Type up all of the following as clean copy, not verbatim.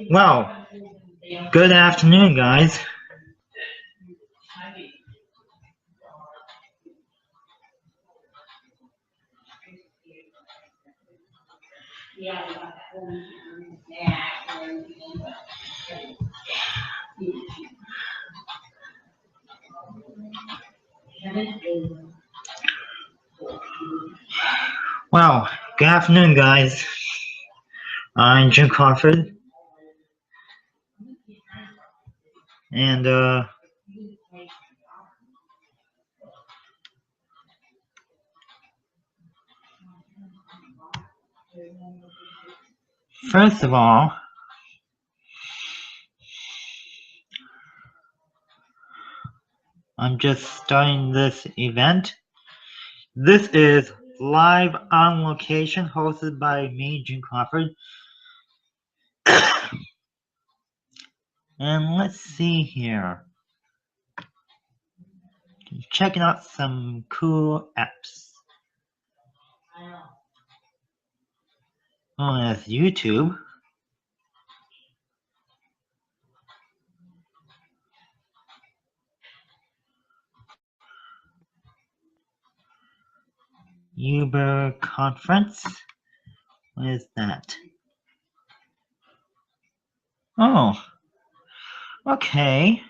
Well, good afternoon, guys. Well, good afternoon, guys. I'm Jim Crawford, and first of all, I'm just starting this event. This is live on location, hosted by me, Jim Crawford. And let's see here. Checking out some cool apps. Oh, that's YouTube. Uber Conference. What is that? Oh, okay.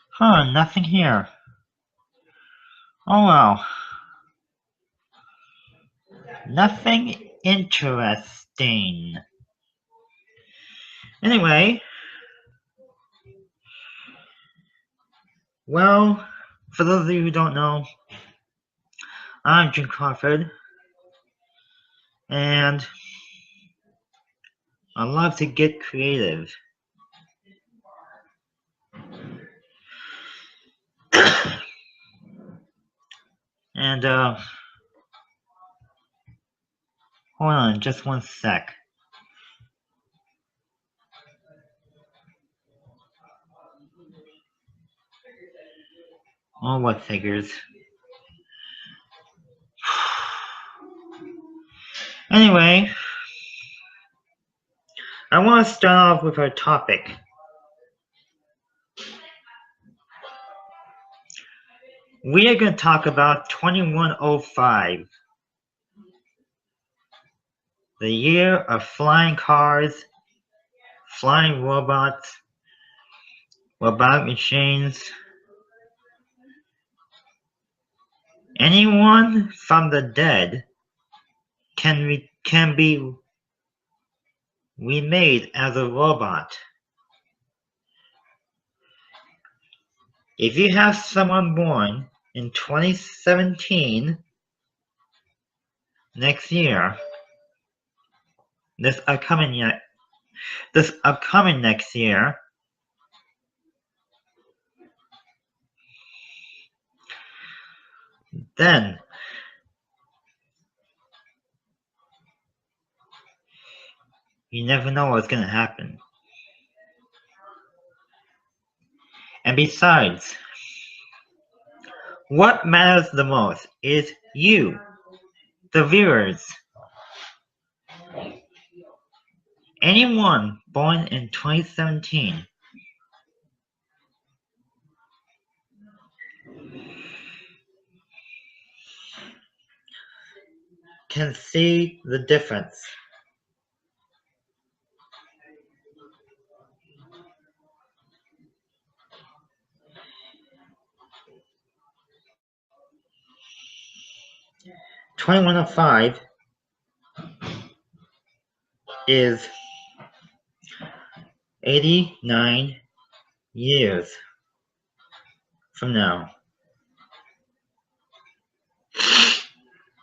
Huh, nothing here. Oh well. Nothing interesting. Anyway, well, for those of you who don't know, I'm Jim Crawford, and I love to get creative. And hold on just one sec. Oh, what figures? Anyway, I want to start off with our topic. We are going to talk about 2105, the year of flying cars, flying robots, robotic machines. Anyone from the dead can be remade as a robot. If you have someone born in 2017, next year, this upcoming next year, then you never know what's going to happen. And besides, what matters the most is you, the viewers. Anyone born in 2017 can see the difference. $2105 is 89 years from now.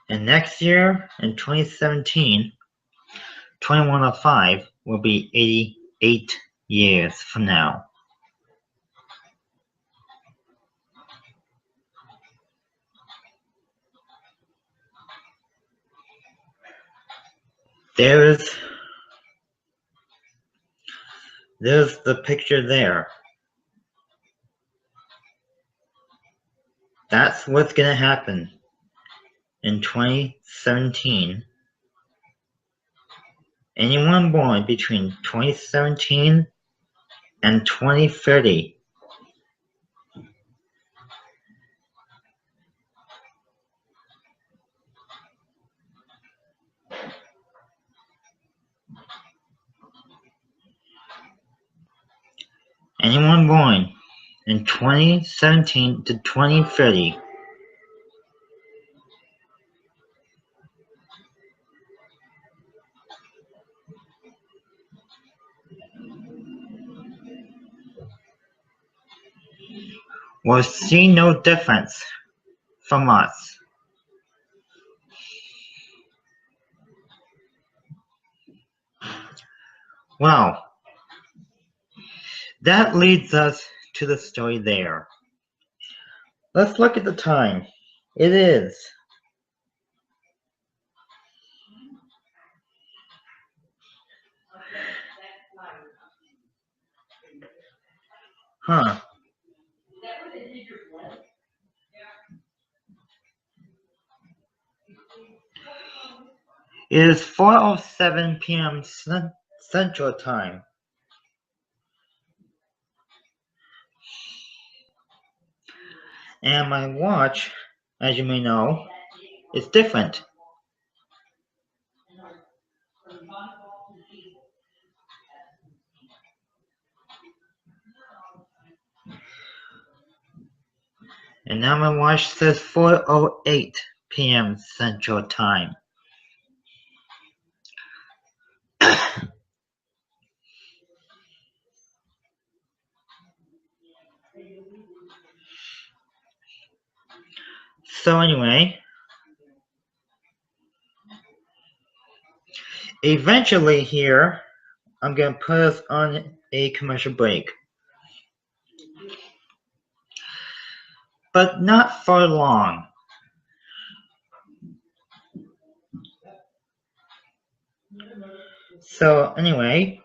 And next year, in 2017, 2105 will be 88 years from now. There's the picture there. That's what's gonna happen in 2017. Anyone born between 2017 and 2030 anyone born in 2017 to 2030 will see no difference from us. Well, that leads us to the story there. Let's look at the time. It is It is 4:07 p.m. Central Time. And my watch, as you may know, is different. And now my watch says 4:08 p.m. Central Time. So anyway, eventually here, I'm going to put us on a commercial break. But not for long. So anyway,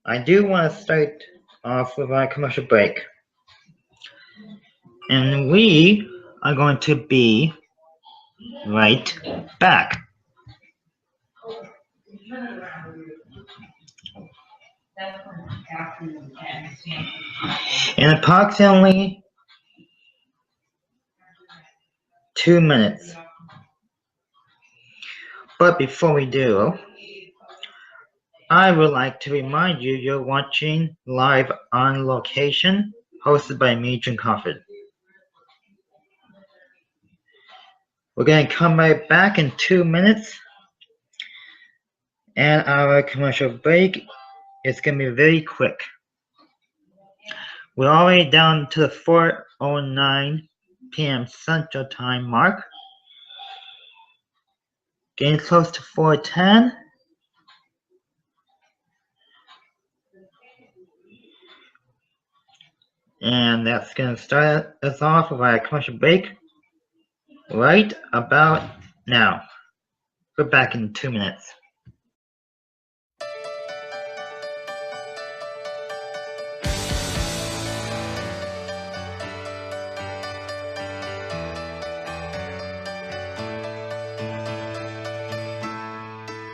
I do want to start off with our commercial break. And we are going to be right back. In approximately 2 minutes. But before we do, I would like to remind you you're watching Live on Location, hosted by me, Crawford. We're going to come right back in 2 minutes, and our commercial break is going to be very quick. We're already down to the 4:09 p.m. Central Time mark, getting close to 4:10. And that's going to start us off with our commercial break right about now. We're back in 2 minutes.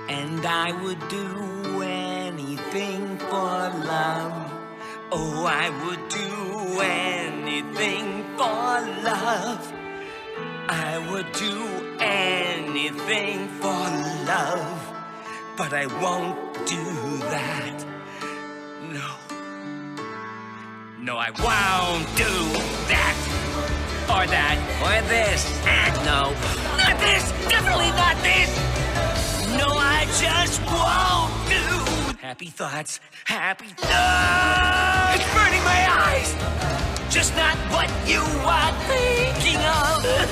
And I would do anything for love. Oh, I would do anything for love. I would do anything for love. But I won't do that. No, I won't do that. Or that, or this. No, not this. Definitely not this. No, I just won't do. Happy thoughts, happy thoughts. It's burning my eyes. Just not what you are thinking of. It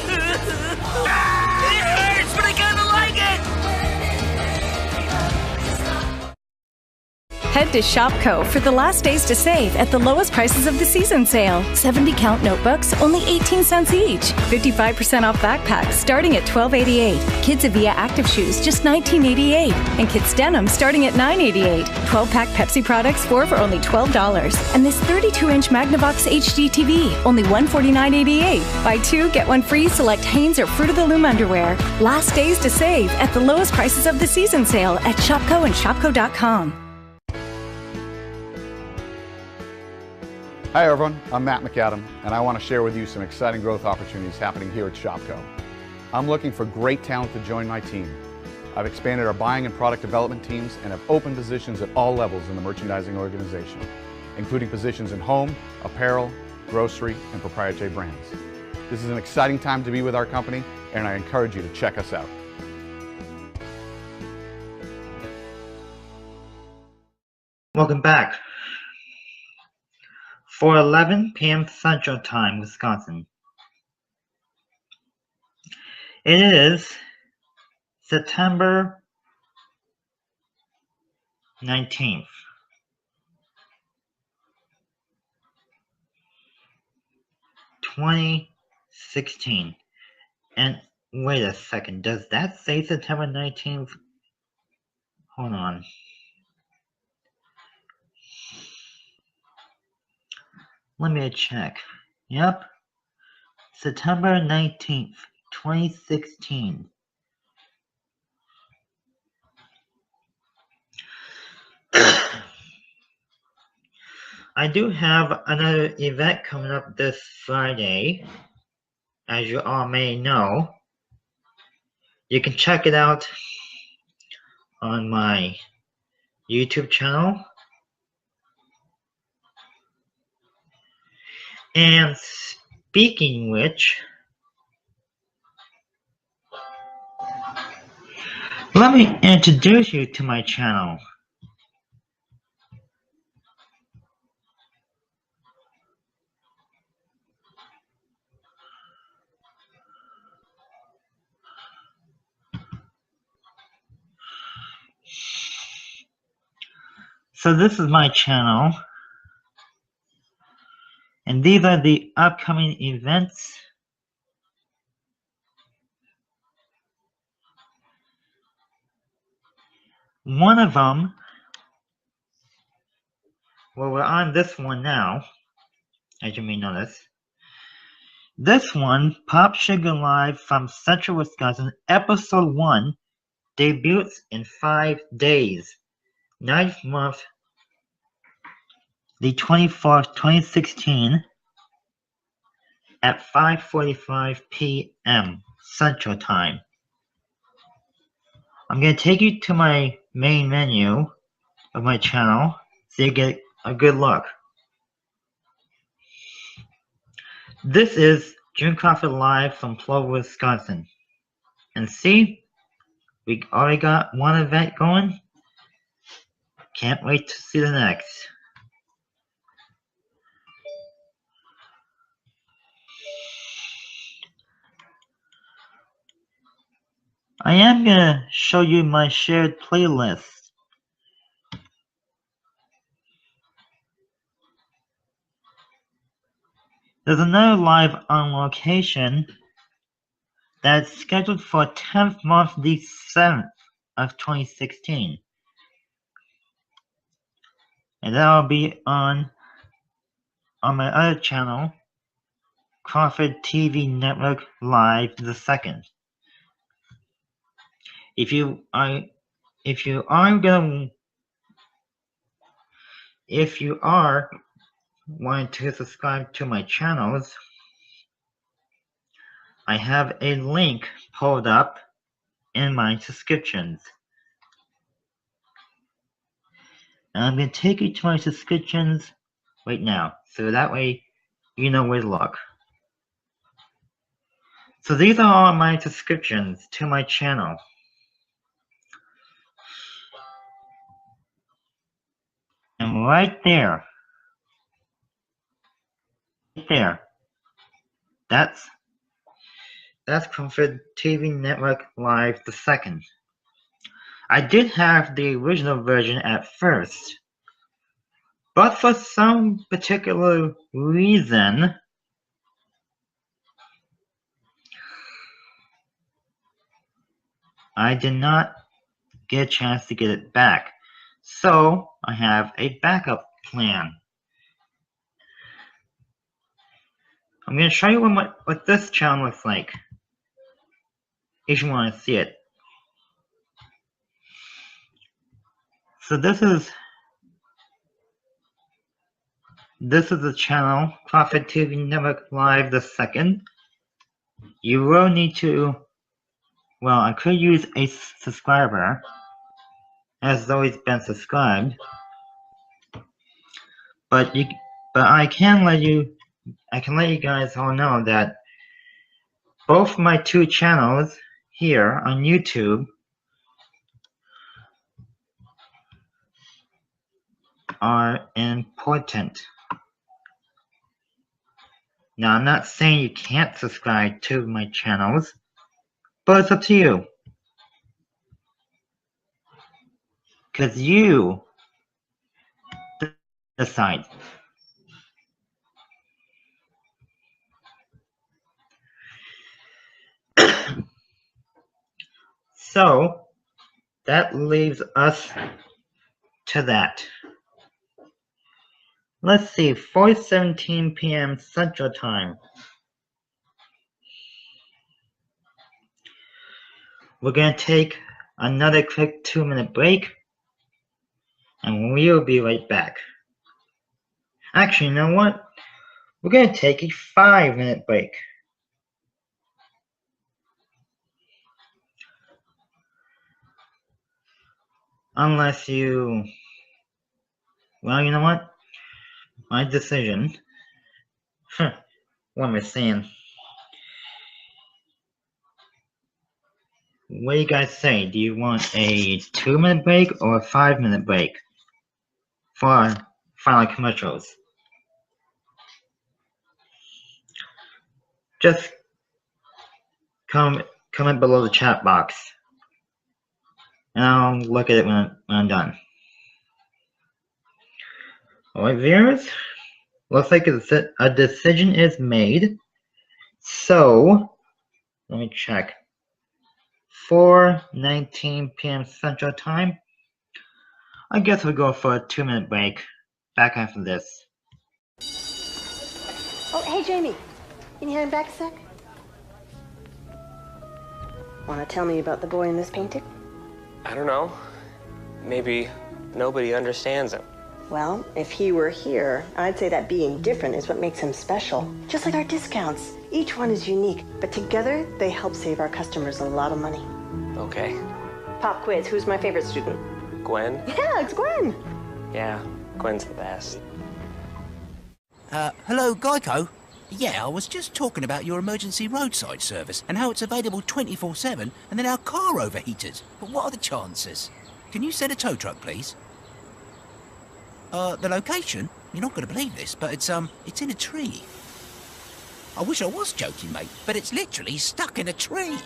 hurts, but I kinda like it. Head to Shopco for the last days to save at the lowest prices of the season sale. 70-count notebooks, only 18 cents each. 55% off backpacks starting at $12.88. Kids Avia active shoes, just $19.88. And kids denim starting at $9.88. 12-pack Pepsi products, 4 for only $12. And this 32-inch Magnavox HD TV, only $149.88. Buy 2, get 1 free, select Hanes or Fruit of the Loom underwear. Last days to save at the lowest prices of the season sale at Shopco and Shopco.com. Hi everyone, I'm Matt McAdam, and I want to share with you some exciting growth opportunities happening here at Shopco. I'm looking for great talent to join my team. I've expanded our buying and product development teams and have opened positions at all levels in the merchandising organization, including positions in home, apparel, grocery, and proprietary brands. This is an exciting time to be with our company, and I encourage you to check us out. Welcome back. 4:11 p.m. Central Time, Wisconsin. It is September 19th. 2016. And wait a second, does that say September 19th? Hold on. Let me check. Yep. September 19th, 2016. I do have another event coming up this Friday, as you all may know. You can check it out on my YouTube channel. And speaking which, let me introduce you to my channel. So this is my channel. And these are the upcoming events. One of them, well, we're on this one now, as you may notice. This one, Pop Sugar Live from Central Wisconsin, Episode 1, debuts in 5 days. 9th month, the 24th, 2016, at 5:45 p.m. Central Time. I'm going to take you to my main menu of my channel so you get a good look. This is June Crawford live from Crawford, Wisconsin. And see, we already got one event going. Can't wait to see the next. I am going to show you my shared playlist. There's another live on location that's scheduled for 10th month, the 7th of 2016. And that'll be on my other channel, Crawford TV Network Live the 2nd. If you are wanting to subscribe to my channels, I have a link pulled up in my subscriptions. And I'm going to take you to my subscriptions right now, so that way you know where to look. So these are all my subscriptions to my channel. And right there, that's Crawford TV Network Live the 2nd. I did have the original version at first, But for some particular reason, I did not get a chance to get it back. So I have a backup plan. I'm going to show you what this channel looks like, if you want to see it. So this is the channel, Crawford TV Network Live the second. You will need to, well, I could use a subscriber, as though he's been subscribed, but I can let you guys all know that both my two channels here on YouTube are important. Now, I'm not saying you can't subscribe to my channels, but it's up to you. Because you decide. So, that leaves us to that. Let's see, 4:17 p.m. Central Time. We're going to take another quick 2-minute break, and we'll be right back. Actually, you know what? We're going to take a 5-minute break. Unless you... Well, you know what? My decision. What am I saying? What do you guys say? Do you want a 2-minute break or a 5-minute break for final commercials? Just comment below the chat box, and I'll look at it when I'm done. Alright, viewers, looks like a decision is made. So, let me check. 4:19 p.m. Central Time. I guess we'll go for a 2-minute break. Back after this. Oh, hey, Jamie. Can you hand back a sec? Want to tell me about the boy in this painting? I don't know. Maybe nobody understands him. Well, if he were here, I'd say that being different is what makes him special. Just like our discounts. Each one is unique, but together they help save our customers a lot of money. Okay. Pop quiz, who's my favorite student? Gwen? Yeah, it's Gwen. Yeah, Gwen's the best. Hello, Geico? Yeah, I was just talking about your emergency roadside service and how it's available 24/7 and then our car overheated. But what are the chances? Can you send a tow truck, please? The location? You're not going to believe this, but it's in a tree. I wish I was joking, mate, but it's literally stuck in a tree.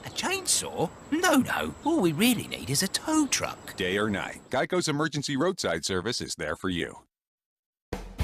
A chainsaw? No. All we really need is a tow truck. Day or night, Geico's emergency roadside service is there for you.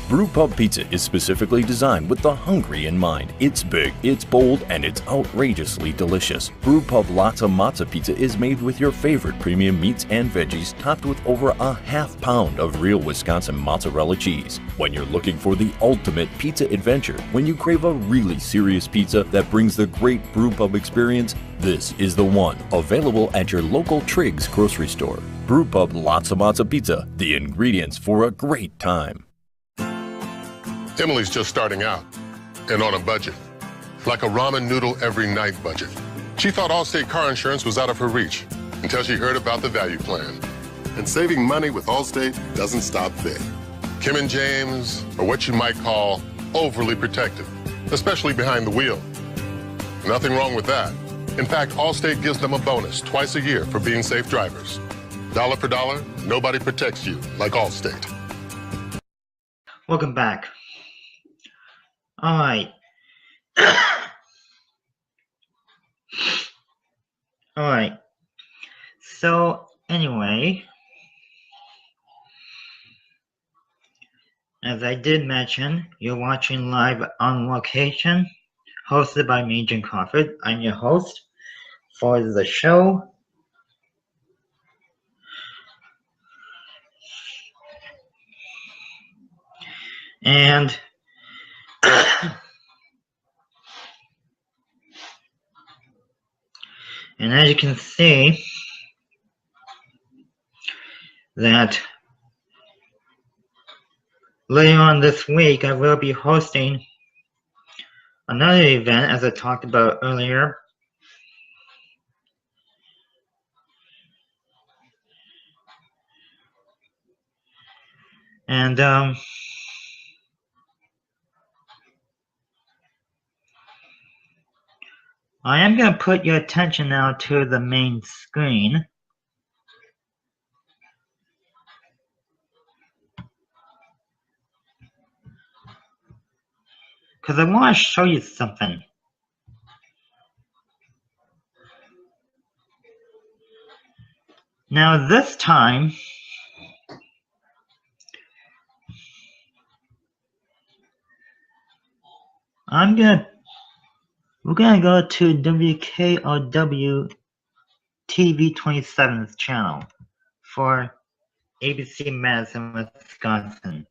Brewpub Pizza is specifically designed with the hungry in mind. It's big, it's bold, and it's outrageously delicious. Brewpub Lotta Matza Pizza is made with your favorite premium meats and veggies, topped with over a ½ pound of real Wisconsin mozzarella cheese. When you're looking for the ultimate pizza adventure, when you crave a really serious pizza that brings the great Brewpub experience, this is the one. Available at your local Triggs grocery store. Brewpub Lotta Matza Pizza, the ingredients for a great time. Emily's just starting out and on a budget, like a ramen noodle every night budget. She thought Allstate car insurance was out of her reach until she heard about the value plan. And saving money with Allstate doesn't stop there. Kim and James are what you might call overly protective, especially behind the wheel. Nothing wrong with that. In fact, Allstate gives them a bonus twice a year for being safe drivers. Dollar for dollar, nobody protects you like Allstate. Welcome back. Alright. Alright. So, anyway. as I did mention, you're watching live on location, hosted by me, Jim Crawford. I'm your host for the show. And and as you can see, that later on this week I will be hosting another event, as I talked about earlier. And I am going to put your attention now to the main screen. Because I want to show you something. Now this time, we're gonna go to WKOW TV 27's channel for ABC Madison, Wisconsin.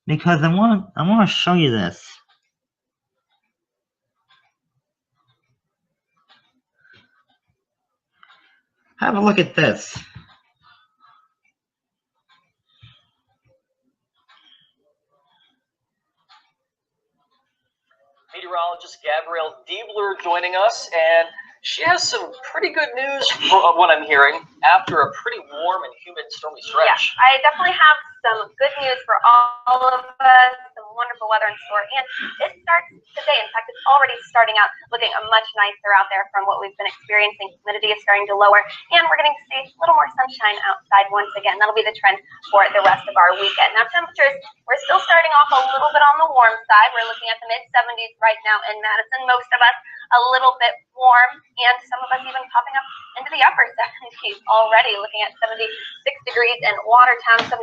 Because I want to show you this. Have a look at this. Meteorologist Gabrielle Diebler joining us, and she has some pretty good news from what I'm hearing after a pretty warm and humid stormy stretch. Yeah, I definitely have some good news for all of us, some wonderful weather in store, and it starts today. In fact, it's already starting out looking much nicer out there from what we've been experiencing. Humidity is starting to lower, and we're getting to see a little more sunshine outside once again. That'll be the trend for the rest of our weekend. Now, temperatures, we're still starting off a little bit on the warm side. We're looking at the mid-70s right now in Madison. Most of us a little bit warm, and some of us even popping up into the upper 70s already, looking at 76 degrees in Watertown, 77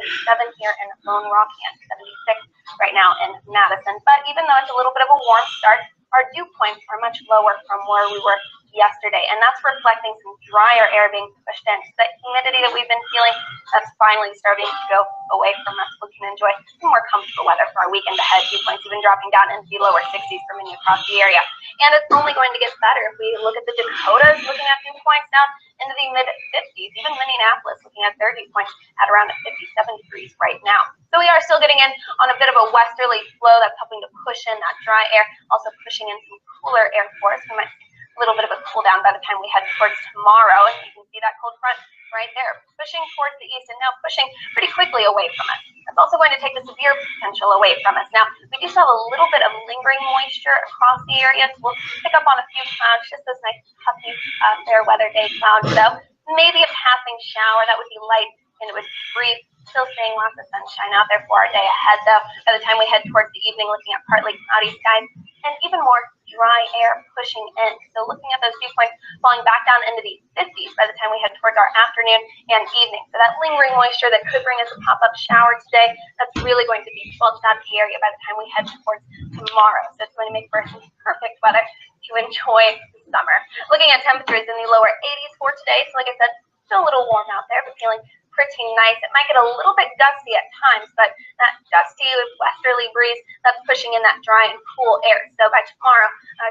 here in Lone Rock, and 76 right now in Madison. But even though it's a little bit of a warm start, our dew points are much lower from where we were yesterday, and that's reflecting some drier air being pushed in. So that humidity that we've been feeling, that's finally starting to go away from us. We can enjoy some more comfortable weather for our weekend ahead. Dew points even dropping down into the lower 60s for many across the area. And it's only going to get better if we look at the Dakotas, looking at dew points down into the mid-50s. Even Minneapolis looking at their dew points at around 57 degrees right now. So we are still getting in on a bit of a westerly flow that's helping to push in that dry air, also pushing in some cooler air for us. We might see a little bit of a cool down by the time we head towards tomorrow. And you can see that cold front right there, pushing towards the east and now pushing pretty quickly away from us. That's also going to take the severe potential away from us. Now, we do still have a little bit of lingering moisture across the area, so we'll pick up on a few clouds, just those nice puffy fair weather day clouds, though. Maybe a passing shower that would be light and it would brief. Still seeing lots of sunshine out there for our day ahead, though. By the time we head towards the evening, looking at partly cloudy skies and even more dry air pushing in. So looking at those dew points falling back down into the 50s by the time we head towards our afternoon and evening. So that lingering moisture that could bring us a pop-up shower today, that's really going to be squelched out of the area by the time we head towards tomorrow. So it's going to make for some perfect weather to enjoy the summer. Looking at temperatures in the lower 80s for today. So like I said, still a little warm out there, but feeling pretty nice. It might get a little bit gusty at times, but that gusty westerly breeze, that's pushing in that dry and cool air. So by tomorrow,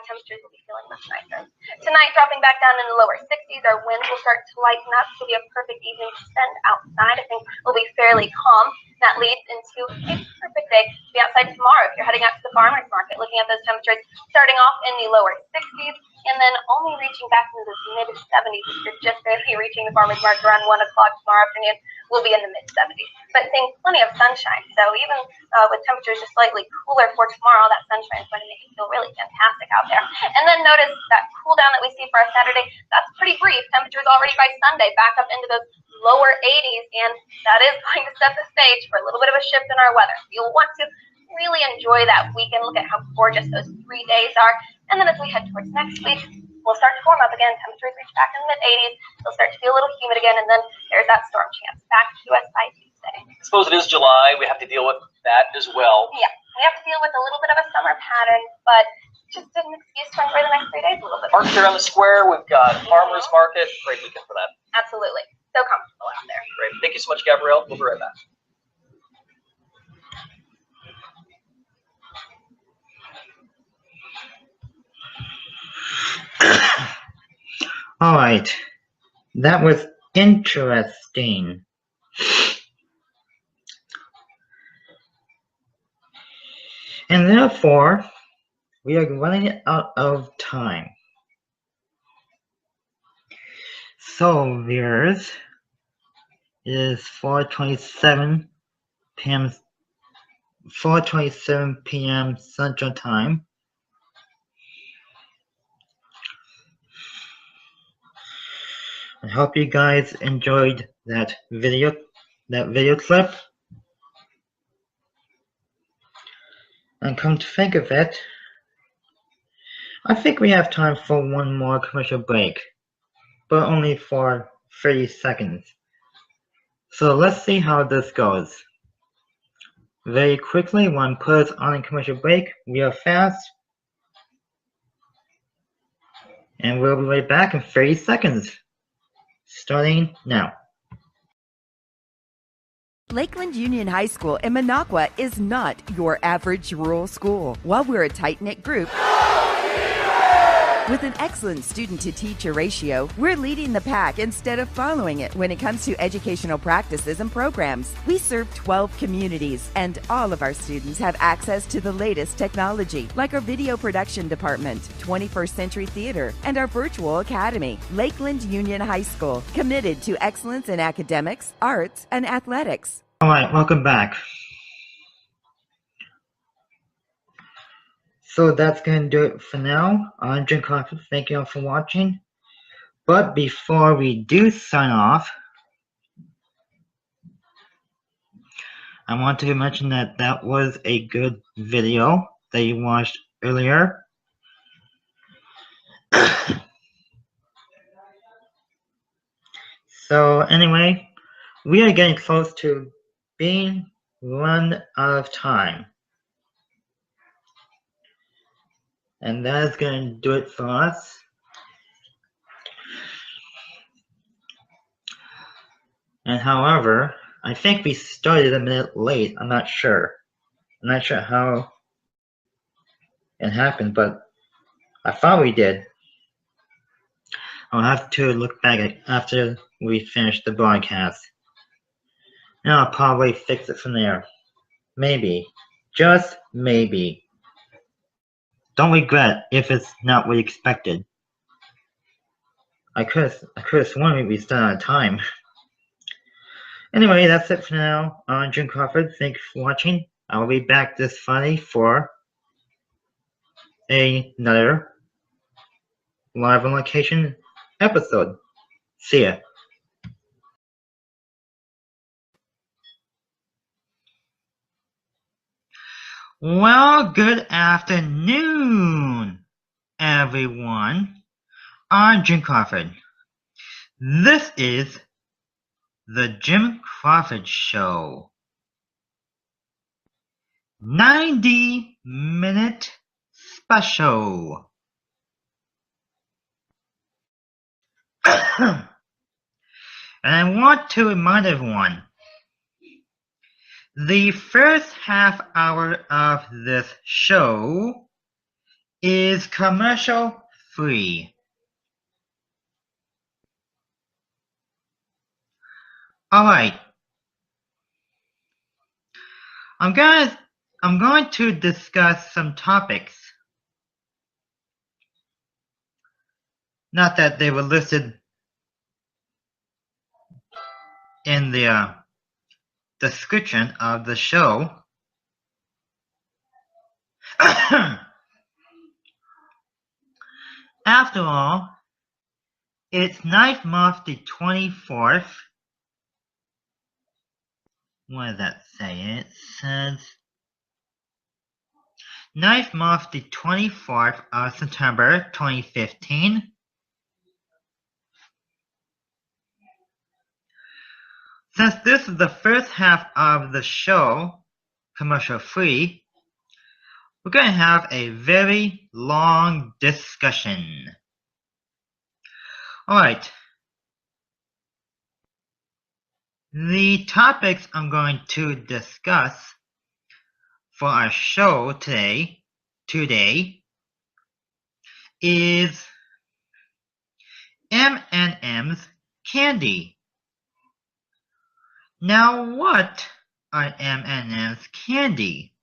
temperatures will be feeling much nicer. Tonight, dropping back down in the lower 60s, our winds will start to lighten up. It'll be a perfect evening to spend outside. I think we'll be fairly calm. That leads into a perfect day to be outside tomorrow. If you're heading out to the farmer's market, looking at those temperatures starting off in the lower 60s, and then only reaching back into the mid-70s. If you're just barely reaching the farmer's market around 1 o'clock tomorrow afternoon, we'll be in the mid-70s. But seeing plenty of sunshine. So even with temperatures just slightly cooler for tomorrow, that sunshine is going to make it feel really fantastic out there. And then notice that cool down that we see for our Saturday, that's pretty brief. Temperatures already by Sunday back up into those lower 80s, and that is going to set the stage for a little bit of a shift in our weather. You'll want to really enjoy that weekend. Look at how gorgeous those 3 days are. And then as we head towards next week, we'll start to warm up again. Temperatures reach back in the mid-80s. It'll start to be a little humid again, and then there's that storm chance back to us by Tuesday. I suppose it is July. We have to deal with that as well. Yeah, we have to deal with a little bit of a summer pattern, but just an excuse to enjoy the next 3 days a little bit. Park here on the square. We've got farmers market. Great weekend for that. Absolutely. So comfortable out there. Great. Thank you so much, Gabrielle. We'll be right back. All right, that was interesting. And therefore, we are running out of time. So, viewers, it is 4:27 p.m. 4:27 p.m. Central Time. I hope you guys enjoyed that video clip. And come to think of it, I think we have time for one more commercial break, but only for 30 seconds. So let's see how this goes. Very quickly, when put us on a commercial break, we are fast. And we'll be right back in 30 seconds. Starting now. Lakeland Union High School in Minocqua is not your average rural school. While we're a tight-knit group with an excellent student-to-teacher ratio, we're leading the pack instead of following it when it comes to educational practices and programs. We serve 12 communities, and all of our students have access to the latest technology, like our video production department, 21st Century Theater, and our virtual academy. Lakeland Union High School, committed to excellence in academics, arts, and athletics. All right, welcome back. So that's going to do it for now. I'm Jim Crawford. Thank you all for watching. But before we do sign off, I want to mention that that was a good video that you watched earlier. So anyway, we are getting close to being run out of time. And that is going to do it for us. And however, I think we started a minute late. I'm not sure. I'm not sure how it happened, but I thought we did. I'll have to look back after we finish the broadcast. And I'll probably fix it from there. Maybe. Just maybe. Don't regret if it's not what you expected. I could have sworn we started on time. Anyway, that's it for now. I'm Jim Crawford. Thank you for watching. I will be back this Friday for another live on location episode. See ya. Well, good afternoon, everyone. I'm Jim Crawford. This is the Jim Crawford Show. 90-minute special. And I want to remind everyone, the first half hour of this show is commercial free. Alright. I'm going to discuss some topics. Not that they were listed in the description of the show. After all, it's ninth month the 24th. What does that say? It says 9th month, the 24th of September 2015. Since this is the first half of the show, commercial free, we're going to have a very long discussion. Alright. The topics I'm going to discuss for our show today is M&M's candy. Now what are M&M's candy?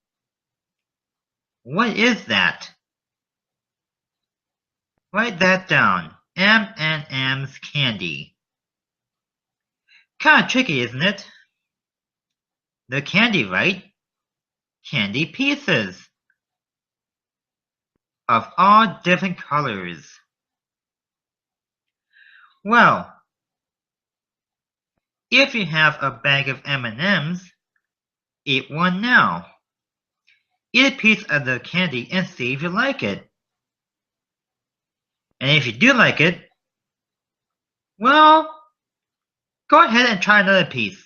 What is that? Write that down. M&M's candy. Kinda tricky, isn't it? They're candy, right? Candy pieces of all different colors. Well, if you have a bag of M&Ms, eat one now. Eat a piece of the candy and see if you like it. And if you do like it, well, go ahead and try another piece.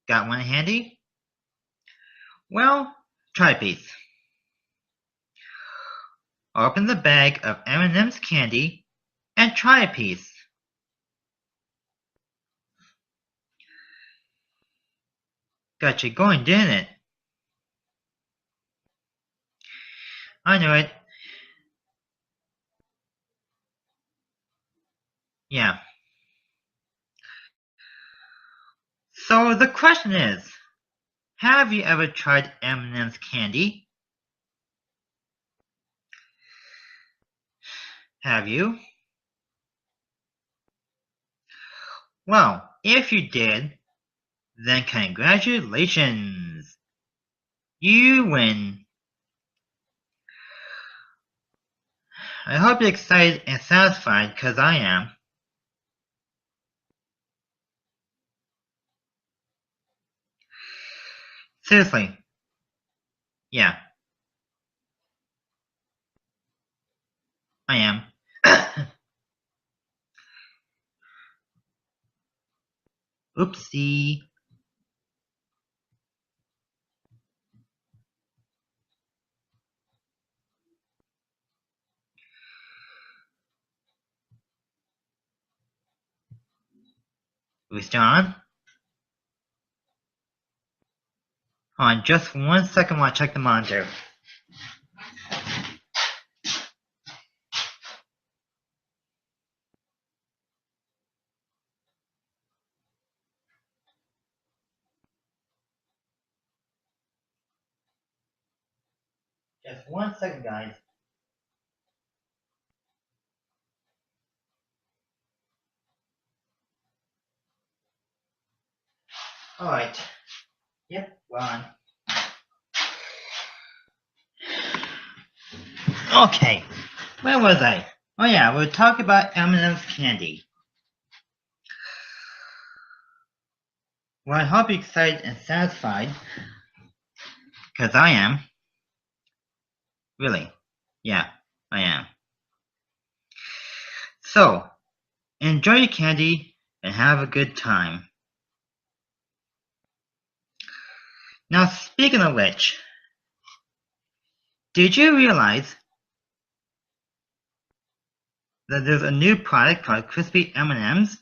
Got one handy? Well, try a piece. Open the bag of M&M's candy and try a piece. Got you going, didn't it? I knew it. Yeah. So the question is, have you ever tried M&M's candy? Have you? Well, if you did, then congratulations! You win! I hope you're excited and satisfied, because I am. Seriously. Yeah. I am. Oopsie. We still on? Hold on just 1 second while I check the monitor. Just 1 second, guys. Alright. Yep, we're on. Okay. Where was I? Oh yeah, we were talking about M&M's candy. Well, I hope you're excited and satisfied. Because I am. Really. Yeah, I am. So, enjoy your candy and have a good time. Now, speaking of which, did you realize that there's a new product called Crispy M&Ms?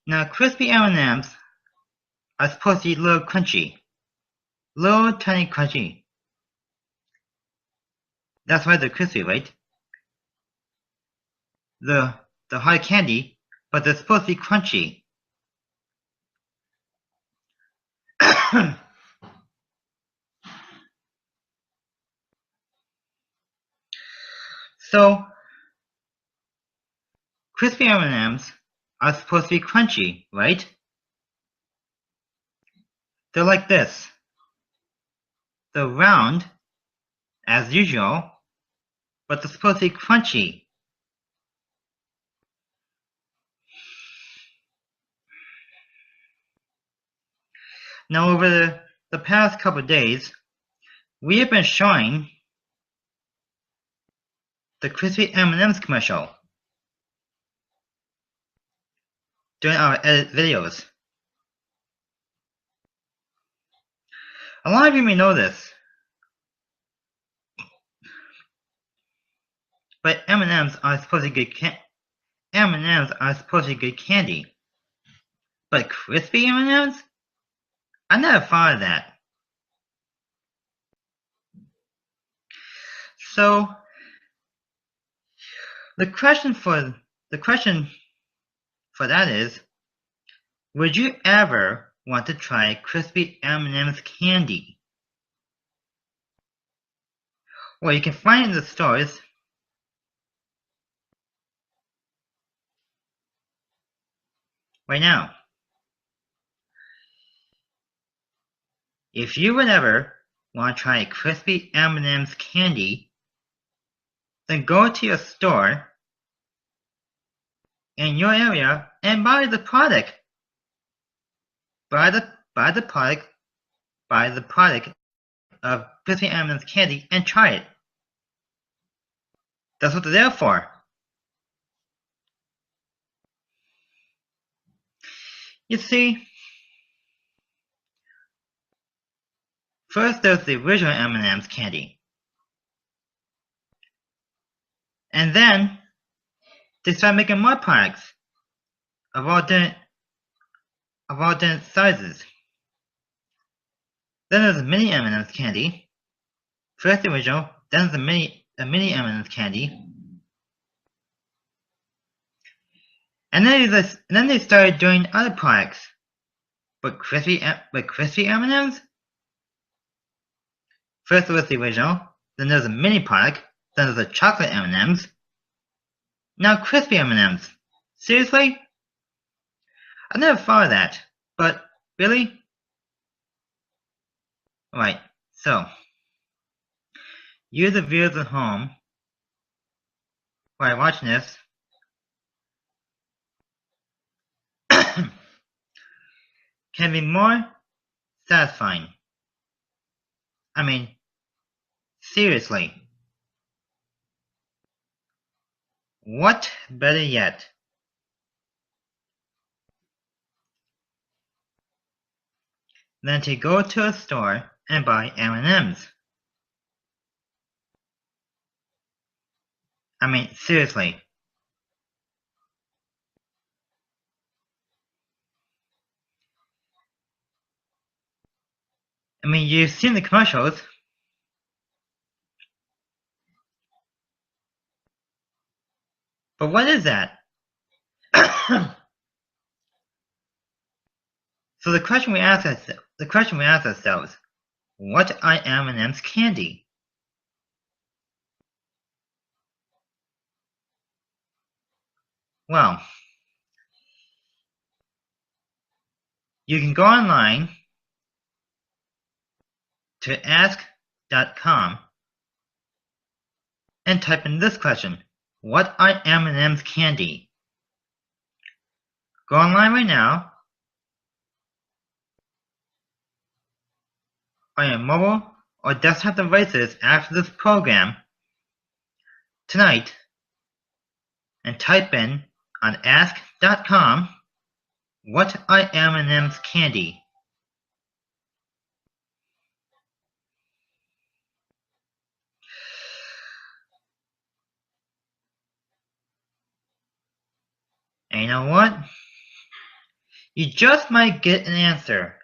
Now, Crispy M&Ms are supposed to be a little crunchy. Little tiny crunchy. That's why they're crispy, right? The hard candy, but they're supposed to be crunchy. So, Crispy M&Ms are supposed to be crunchy, right? They're like this. They're round, as usual, but they're supposed to be crunchy. Now over the past couple of days, we have been showing the crispy M&M's commercial during our edit videos. A lot of you may know this, but M&M's are supposed to be good M&M's are supposed to be good candy. But crispy M&M's? I never thought of that. So the question for that is, would you ever want to try crispy M&M's candy? Well, you can find it in the stores. Right now. If you would ever want to try crispy M&M's candy, then go to your store in your area and buy the product. Buy the product of crispy M&M's candy and try it. That's what they're there for. You see, first there's the original M&M's candy. And then they start making more products of all different sizes. Then there's the mini M&M's candy. First the original, then there's the mini M&M's candy. And then they started doing other products. But crispy M&M's? First there was the original, then there's a mini product, then there's a chocolate M&M's. Now crispy M&M's. Seriously? I never thought of that, but really? Alright, so you the viewers at home who are watching this can be more satisfying. I mean, seriously. What better yet than to go to a store and buy M&M's? I mean, seriously. I mean, you've seen the commercials. But what is that? So the question we ask ourselves, what are M&M's candy? Well, you can go online to ask.com and type in this question, what are M&M's candy? Go online right now on your mobile or desktop devices after this program tonight and type in on ask.com, what are M&M's candy? And you know what? You just might get an answer.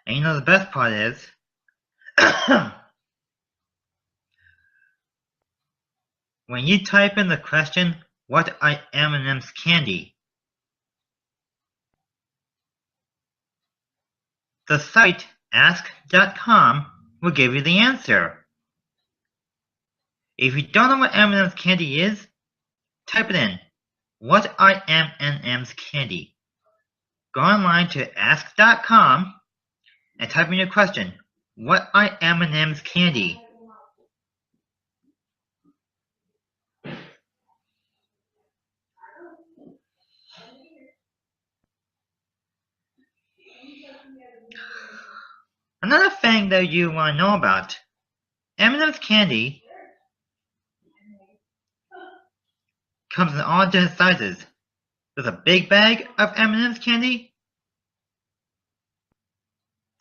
And you know the best part is, when you type in the question, what are M&M's candy? The site ask.com will give you the answer. If you don't know what M&M's candy is, type it in. What are M&M's candy? Go online to ask.com and type in your question. What are M&M's candy? Another thing that you want to know about, M&M's candy comes in all different sizes. There's a big bag of M&M's candy,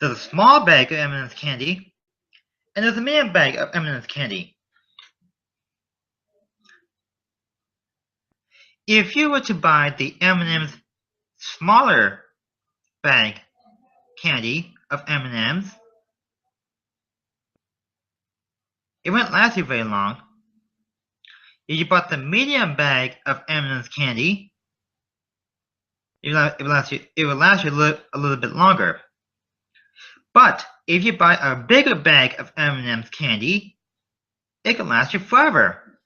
there's a small bag of M&M's candy, and there's a medium bag of M&M's candy. If you were to buy the M&M's smaller bag candy of M&M's, it wouldn't last you very long. If you bought the medium bag of M&M's candy, it would last you a little bit longer. But if you buy a bigger bag of M&M's candy, it can last you forever.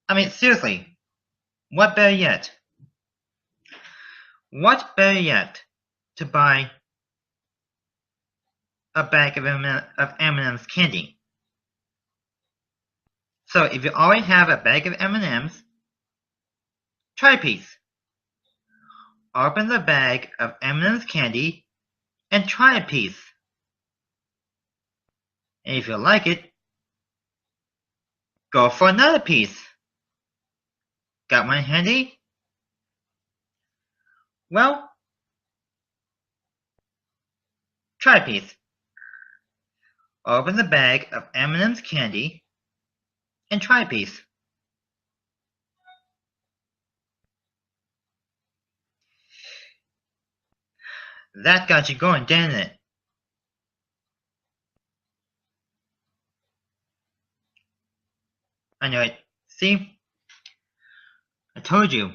I mean, seriously, what better yet? What's better yet to buy a bag of M&M's candy? So if you already have a bag of M&M's, try a piece. Open the bag of M&M's candy and try a piece. And if you like it, go for another piece. Got one handy? Well, try a piece. Open the bag of M&M's candy and try a piece. That got you going, didn't it? I know it. See? I told you.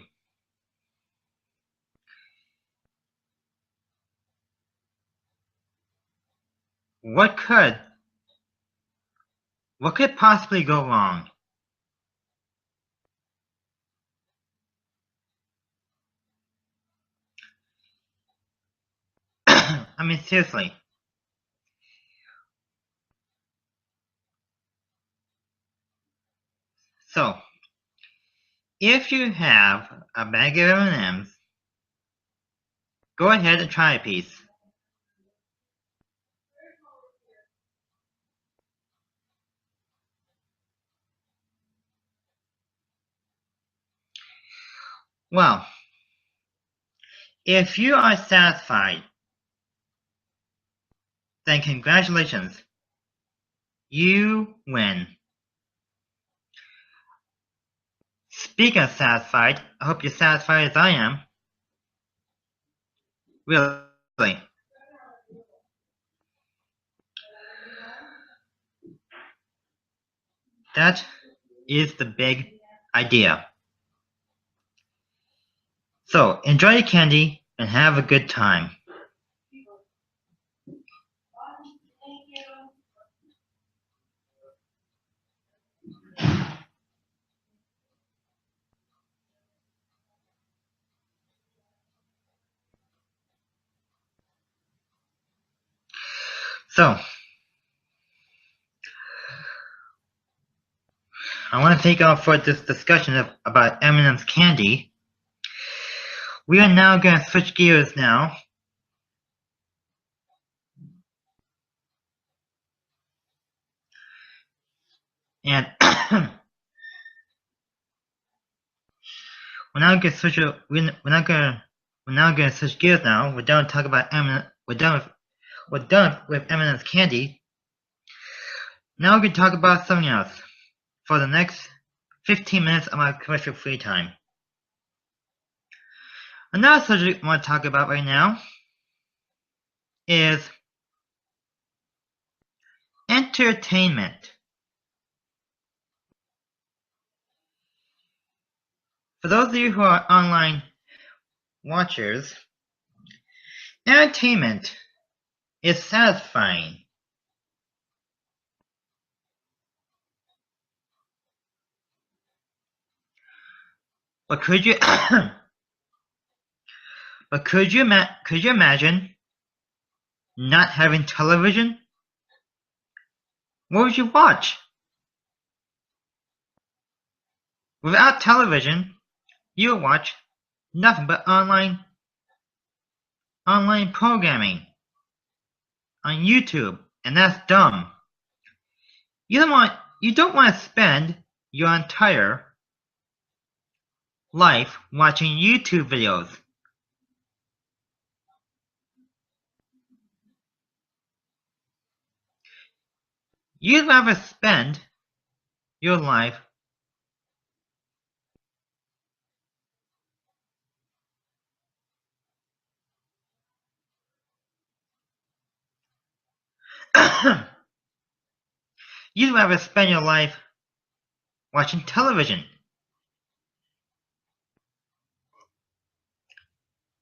What could possibly go wrong? I mean, seriously. So, if you have a bag of M&M's, go ahead and try a piece. Well, if you are satisfied, then congratulations. You win. Speaking of satisfied, I hope you're satisfied as I am. Really. That is the big idea. So, enjoy your candy and have a good time. So, I want to take off for this discussion about M&M's candy. We are now going to switch gears now. And we're now going to switch gears now. We're done talking about we're done with M&M's candy. Now we're going to talk about something else for the next 15 minutes of my commercial free time. Another subject I want to talk about right now is entertainment. For those of you who are online watchers, entertainment is satisfying. But could you imagine not having television? What would you watch? Without television, you would watch nothing but online programming on YouTube, and that's dumb. You don't want to spend your entire life watching YouTube videos. You'd rather spend your life you'd rather spend your life watching television.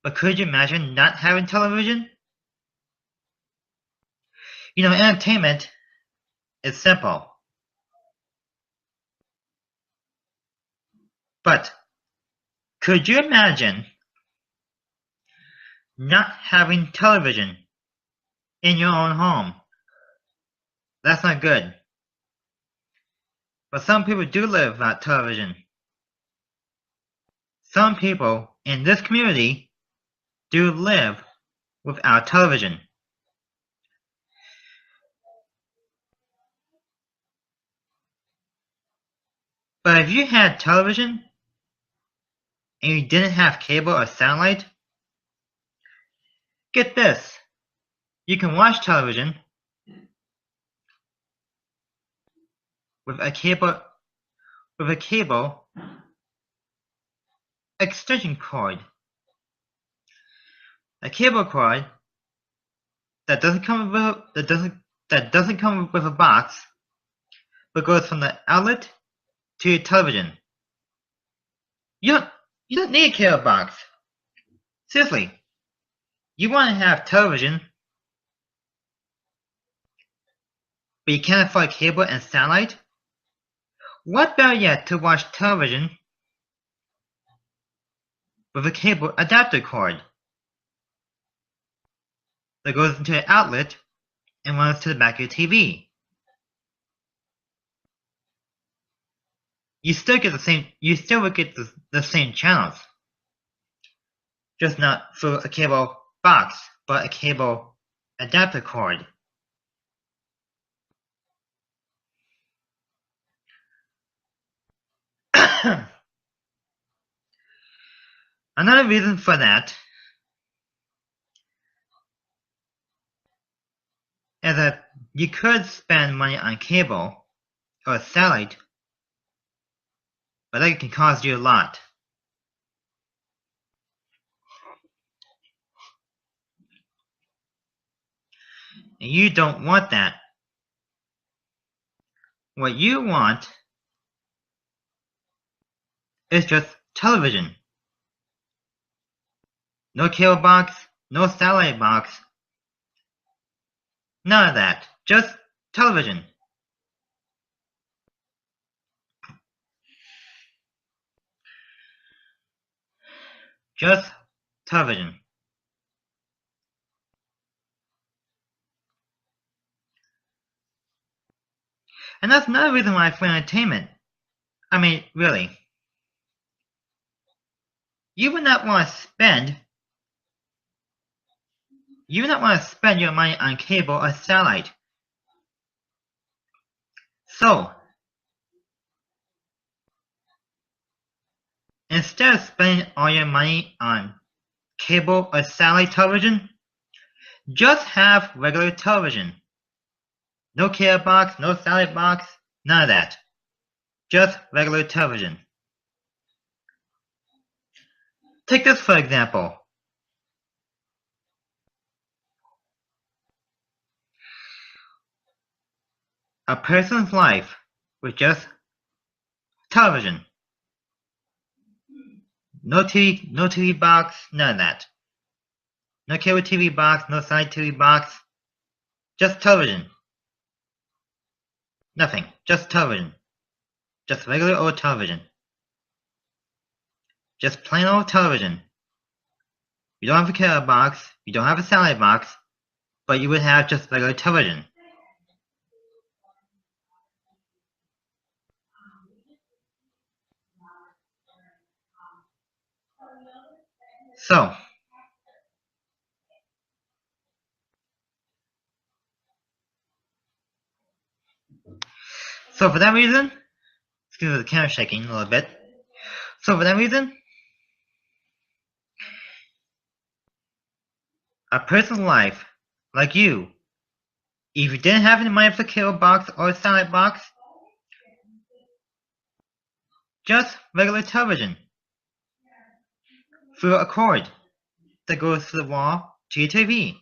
But could you imagine not having television? You know, entertainment is simple. But could you imagine not having television in your own home? That's not good. But some people do live without television. Some people in this community do live without television. But if you had television and you didn't have cable or satellite, get this, you can watch television with a cable extension cord. A cable cord that doesn't come with a box, but goes from the outlet to your television. You don't need a cable box. Seriously, you want to have television, but you can't afford cable and satellite? What better yet to watch television with a cable adapter cord that goes into an outlet and runs to the back of your TV. You still would get the same channels. Just not through a cable box, but a cable adapter cord. Another reason for that is that you could spend money on cable or satellite, but that can cost you a lot. And you don't want that. What you want is just television. No cable box, no satellite box. None of that. Just television. Just television. And that's another reason why for entertainment. I mean, really. You would not want to spend your money on cable or satellite. So, instead of spending all your money on cable or satellite television, just have regular television. No cable box, no satellite box, none of that. Just regular television. Take this for example. A person's life with just television. No TV box, none of that. No cable TV box, no satellite TV box. Just television. Nothing, just television. Just regular old television. Just plain old television. You don't have a cable box, you don't have a satellite box, but you would have just regular television. So for that reason, excuse me, the camera shaking a little bit. So for that reason, a person's life, like you, if you didn't have any money for a cable box or a satellite box, just regular television through a cord that goes to the wall to your TV.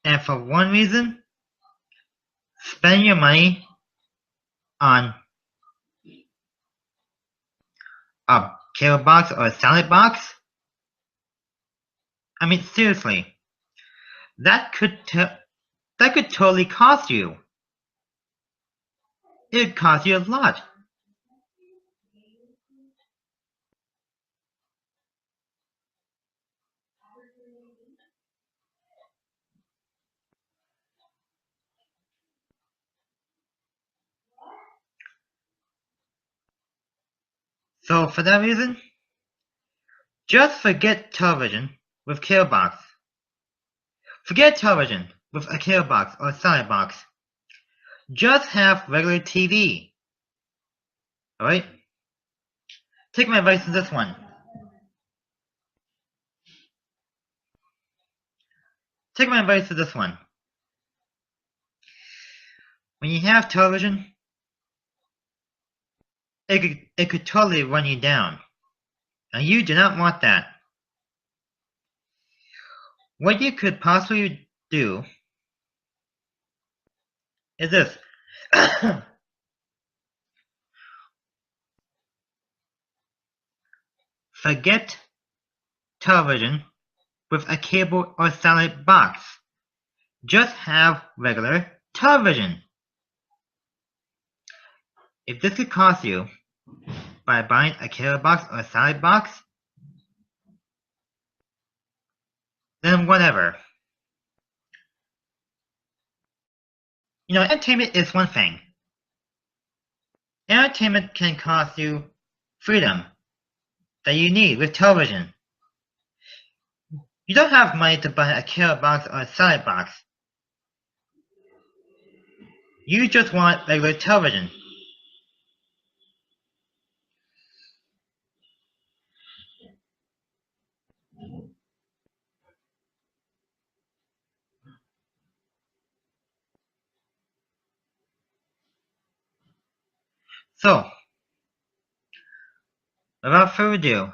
And for one reason, spend your money on a cable box or a satellite box. I mean, seriously, that could totally cost you. It'd cost you a lot. So for that reason, just forget television with cable box. Forget television with a cable box or a satellite box. Just have regular TV. Alright? Take my advice on this one. Take my advice for this one. When you have television, it could totally run you down. And you do not want that. What you could possibly do is this. Forget television with a cable or satellite box. Just have regular television. If this could cost you by buying a cable box or a satellite box, then whatever. You know, entertainment is one thing. Entertainment can cost you freedom that you need with television. You don't have money to buy a cable box or a satellite box. You just want regular television. So, without further ado,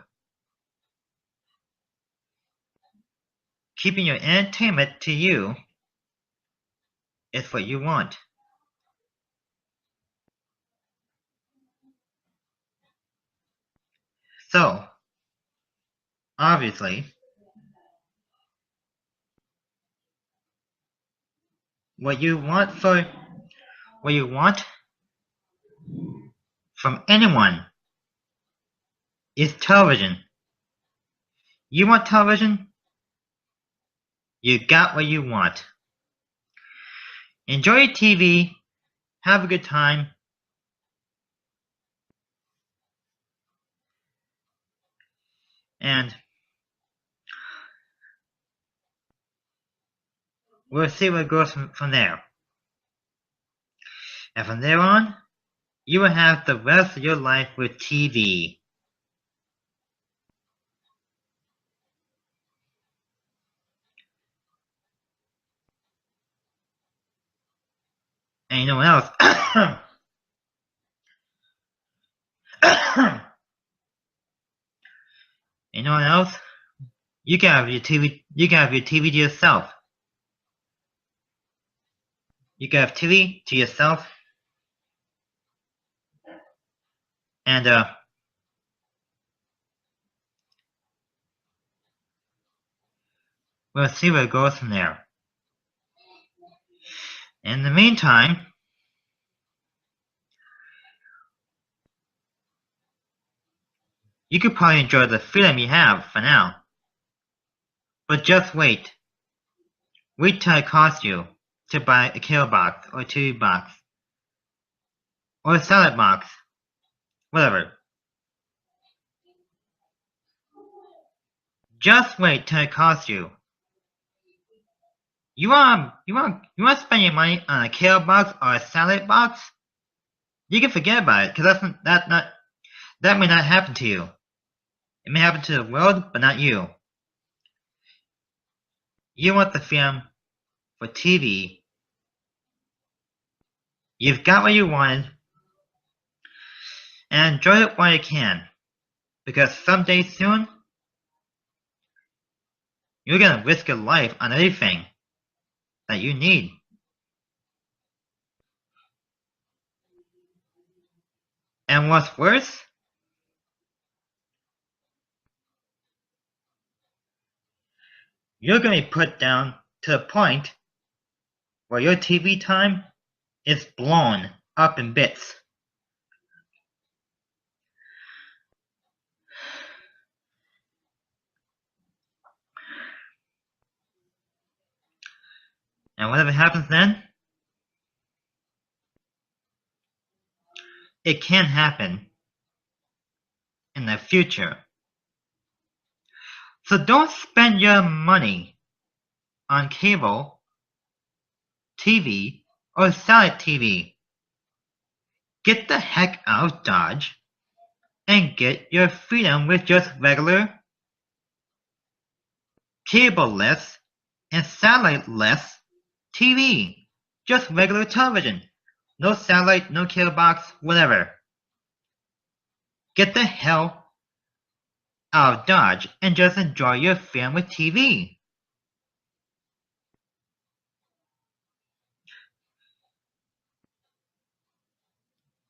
keeping your entertainment to you is what you want. So, obviously, what you want from anyone is television. You want television? You got what you want. Enjoy your TV, have a good time, and we'll see where it goes from there. And from there on, you will have the rest of your life with TV. And you know what else? You know what else? You can have your TV. You can have your TV to yourself. You can have TV to yourself, and we'll see where it goes from there. In the meantime, You could probably enjoy the freedom you have for now. But just wait. Wait till it costs you to buy a cable box or a TV box or a salad box, whatever. Just wait till it costs you. You want to spend your money on a cable box or a salad box? You can forget about it, because that may not happen to you. It may happen to the world, but not you. You want the film for TV. You've got what you wanted, and enjoy it while you can, because someday soon, you're gonna risk your life on anything that you need. And what's worse, you're gonna be put down to the point where your TV time is blown up in bits. And whatever happens then, it can happen in the future. So don't spend your money on cable, TV, or satellite TV. Get the heck out of Dodge and get your freedom with just regular, cable-less, and satellite-less TV. Just regular television. No satellite, no cable box, whatever. Get the hell out of Dodge and just enjoy your film with TV.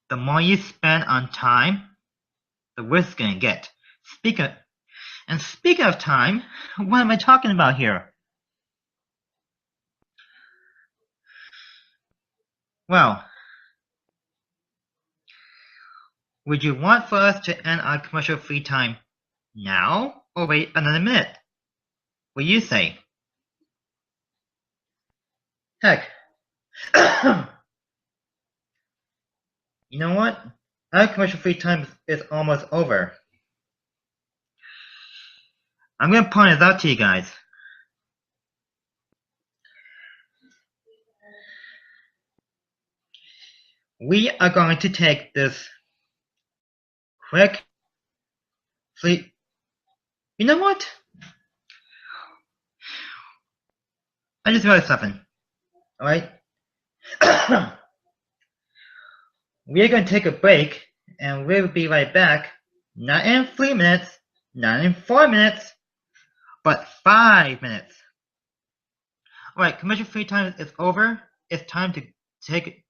The more you spend on time, the worse it's gonna get. Speaking of time, what am I talking about here? Well, would you want for us to end our commercial free time now or wait another minute? What do you say? Heck, you know what? Our commercial free time is almost over. I'm gonna point it out to you guys. We are going to take this quick sleep. You know what? I just realized something. Alright? We're going to take a break, and we'll be right back. Not in 3 minutes, not in 4 minutes, but 5 minutes. Alright, commercial free time is over. It's time to take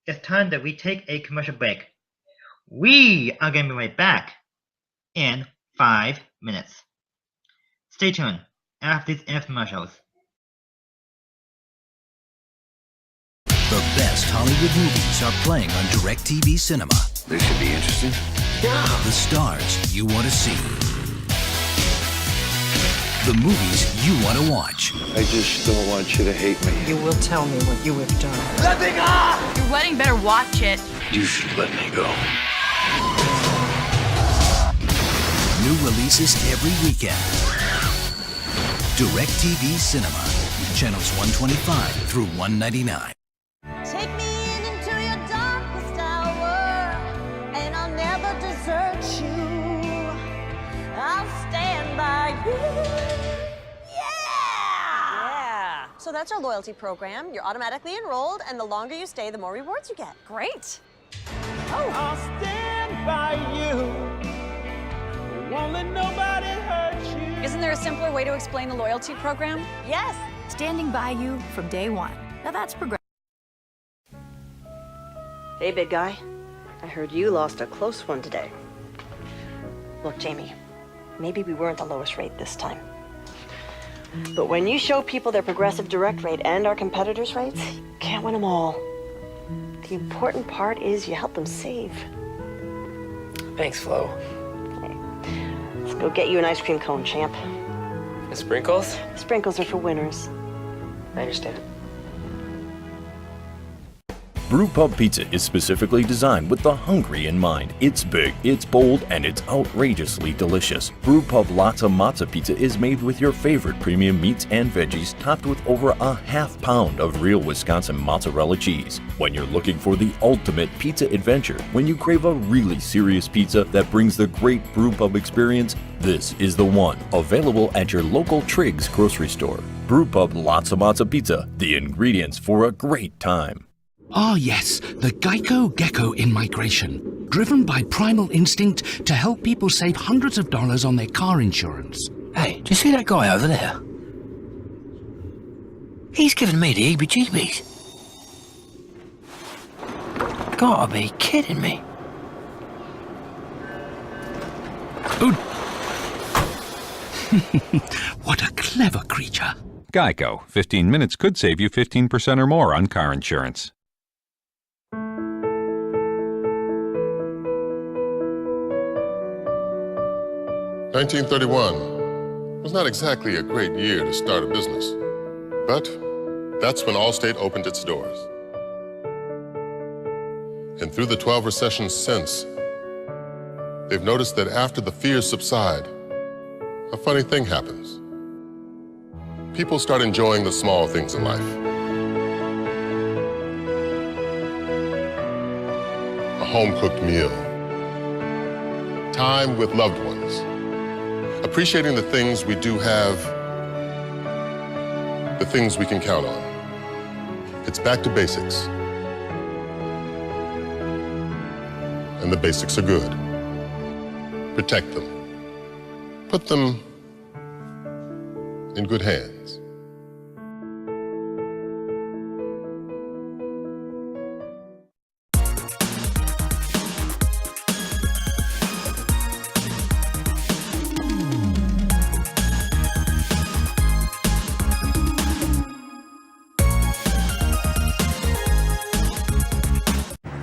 it's time that we take a commercial break. We are going to be right back in 5 minutes. Stay tuned after these infomercials. The best Hollywood movies are playing on DirecTV Cinema. This should be interesting. Yeah. The stars you want to see. The movies you want to watch. I just don't want you to hate me. You will tell me what you have done. Let me go! Your wedding better watch it. You should let me go. New releases every weekend. DirecTV Cinema. Channels 125 through 199. Take me into your darkest hour, and I'll never desert you. I'll stand by you. Yeah! So that's our loyalty program. You're automatically enrolled, and the longer you stay, the more rewards you get. Great. Oh. I'll stand by you. Won't let nobody hurt you. Isn't there a simpler way to explain the loyalty program? Yes. Standing by you from day one. Now that's progressive. Hey, big guy. I heard you lost a close one today. Look, Jamie, maybe we weren't the lowest rate this time. But when you show people their progressive direct rate and our competitors' rates, you can't win them all. The important part is you help them save. Thanks, Flo. Let's go get you an ice cream cone, champ. The sprinkles? Sprinkles are for winners. I understand. Brewpub Pizza is specifically designed with the hungry in mind. It's big, it's bold, and it's outrageously delicious. Brewpub Lotta Matza Pizza is made with your favorite premium meats and veggies, topped with over a half pound of real Wisconsin mozzarella cheese. When you're looking for the ultimate pizza adventure, when you crave a really serious pizza that brings the great Brewpub experience, this is the one. Available at your local Triggs grocery store. Brewpub Lotta Matza Pizza, the ingredients for a great time. Ah yes, the Geico Gecko in migration, driven by primal instinct to help people save hundreds of dollars on their car insurance. Hey, do you see that guy over there? He's giving me the heebie-jeebies. Gotta be kidding me. Oh. What a clever creature. Geico. 15 minutes could save you 15% or more on car insurance. $1931 was not exactly a great year to start a business, but that's when Allstate opened its doors. And through the 12 recessions since, they've noticed that after the fears subside, a funny thing happens. People start enjoying the small things in life. A home-cooked meal, time with loved ones, appreciating the things we do have, the things we can count on. It's back to basics. And the basics are good. Protect them. Put them in good hands.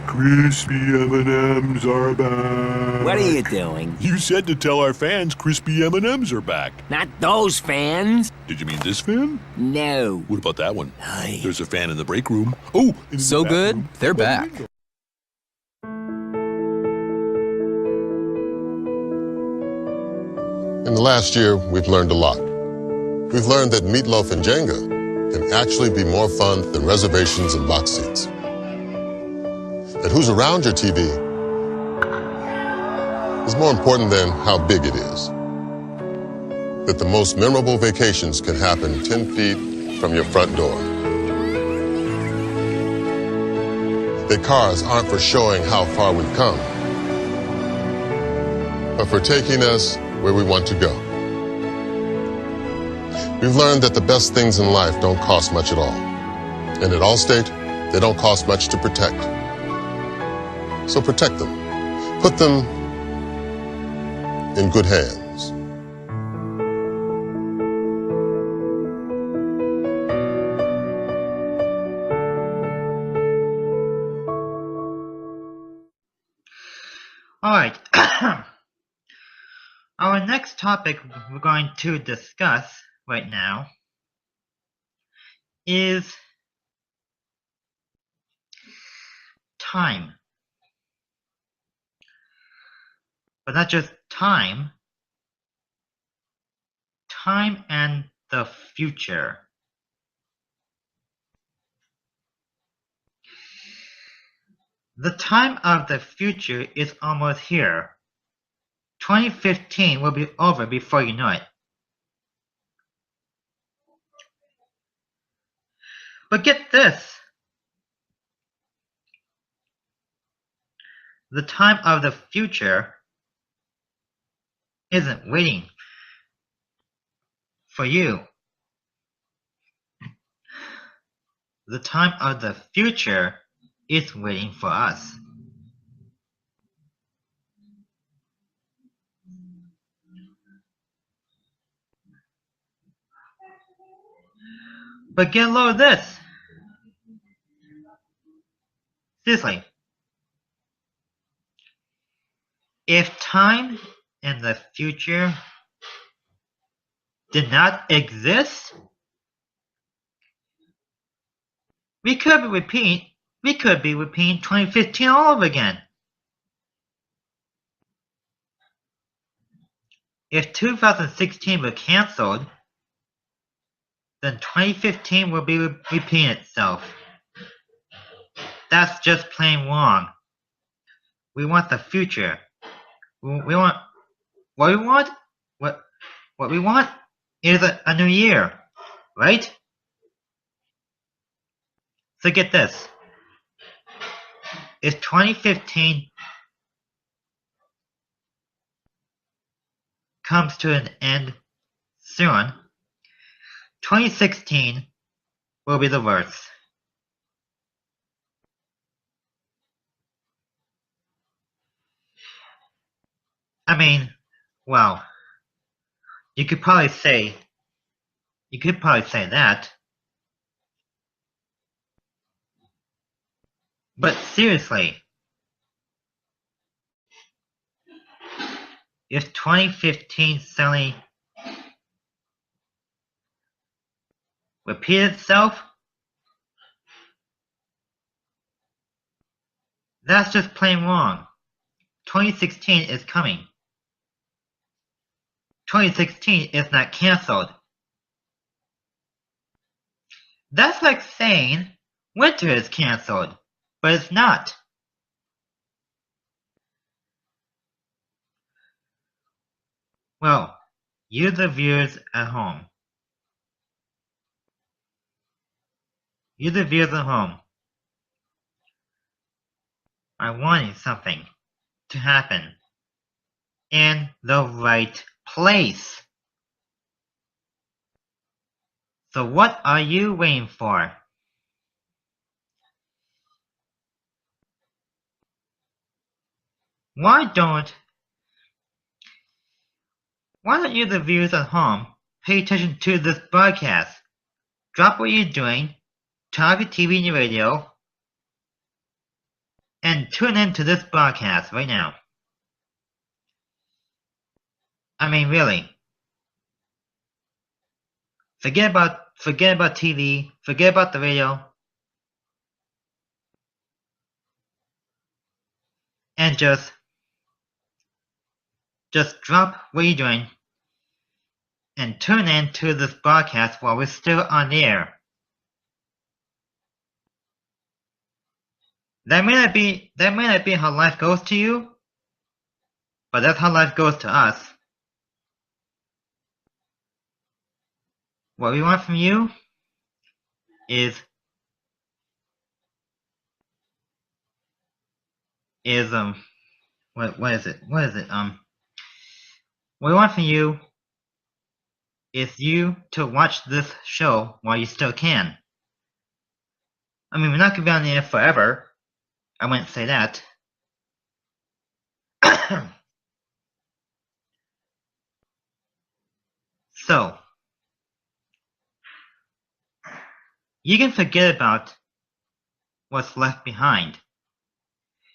Crispy M&Ms are back. What are you doing? You said to tell our fans crispy M&Ms are back. Not those fans. Did you mean this fan? No. What about that one? There's a fan in the break room. Oh, so good, they're back. In the last year, we've learned a lot. We've learned that meatloaf and Jenga can actually be more fun than reservations and box seats. That who's around your TV is more important than how big it is. That the most memorable vacations can happen 10 feet from your front door. That cars aren't for showing how far we've come, but for taking us where we want to go. We've learned that the best things in life don't cost much at all. And at Allstate, they don't cost much to protect. So protect them. Put them in good hands. All right. Our next topic we're going to discuss right now is time. But not just time, time and the future. The time of the future is almost here. 2015 will be over before you know it. But get this. The time of the future isn't waiting for you. The time of the future is waiting for us. But get a load of this. Seriously. If time and the future did not exist, we could be repeating 2015 all over again. If 2016 were cancelled, then 2015 will be repeating itself. That's just plain wrong. We want the future. We want what we want. What we want is a new year, right? So get this. If 2015 comes to an end soon, 2016 will be the worst. I mean, well, you could probably say that. But seriously, if 2015 suddenly repeated itself, that's just plain wrong. 2016 is coming. 2016 is not cancelled. That's like saying winter is cancelled, but it's not. Well, you the viewers at home. You the viewers at home are wanting something to happen in the right place. So what are you waiting for? Why don't you the viewers at home pay attention to this broadcast? Drop what you're doing, turn off your TV and your radio, and tune in to this broadcast right now. I mean, really. Forget about TV, forget about the radio, and just drop what you're doing and tune in to this broadcast while we're still on the air. That may not be how life goes to you, but that's how life goes to us. What we want from you is what is it? What we want from you is you to watch this show while you still can. I mean, we're not going to be on the air forever. I wouldn't say that. So, you can forget about what's left behind.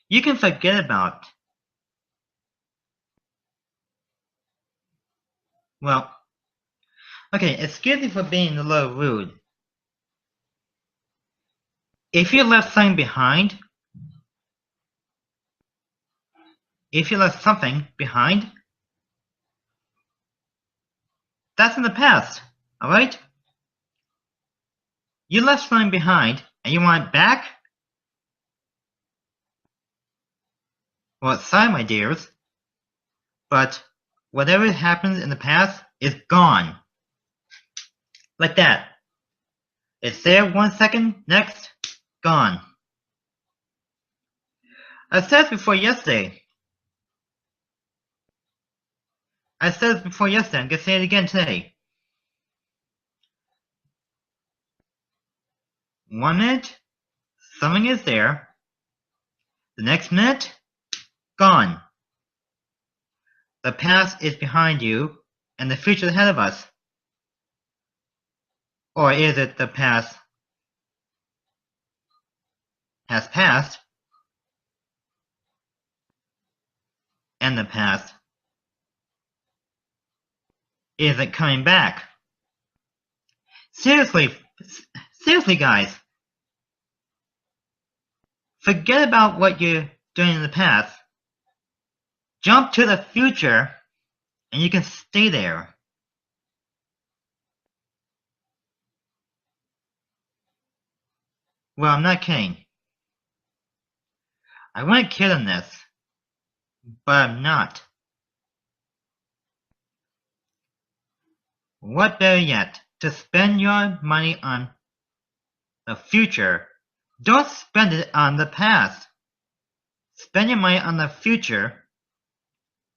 You can forget about, well, okay, excuse me for being a little rude. If you left something behind, that's in the past, alright? You left something behind and you want it back? Well, sorry, my dears, but whatever happens in the past is gone. Like that. It's there 1 second, next, gone. I said this before yesterday. I'm going to say it again today. 1 minute, something is there. The next minute, gone. The past is behind you, and the future is ahead of us. Or is it the past has passed, and the past isn't coming back. Seriously, guys. Forget about what you're doing in the past. Jump to the future, and you can stay there. Well, I'm not kidding. I wouldn't kid on this, but I'm not. What better yet, to spend your money on the future, don't spend it on the past. Spend your money on the future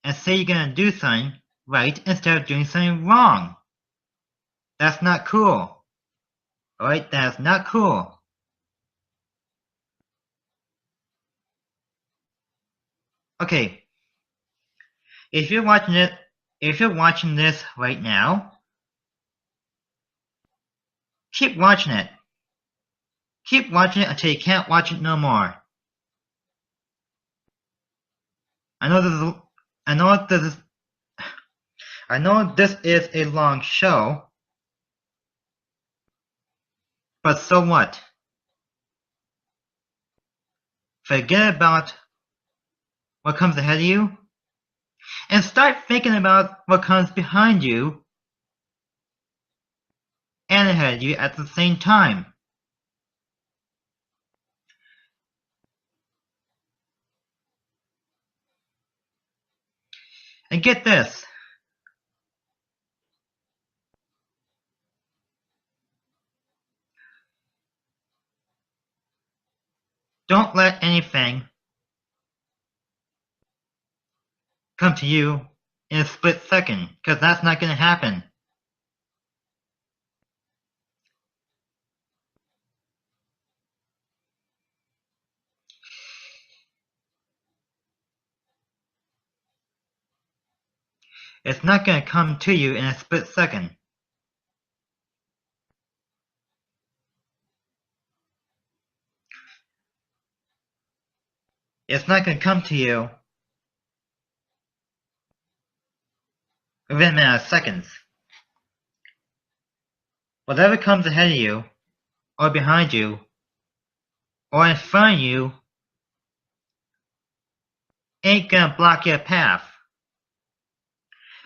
and say you're gonna do something right instead of doing something wrong. That's not cool. Alright, that's not cool. Okay. If you're watching this right now, keep watching it. Keep watching it until you can't watch it no more. I know this is a long show, but so what? Forget about what comes ahead of you and start thinking about what comes behind you and ahead of you at the same time. And get this. Don't let anything come to you in a split second, because that's not going to happen. It's not going to come to you in a split second. It's not going to come to you within a matter of seconds. Whatever comes ahead of you, or behind you, or in front of you, ain't gonna block your path.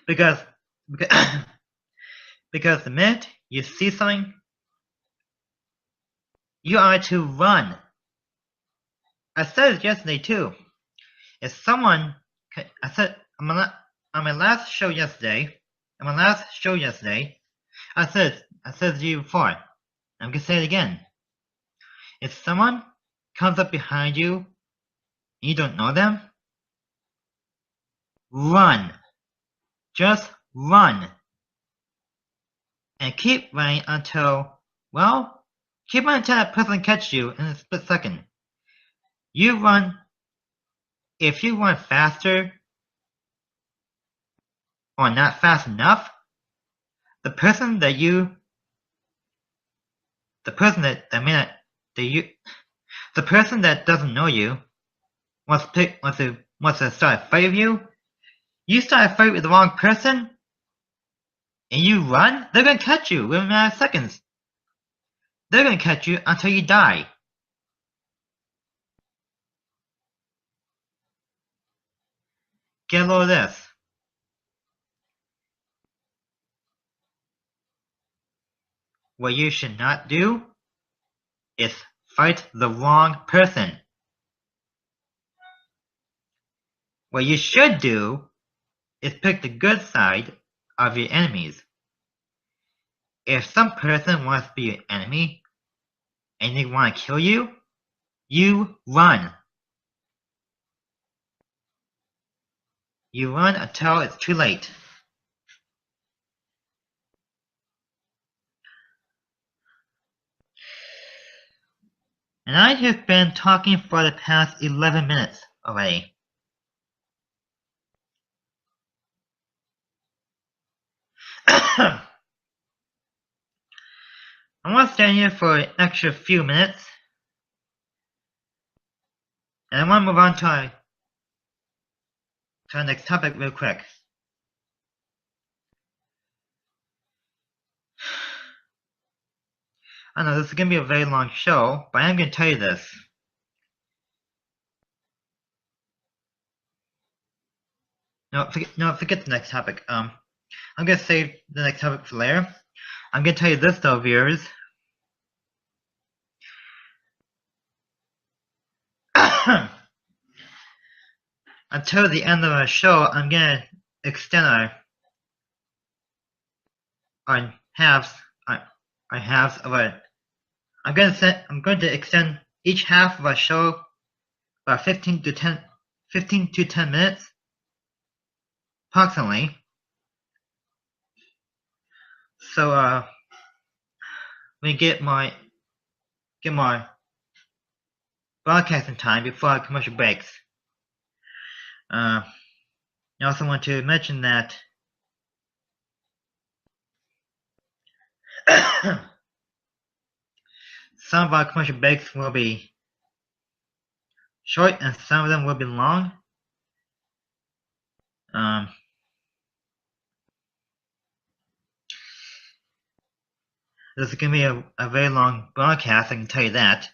Because the minute you see something, you are to run. I said it yesterday too. If someone, I said on my last show yesterday, I said to you before, I'm gonna say it again. If someone comes up behind you and you don't know them, run. Just run. And keep running until that person catches you in a split second. If you run faster or not fast enough, the person that doesn't know you wants to start a fight with you. You start a fight with the wrong person, and you run, they're gonna catch you within a matter of seconds. They're gonna catch you until you die. Get a load of this. What you should not do is fight the wrong person. What you should do is pick the good side of your enemies. If some person wants to be your enemy and they want to kill you, you run. You run until it's too late. And I have been talking for the past 11 minutes already. I want to stand here for an extra few minutes. And I want to move on to the next topic real quick. I know this is gonna be a very long show, but I'm gonna tell you this. No, forget the next topic. I'm gonna save the next topic for later. I'm gonna tell you this though, viewers. Until the end of our show, I'm gonna extend our halves of our. I'm going to extend each half of our show about 15 to 10 minutes, approximately. So we get my broadcasting time before our commercial breaks. I also want to mention that some of our commercial breaks will be short and some of them will be long. This is going to be a very long broadcast, I can tell you that.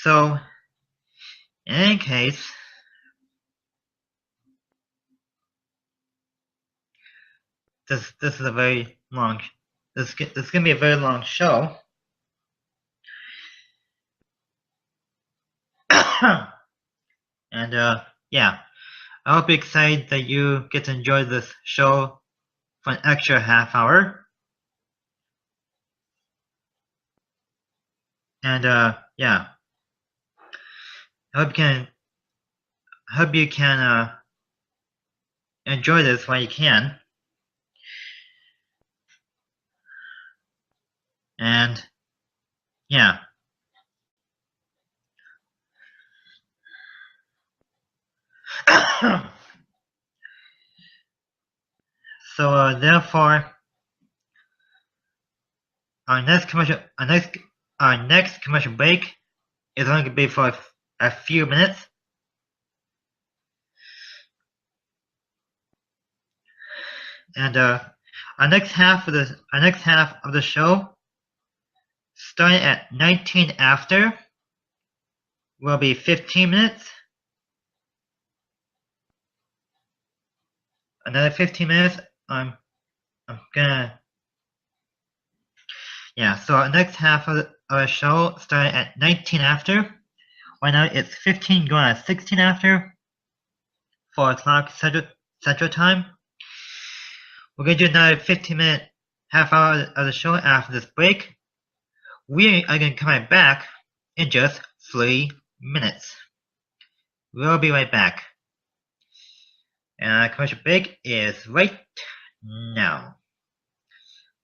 So, in any case, this is a very long. This is gonna be a very long show. And yeah, I hope you're excited that you get to enjoy this show for an extra half hour. And yeah, I hope you can enjoy this while you can. And yeah. So therefore, our next commercial break is only going to be for a few minutes. And our next half of the show, starting at 19 after, will be 15 minutes. Another 15 minutes. I'm gonna. Yeah, so our next half of our show started at 19 after. Right now it's 15 going at 16 after. 4 o'clock Central Time. We're gonna do another 15-minute half hour of the show after this break. We are gonna come right back in just 3 minutes. We'll be right back. And our commercial break is right now.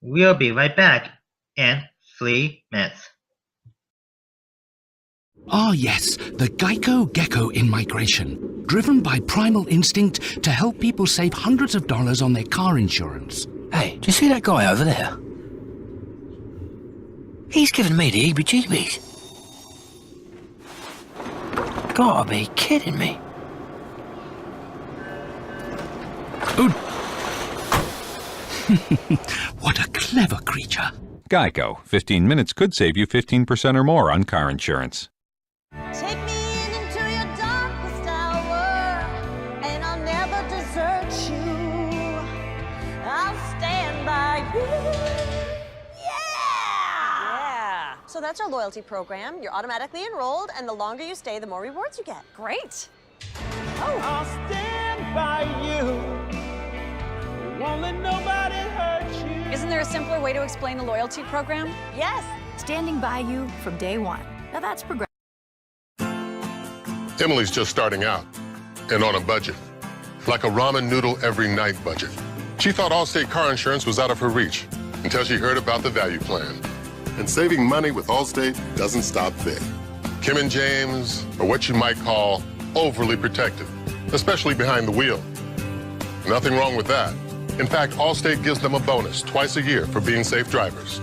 We'll be right back in 3 minutes. Ah yes, the Geico Gecko in migration, driven by primal instinct to help people save hundreds of dollars on their car insurance. Hey, do you see that guy over there? He's giving me the heebie-jeebies. Gotta be kidding me. What a clever creature. Geico. 15 minutes could save you 15% or more on car insurance. Take me into your darkest hour, and I'll never desert you. I'll stand by you. Yeah! So that's our loyalty program. You're automatically enrolled, and the longer you stay, the more rewards you get. Great. I'll stand by you. Won't let nobody hurt you. Isn't there a simpler way to explain the loyalty program? Yes. Standing by you from day one. Now that's progressive. Emily's just starting out and on a budget, like a ramen noodle every night budget. She thought Allstate car insurance was out of her reach until she heard about the value plan. And saving money with Allstate doesn't stop there. Kim and James are what you might call overly protective. especially behind the wheel. Nothing wrong with that. In fact, Allstate gives them a bonus twice a year for being safe drivers.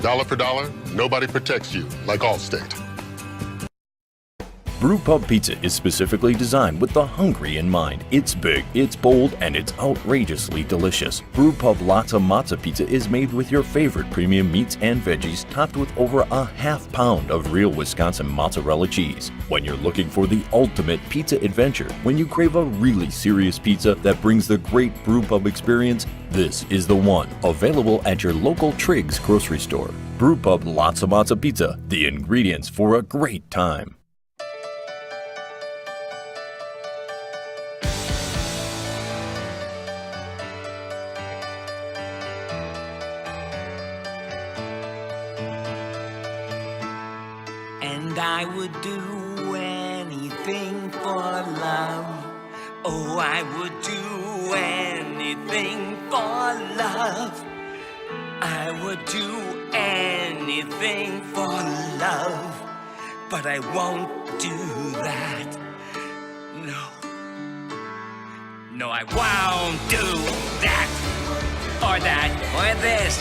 Dollar for dollar, nobody protects you like Allstate. Brewpub Pizza is specifically designed with the hungry in mind. It's big, it's bold, and it's outrageously delicious. Brewpub Lotta Matza Pizza is made with your favorite premium meats and veggies, topped with over a half-pound of real Wisconsin mozzarella cheese. When you're looking for the ultimate pizza adventure, when you crave a really serious pizza that brings the great Brewpub experience, this is the one. Available at your local Triggs grocery store. Brewpub Lotta Matza Pizza, the ingredients for a great time. And I would do anything for love. Oh, I would do anything for love. I would do anything for love. But I won't do that. No, I won't do that. Or that, or this.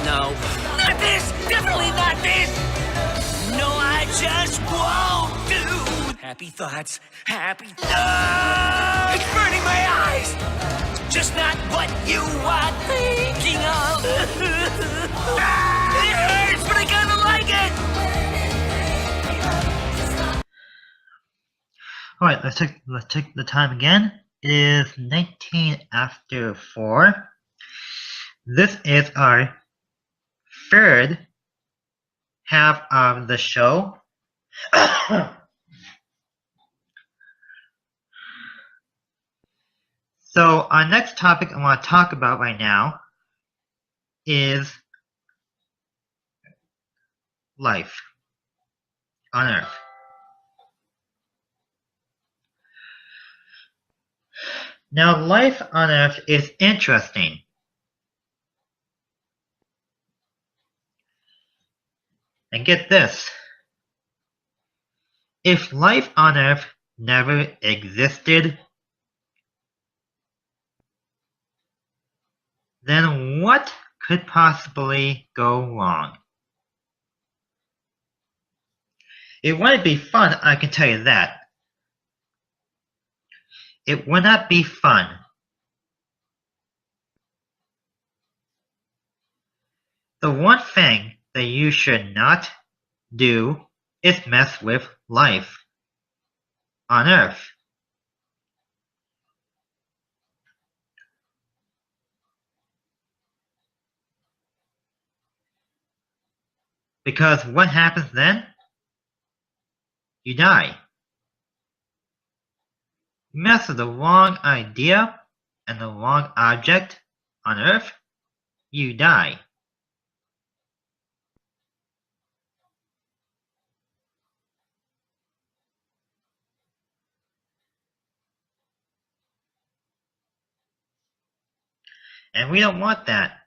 No, not this. Definitely not this. No, I just won't do. Happy thoughts, happy thoughts. It's burning my eyes. Just not what you are thinking of. It hurts, but I kinda like it. Alright, let's check the time again. It is 19 after 4. This is our third half of the show. So our next topic I want to talk about right now is life on Earth. Now, life on Earth is interesting. And get this. If life on Earth never existed, then what could possibly go wrong? It wouldn't be fun, I can tell you that. It would not be fun. The one thing that you should not do is mess with life on Earth. Because what happens then? You die. You mess with the wrong idea and the wrong object on Earth, you die. And we don't want that.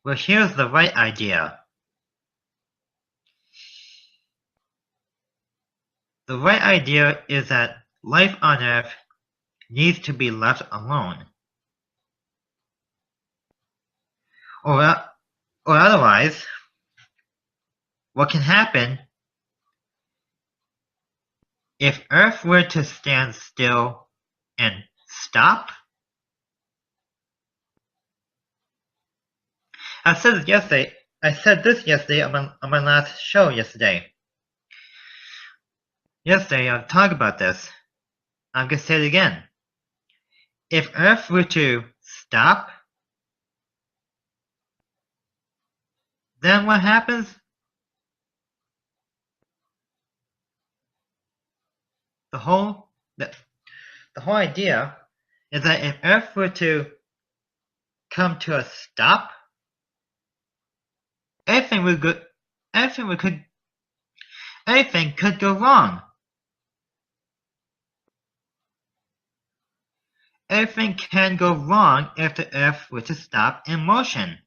Well, here's the right idea. The right idea is that life on Earth needs to be left alone. Or otherwise, what can happen if Earth were to stand still and stop? I said this yesterday on my last show yesterday. Yesterday I talked about this. I'm going to say it again. If Earth were to stop, then what happens? The whole idea is that if Earth were to come to a stop, everything could go wrong. Everything can go wrong if the Earth were to stop in motion.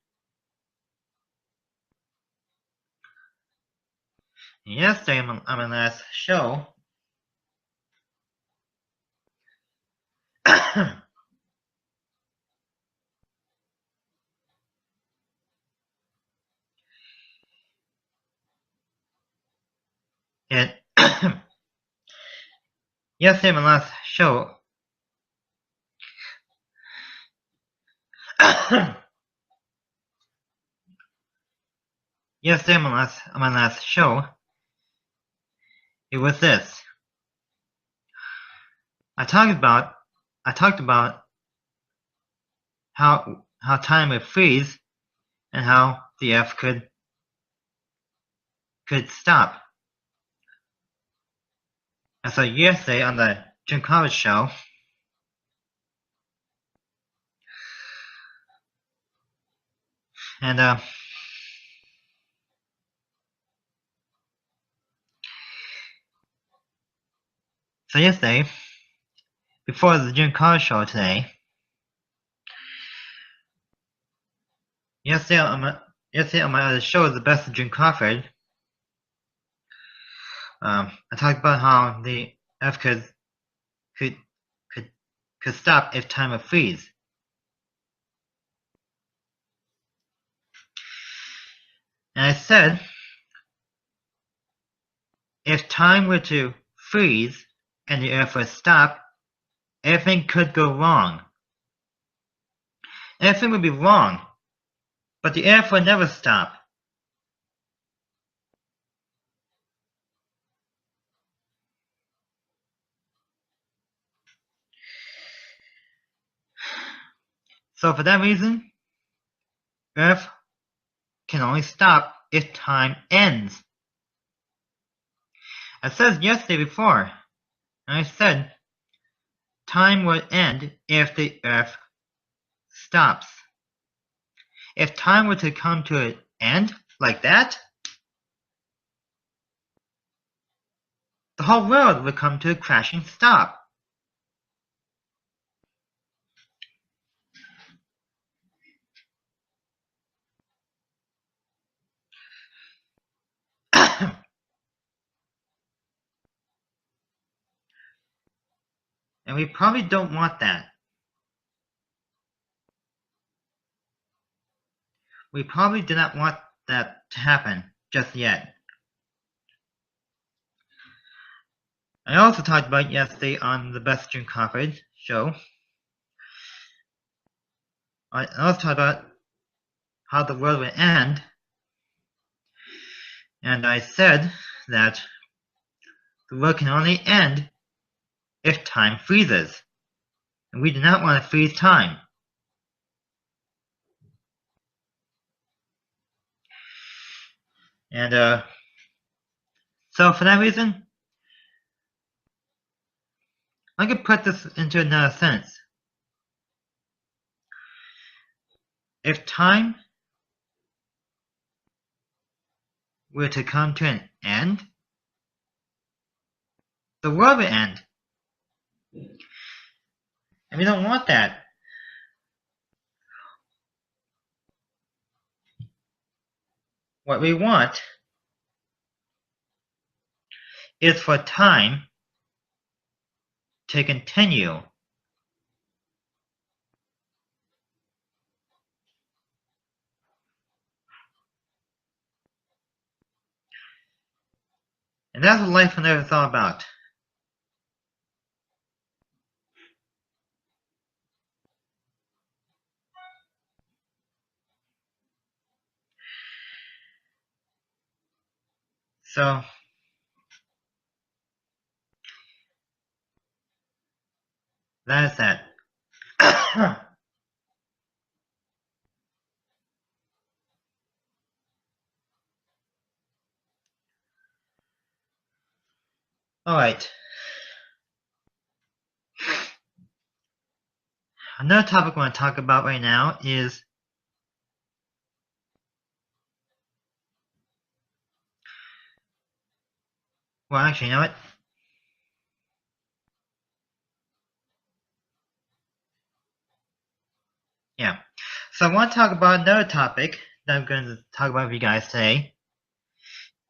yesterday on my last show, and yesterday on my last show, yesterday on my last show, it was this. I talked about how time would freeze and how the Earth could stop. And so yesterday on the Jim Crawford show, and so yesterday, before the Jim Crawford show today, yesterday on my other show, The Best of Jim Crawford, I talked about how the Earth could stop if time would freeze. And I said, if time were to freeze and the Earth would stop, everything could go wrong. Everything would be wrong, but the Earth would never stop. So for that reason, Earth can only stop if time ends. I said yesterday before, and I said time would end if the Earth stops. If time were to come to an end like that, the whole world would come to a crashing stop. And we probably don't want that. We probably do not want that to happen just yet. I also talked about yesterday on the Best Jim Crawford show. I also talked about how the world would end. And I said that the world can only end if time freezes. And we do not want to freeze time. And so for that reason, I could put this into another sense. If time were to come to an end, the world would end. And we don't want that. What we want is for time to continue. And that's what life on Earth is all about. So that is that. Alright. Another topic I want to talk about right now is well, actually, you know what? Yeah. So I want to talk about another topic that I'm going to talk about with you guys today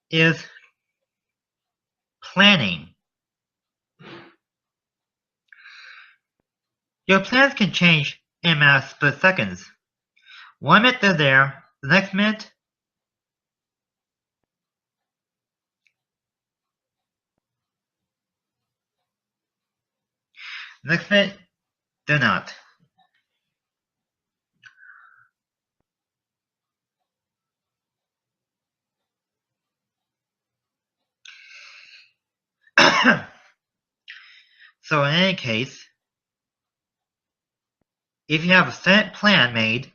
is planning. Your plans can change in a matter of split seconds. 1 minute they're there, the next minute, they're not. So in any case, if you have a set plan made,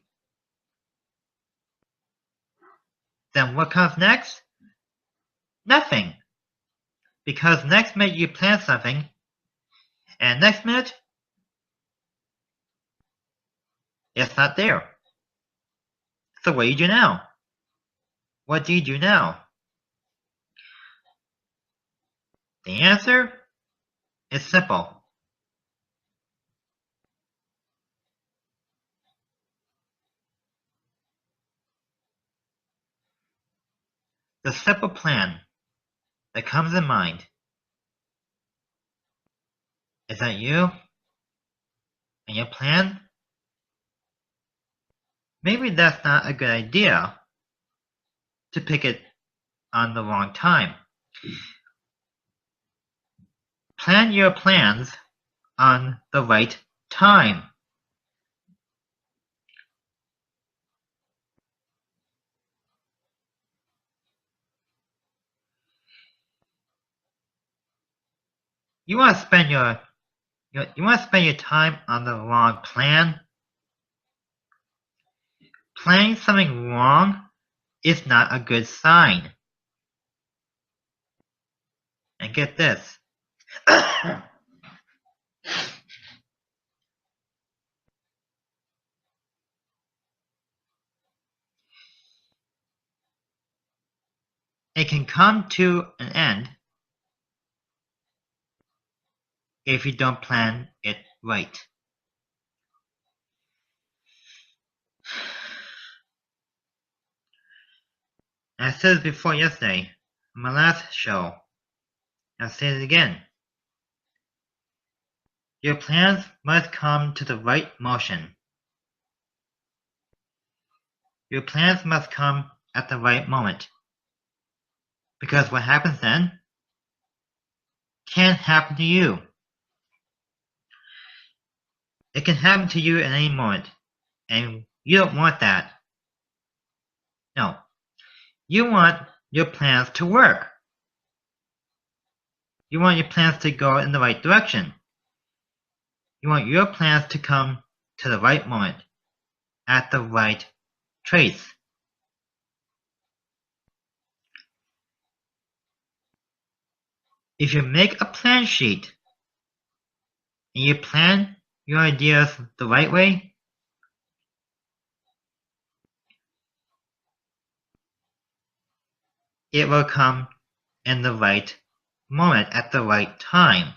then what comes next? Nothing. Because next minute you plan something, and next minute, it's not there. So what do you do now? What do you do now? The answer is simple. The simple plan that comes in mind is that you and your plan, maybe that's not a good idea to pick it on the wrong time. Plan your plans on the right time. You want to spend your time on the wrong plan? Planning something wrong is not a good sign. And get this. It can come to an end if you don't plan it right. I said it before yesterday, on my last show. I'll say it again. Your plans must come to the right motion. Your plans must come at the right moment. Because what happens then can't happen to you. It can happen to you at any moment, and you don't want that. No. You want your plans to work. You want your plans to go in the right direction. You want your plans to come to the right moment, at the right trace. If you make a plan sheet and you plan your ideas the right way, it will come in the right moment at the right time.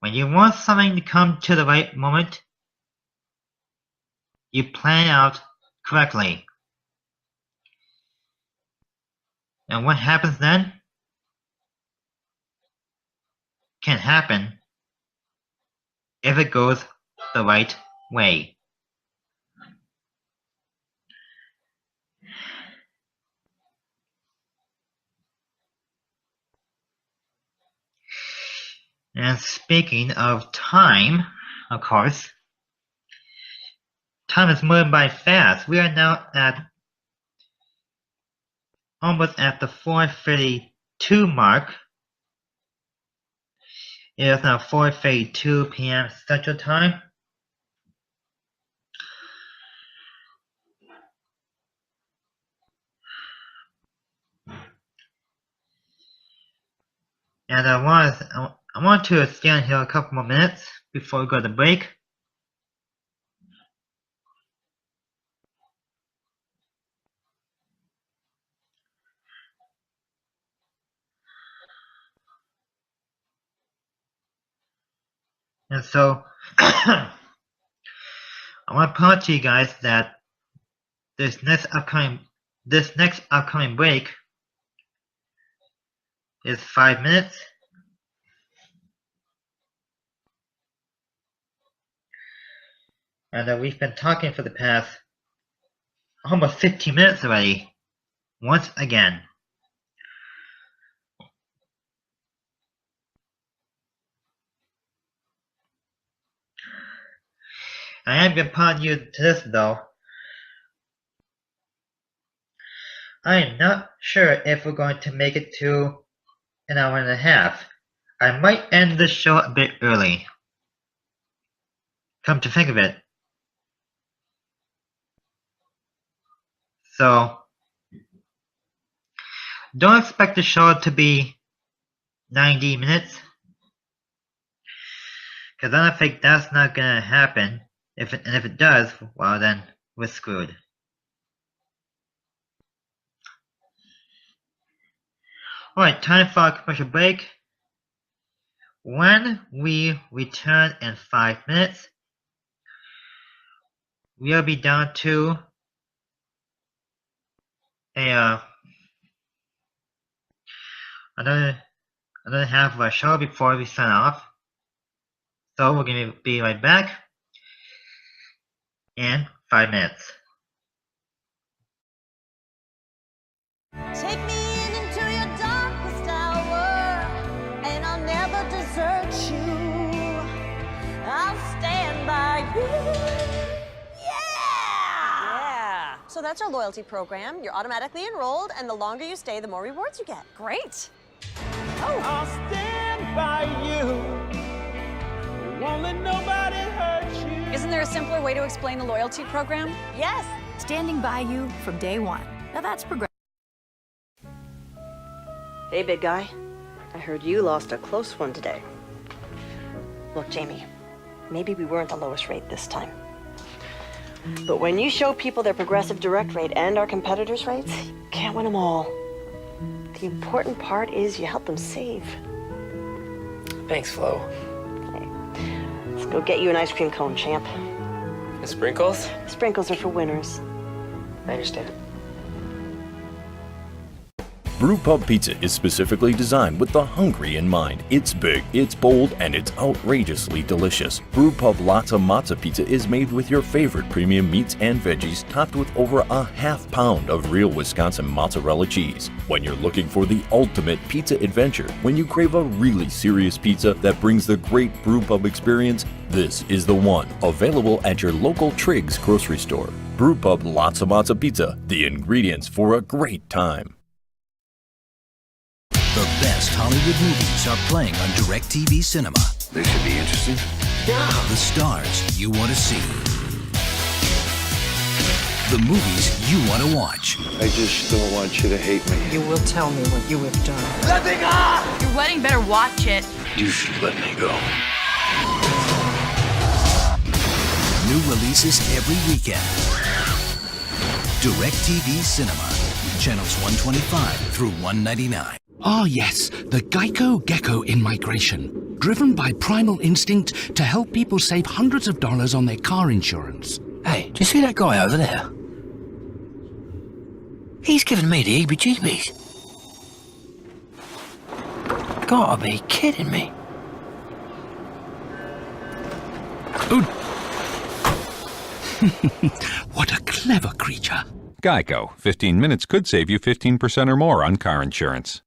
When you want something to come to the right moment, you plan it out correctly. And what happens then can happen if it goes the right way. And speaking of time, of course, time is moving by fast. We are now at almost at the 4:52 mark. It is now 4:52 p.m. Central Time. And I want to stand here a couple more minutes before we go to break. And so I want to point to you guys that this next upcoming break is 5 minutes. And we've been talking for the past almost 15 minutes already. Once again. I am going to point you to this though. I am not sure if we're going to make it to an hour and a half. I might end the show a bit early. Come to think of it. So, don't expect the show to be 90 minutes. Because I don't think that's not going to happen. If it does, well then, we're screwed. Alright, time for a commercial break. When we return in 5 minutes, we'll be down to another half of our show before we sign off. So we're going to be right back in 5 minutes. Take me into your darkest hour, and I'll never desert you. I'll stand by you. Yeah! So that's our loyalty program. You're automatically enrolled, and the longer you stay, the more rewards you get. Great. I'll stand by you. Won't let nobody hurt you. Isn't there a simpler way to explain the loyalty program? Yes. Standing by you from day one. Now that's progressive. Hey, big guy. I heard you lost a close one today. Look, Jamie, maybe we weren't the lowest rate this time. But when you show people their progressive direct rate and our competitors' rates, you can't win them all. The important part is you help them save. Thanks, Flo. Hey, let's go get you an ice cream cone, champ. The sprinkles? Sprinkles are for winners. I understand. Brewpub Pizza is specifically designed with the hungry in mind. It's big, it's bold, and it's outrageously delicious. Brewpub Lotta Matza Pizza is made with your favorite premium meats and veggies, topped with over a half pound of real Wisconsin mozzarella cheese. When you're looking for the ultimate pizza adventure, when you crave a really serious pizza that brings the great Brewpub experience, this is the one. Available at your local Triggs grocery store. Brewpub Lotta Matza Pizza, the ingredients for a great time. The best Hollywood movies are playing on DirecTV Cinema. This should be interesting. The stars you want to see. The movies you want to watch. I just don't want you to hate me. You will tell me what you have done. Let me go! Your wedding better watch it. You should let me go. New releases every weekend. DirecTV Cinema. Channels 125 through 199. Ah, yes, the Geico Gecko in migration. Driven by primal instinct to help people save hundreds of dollars on their car insurance. Hey, do you see that guy over there? He's giving me the heebie-jeebies. Gotta be kidding me. What a clever creature. Geico. 15 minutes could save you 15% or more on car insurance.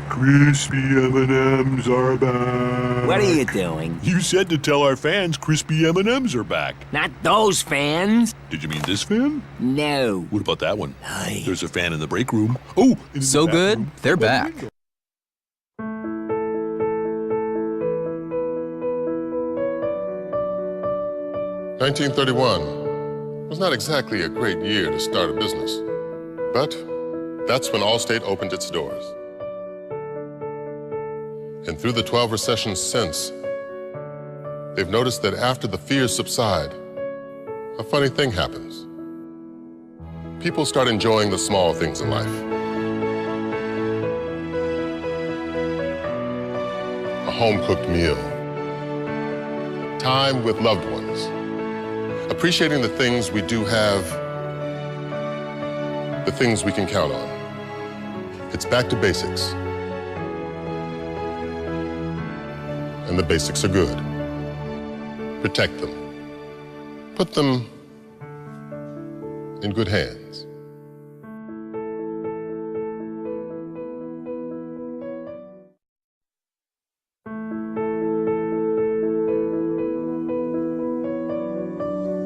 Crispy M&Ms are back. What are you doing? You said to tell our fans crispy M&Ms are back. Not those fans. Did you mean this fan? No. What about that one? There's a fan in the break room. Oh, So good, they're back. $1931 was not exactly a great year to start a business, but that's when Allstate opened its doors. And through the 12 recessions since, they've noticed that after the fears subside, a funny thing happens. People start enjoying the small things in life. A home-cooked meal. Time with loved ones. Appreciating the things we do have, the things we can count on. It's back to basics. And the basics are good. Protect them. Put them in good hands.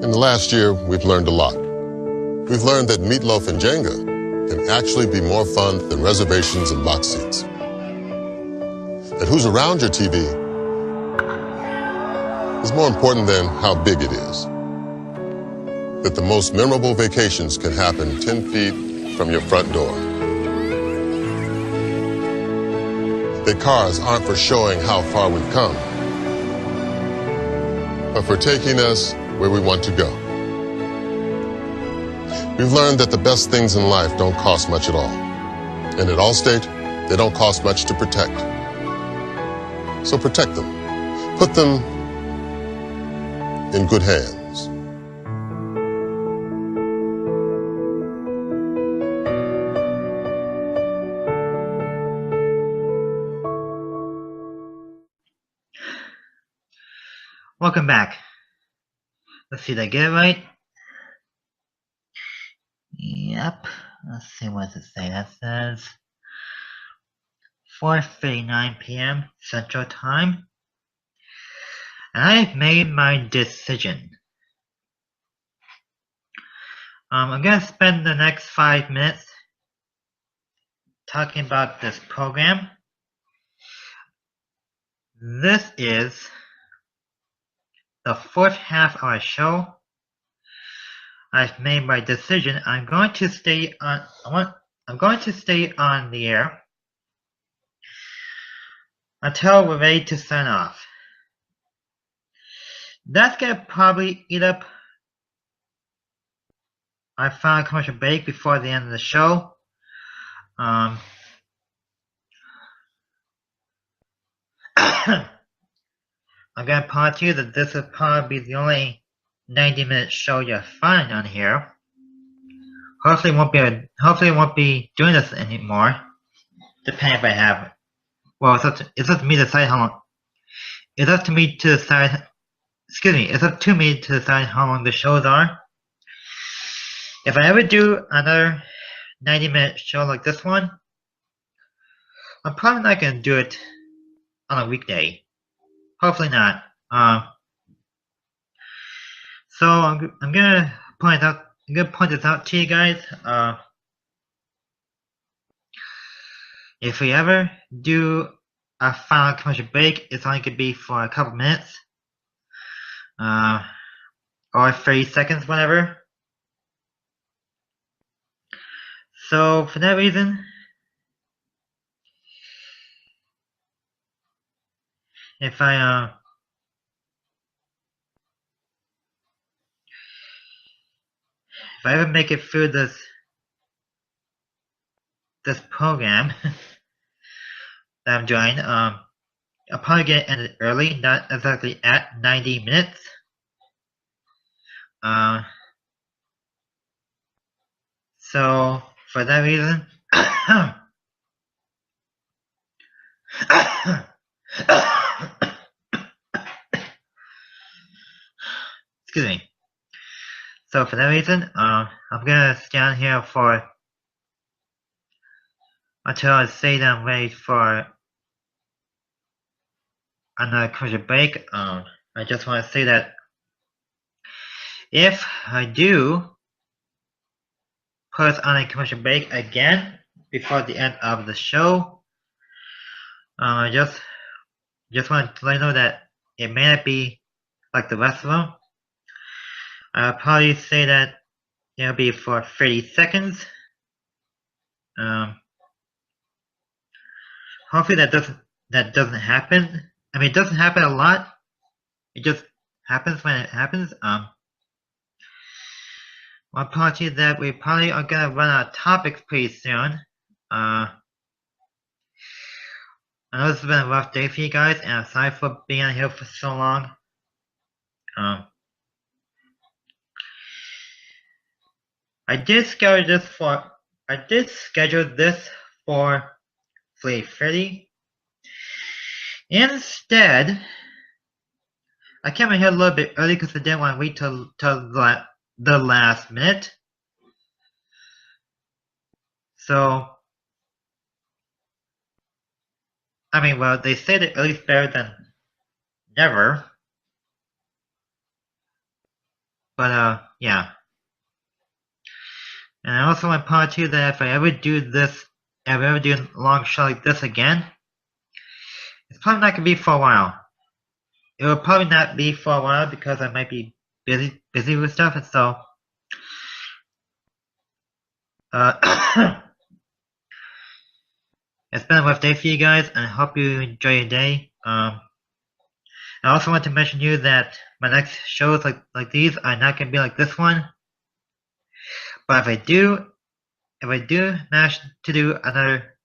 In the last year, we've learned a lot. We've learned that meatloaf and Jenga can actually be more fun than reservations and box seats. That who's around your TV is more important than how big it is. That the most memorable vacations can happen 10 feet from your front door. That cars aren't for showing how far we've come, but for taking us where we want to go. We've learned that the best things in life don't cost much at all. And at Allstate, they don't cost much to protect. So protect them. Put them in good hands. Welcome back. Let's see, did I get it right? Yep. Let's see, what does it say? That says 4:39 p.m. Central Time. And I've made my decision. I'm going to spend the next 5 minutes talking about this program. This is the fourth half of our show. I've made my decision. I'm going to stay on the air until we're ready to sign off. That's gonna probably eat up our final commercial break before the end of the show. I'm gonna promise you that this will probably be the only 90-minute show you'll find on here. Hopefully it won't be doing this anymore. Depending if I have it. Well, it's up to me to decide how long. It's up to me to decide. Excuse me. It's up to me to decide how long the shows are. If I ever do another 90-minute show like this one, I'm probably not gonna do it on a weekday. Hopefully not. So I'm gonna point this out to you guys. If we ever do a final commercial break, it's only gonna be for a couple minutes, or 30 seconds, whatever. So for that reason, if I ever make it through this program that I'm doing, I'll probably get it ended early, not exactly at 90 minutes. So for that reason, excuse me. So for that reason, I'm gonna stay on here for until I say that I'm ready for another commercial break. I just want to say that if I do put us on a commercial break again before the end of the show, I just want to let you know that it may not be like the rest of them. I'll probably say that it'll be for 30 seconds. Hopefully that doesn't happen. I mean, it doesn't happen a lot. It just happens when it happens. One apology that we probably are gonna run out of topics pretty soon. I know this has been a rough day for you guys, and I'm sorry for being on here for so long. I did schedule this for 3:30. Instead, I came in here a little bit early because I didn't want to wait till the last minute. So, I mean, well, they say that early's better than never. But, yeah. And I also want to point out to you that if I ever do a long show like this again, it's probably not going to be for a while. It will probably not be for a while because I might be busy with stuff, and so it's been a rough day for you guys, and I hope you enjoy your day. I also want to mention to you that my next shows like these are not going to be like this one. But if I do manage to do another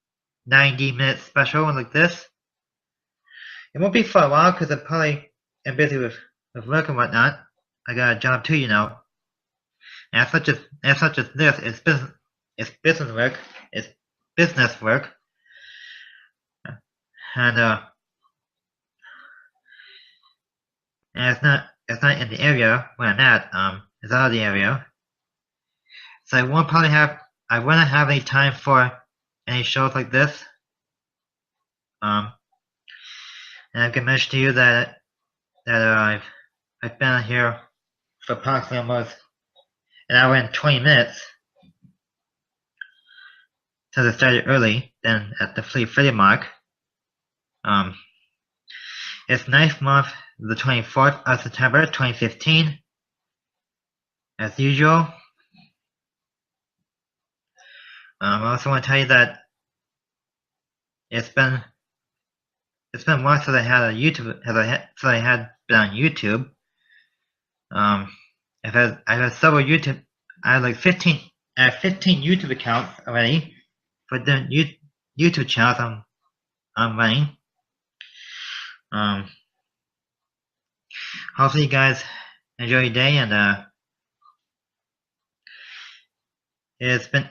90-minute special one like this, it won't be for a while because I probably am busy with work and whatnot. I got a job too, you know. And it's not just this. It's business work. It's business work. And it's not in the area where I'm at. It's out of the area. So I won't have any time for any shows like this. And I can mention to you that I've been on here for approximately almost an hour and 20 minutes since I started early, then at the 3:30 mark. It's 9th month, the 24th of September, 2015. As usual. I also want to tell you that it's been a while since I had a YouTube, since I had been on YouTube. I've had several YouTube. I have like 15 YouTube accounts already for the YouTube channels I'm running. Hopefully you guys enjoy your day, and it's been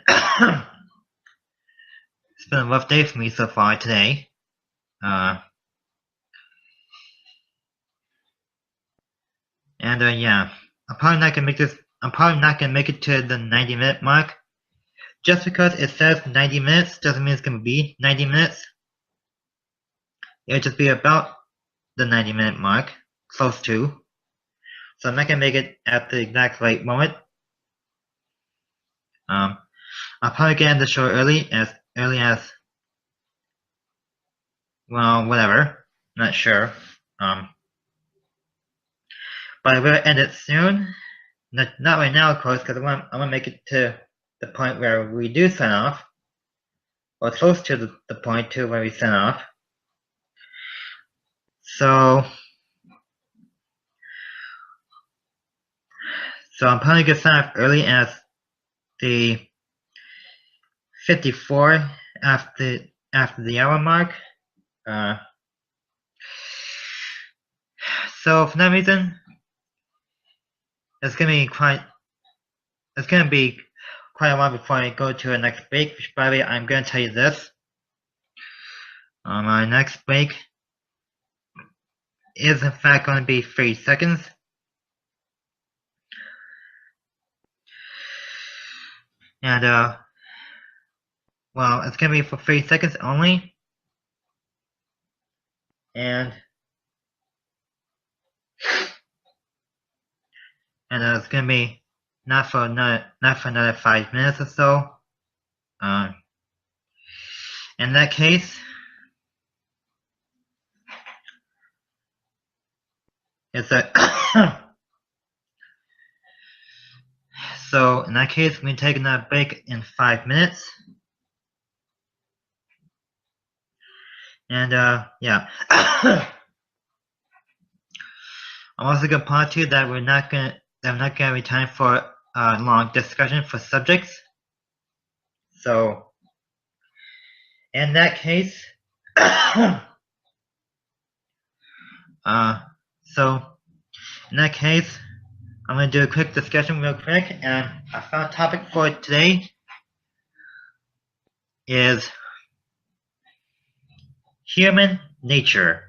it's been a rough day for me so far today. Yeah, I'm probably not gonna make it to the 90-minute mark. Just because it says 90 minutes doesn't mean it's gonna be 90 minutes. It'll just be about the 90-minute mark, close to. So I'm not gonna make it at the exact right moment. I'll probably get in the show early as well, whatever. Not sure. But I will end it soon. Not right now, of course, because I want to make it to the point where we do sign off, or close to the point to where we sign off. So I'm probably gonna sign off early as the 54 after the hour mark. So for that reason, it's gonna be quite a while before I go to the next break. Which, by the way, I'm gonna tell you this. My next break is in fact going to be 30 seconds. And well, it's gonna be for 30 seconds only. And it's gonna be not for another 5 minutes or so. In that case, it's so in that case, we're gonna take another break in 5 minutes. And yeah. I'm also gonna point to that I'm not gonna have time for a long discussion for subjects. So in that case, I'm gonna do a quick discussion real quick, and our final topic for today is human nature.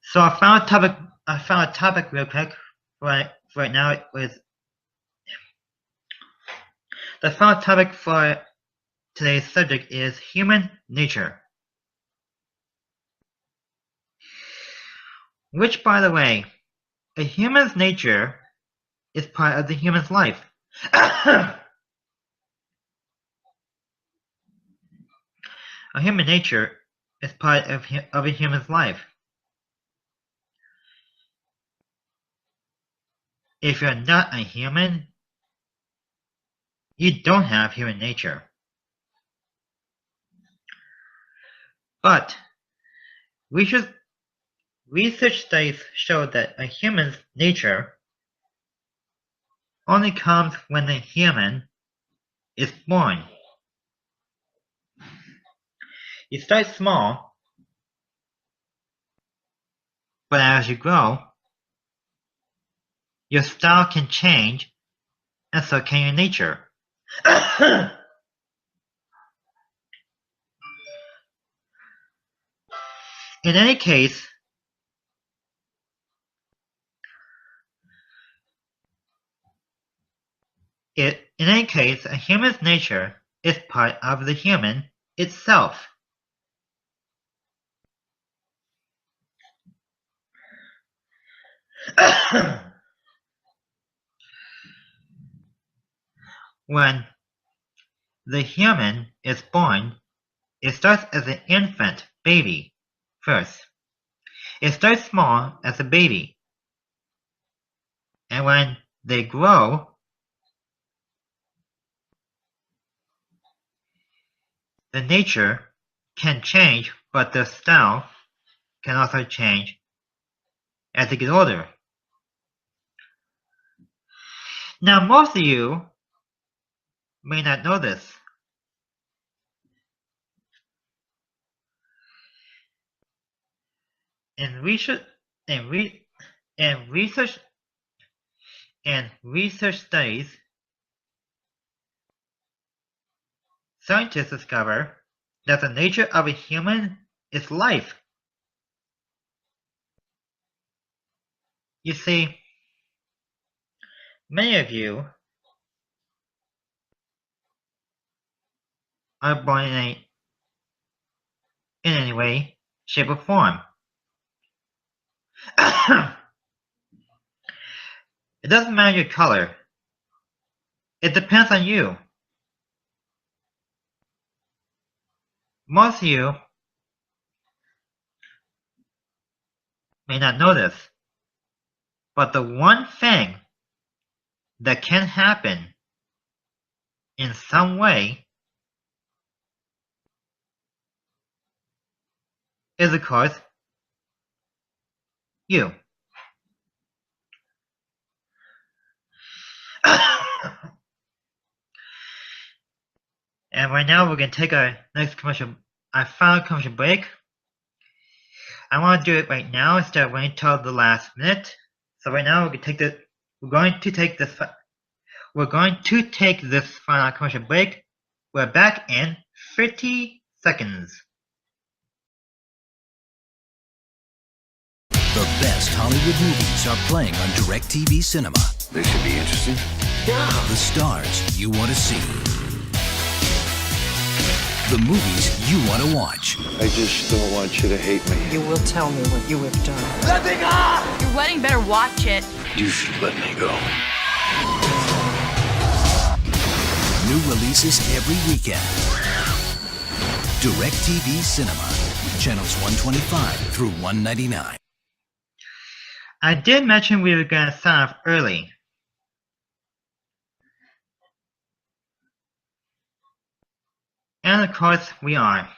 So I found a topic real quick right now with the final topic for today's subject is human nature. Which, by the way, a human's nature is part of the human's life. A human nature is part of a human's life. If you're not a human, you don't have human nature. But research studies show that a human's nature only comes when the human is born. You start small, but as you grow, your style can change, and so can your nature. In any case, a human's nature is part of the human itself. When the human is born, it starts as an infant baby first. It starts small as a baby, and when they grow, the nature can change, but the style can also change as they get older. Now, most of you may not know this. In research studies, scientists discover that the nature of a human is life. You see, many of you are born in any way, shape, or form. It doesn't matter your color. It depends on you. Most of you may not know this, but the one thing that can happen in some way is, of course, you. And right now we're going to take our final commercial break. I want to do it right now instead of waiting until the last minute. So right now we're going to take this final commercial break. We're back in 30 seconds. The best Hollywood movies are playing on DirecTV Cinema. This should be interesting. Yeah. The stars you want to see. The movies you want to watch. I just don't want you to hate me. You will tell me what you have done. Let me go! Your wedding better watch it. You should let me go. New releases every weekend. DirecTV Cinema. Channels 125 through 199. I did mention we were going to sign off early. And of course we are.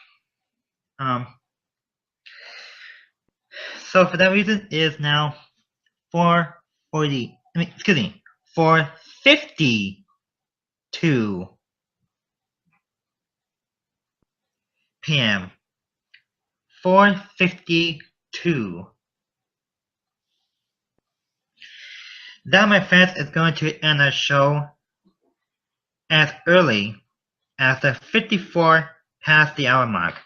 So for that reason, it is now 4:52 p.m. 4:52. That, my friends, is going to end our show as early as the 54 past the hour mark.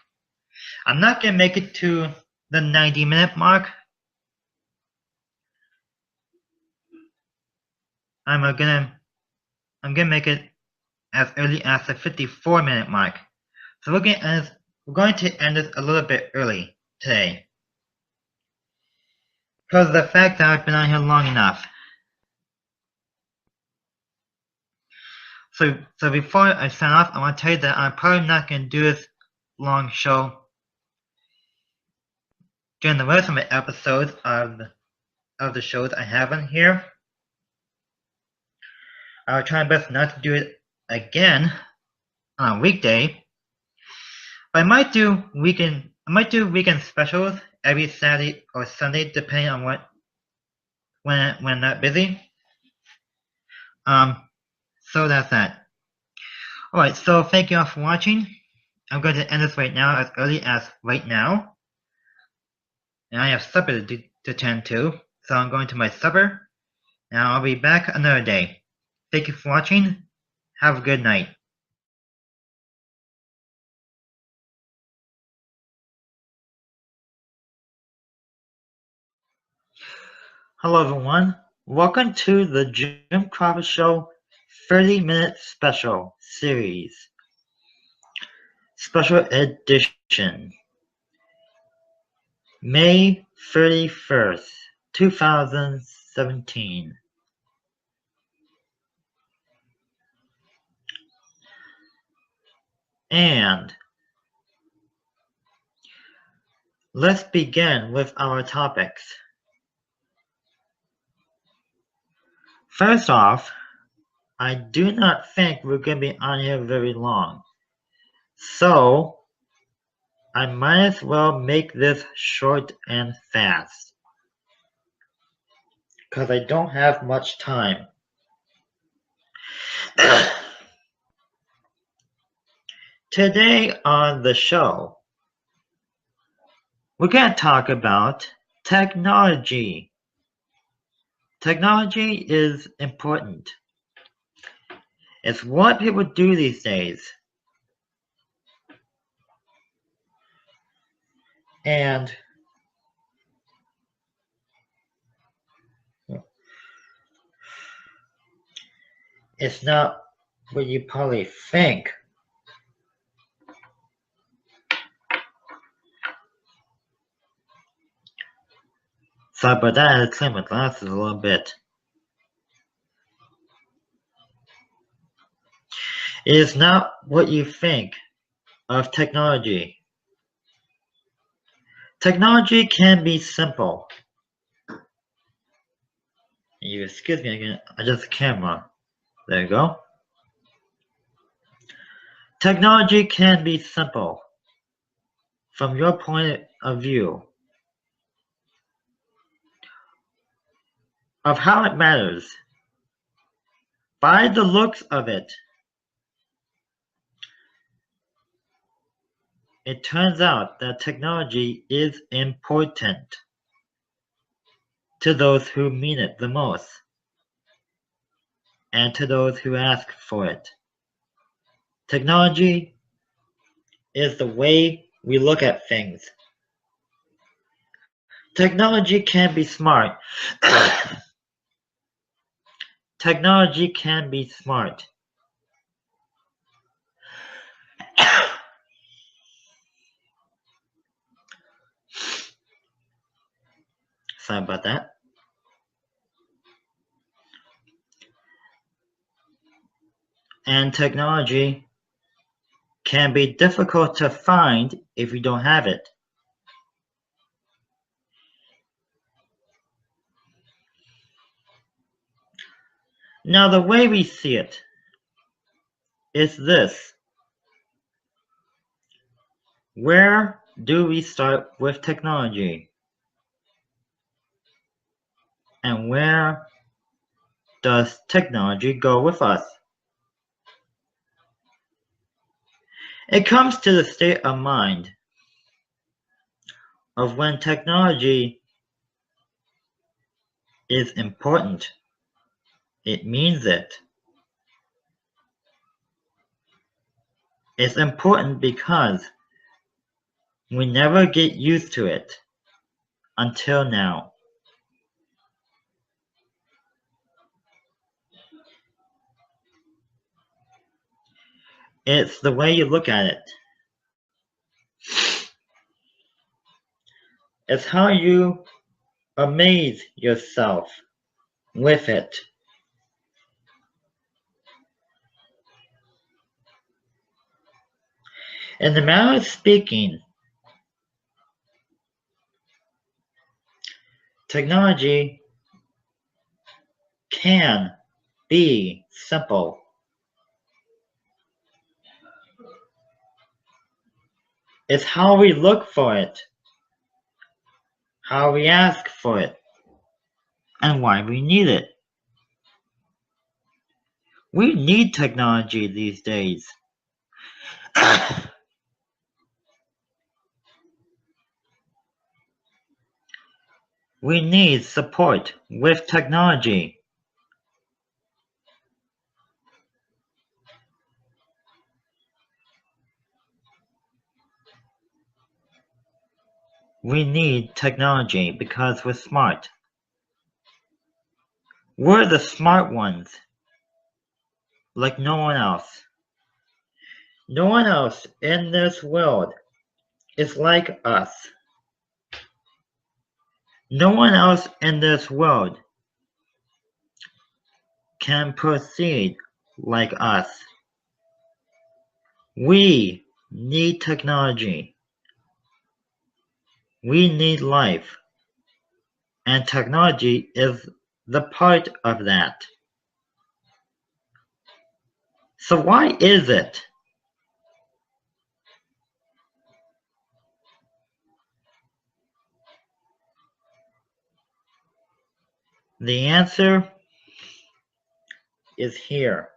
I'm not going to make it to the 90-minute mark. I'm gonna make it as early as the 54-minute mark. So we're going to end this a little bit early today, because of the fact that I've been on here long enough. So before I sign off, I want to tell you that I'm probably not going to do this long show during the rest of the episodes of the shows I have on here. I'll try my best not to do it again on a weekday. But I might do weekend specials every Saturday or Sunday, depending on when I'm not busy. So that's that. Alright, so thank you all for watching. I'm going to end this right now, as early as right now. And I have supper to tend to, so I'm going to my supper. Now I'll be back another day. Thank you for watching. Have a good night. Hello everyone. Welcome to the Jim Crawford Show 30-minute special series. Special edition. May 31st, 2017. And let's begin with our topics. First off, I do not think we're going to be on here very long. So, I might as well make this short and fast, because I don't have much time. Today on the show, we're going to talk about technology. Technology is important. It's what people do these days. And it's not what you probably think. Sorry about that, I had to clean my glasses a little bit. It is not what you think of technology. Technology can be simple. You excuse me, I'm gonna adjust the camera. There you go. Technology can be simple from your point of view of how it matters. By the looks of it, it turns out that technology is important to those who mean it the most, and to those who ask for it. Technology is the way we look at things. Technology can be smart. Technology can be smart. Sorry about that. And technology can be difficult to find if you don't have it. Now, the way we see it is this. Where do we start with technology? And where does technology go with us? It comes to the state of mind of when technology is important. It means it. It's important because we never get used to it until now. It's the way you look at it. It's how you amaze yourself with it. In the manner of speaking, technology can be simple. It's how we look for it, how we ask for it, and why we need it. We need technology these days. We need support with technology. We need technology because we're smart. We're the smart ones, like no one else. No one else in this world is like us. No one else in this world can proceed like us. We need technology. We need life. And technology is the part of that. So why is it the answer is here.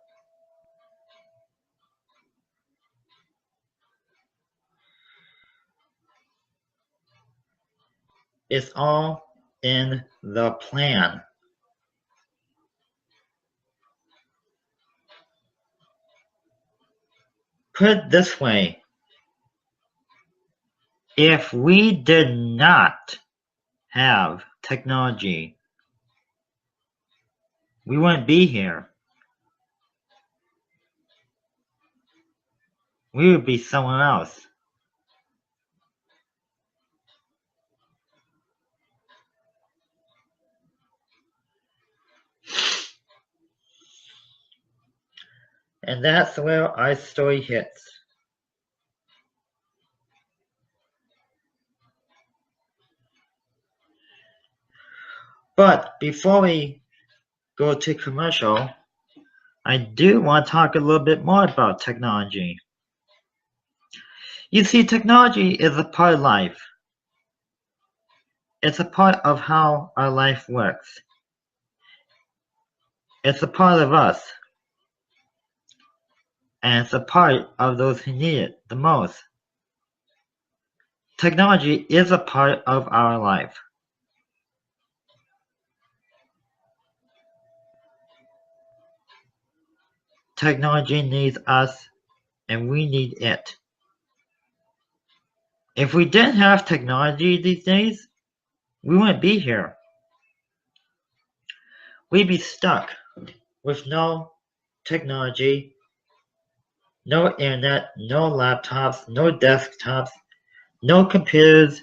It's all in the plan. Put it this way, if we did not have technology, we wouldn't be here. We would be somewhere else. And that's where our story hits. But before we go to commercial, I do want to talk a little bit more about technology. You see, technology is a part of life. It's a part of how our life works. It's a part of us. And it's a part of those who need it the most. Technology is a part of our life. Technology needs us, and we need it. If we didn't have technology these days, we wouldn't be here. We'd be stuck with no technology, no internet, no laptops, no desktops, no computers,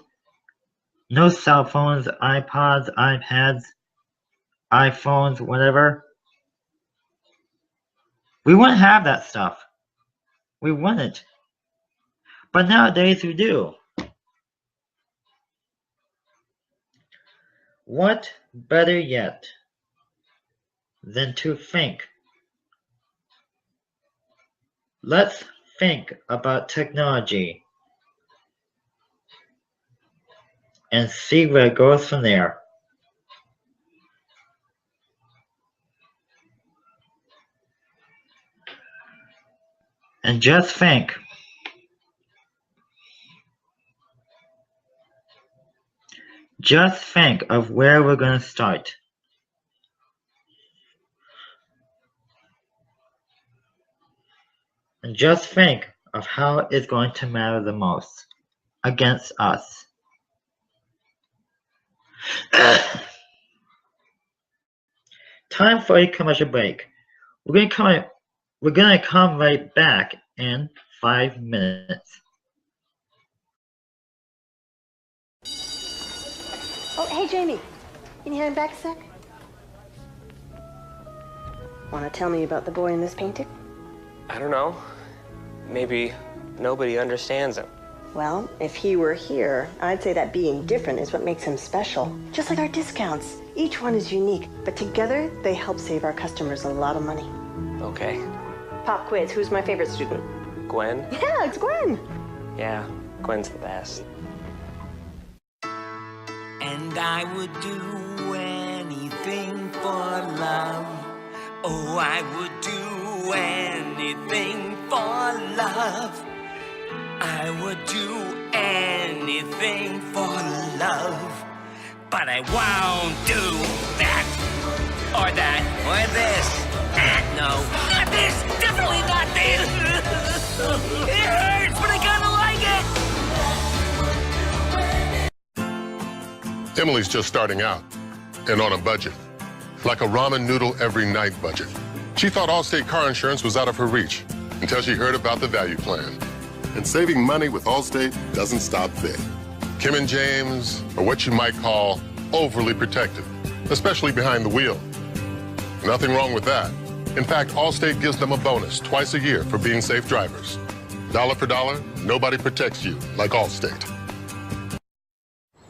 no cell phones, iPods, iPads, iPhones, whatever. We wouldn't have that stuff. We wouldn't. But nowadays we do. What better yet than to think? Let's think about technology and see where it goes from there. And just think, of where we're going to start. And just think of how it's going to matter the most against us. Time for a commercial break. We're gonna come right back in 5 minutes. Oh, hey, Jamie. Can you hand back a sec? Want to tell me about the boy in this painting? I don't know. Maybe nobody understands him. Well, if he were here, I'd say that being different is what makes him special. Just like our discounts. Each one is unique, but together they help save our customers a lot of money. Okay. Pop quiz, who's my favorite student? Gwen? Yeah, it's Gwen. Yeah, Gwen's the best. And I would do anything for love. Oh, I would do anything for love. I would do anything for love. But I won't do that, or that, or this. No, not this, definitely not this. It hurts, but I kinda like it. Emily's just starting out and on a budget. Like a ramen noodle every night budget. She thought Allstate car insurance was out of her reach until she heard about the value plan. And saving money with Allstate doesn't stop there. Kim and James are what you might call overly protective, especially behind the wheel. Nothing wrong with that. In fact, Allstate gives them a bonus twice a year for being safe drivers. Dollar for dollar, nobody protects you like Allstate.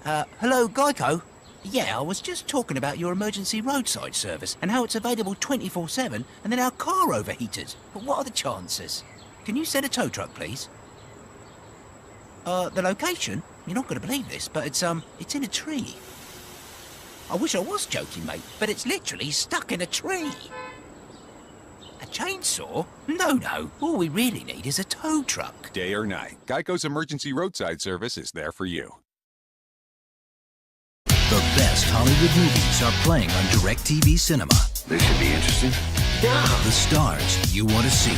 Hello, Geico? Yeah, I was just talking about your emergency roadside service and how it's available 24/7 and then our car overheated. But what are the chances? Can you send a tow truck, please? The location? You're not going to believe this, but it's in a tree. I wish I was joking, mate, but it's literally stuck in a tree. A chainsaw? No. All we really need is a tow truck. Day or night, Geico's emergency roadside service is there for you. The best Hollywood movies are playing on DirecTV Cinema. This should be interesting. The stars you want to see.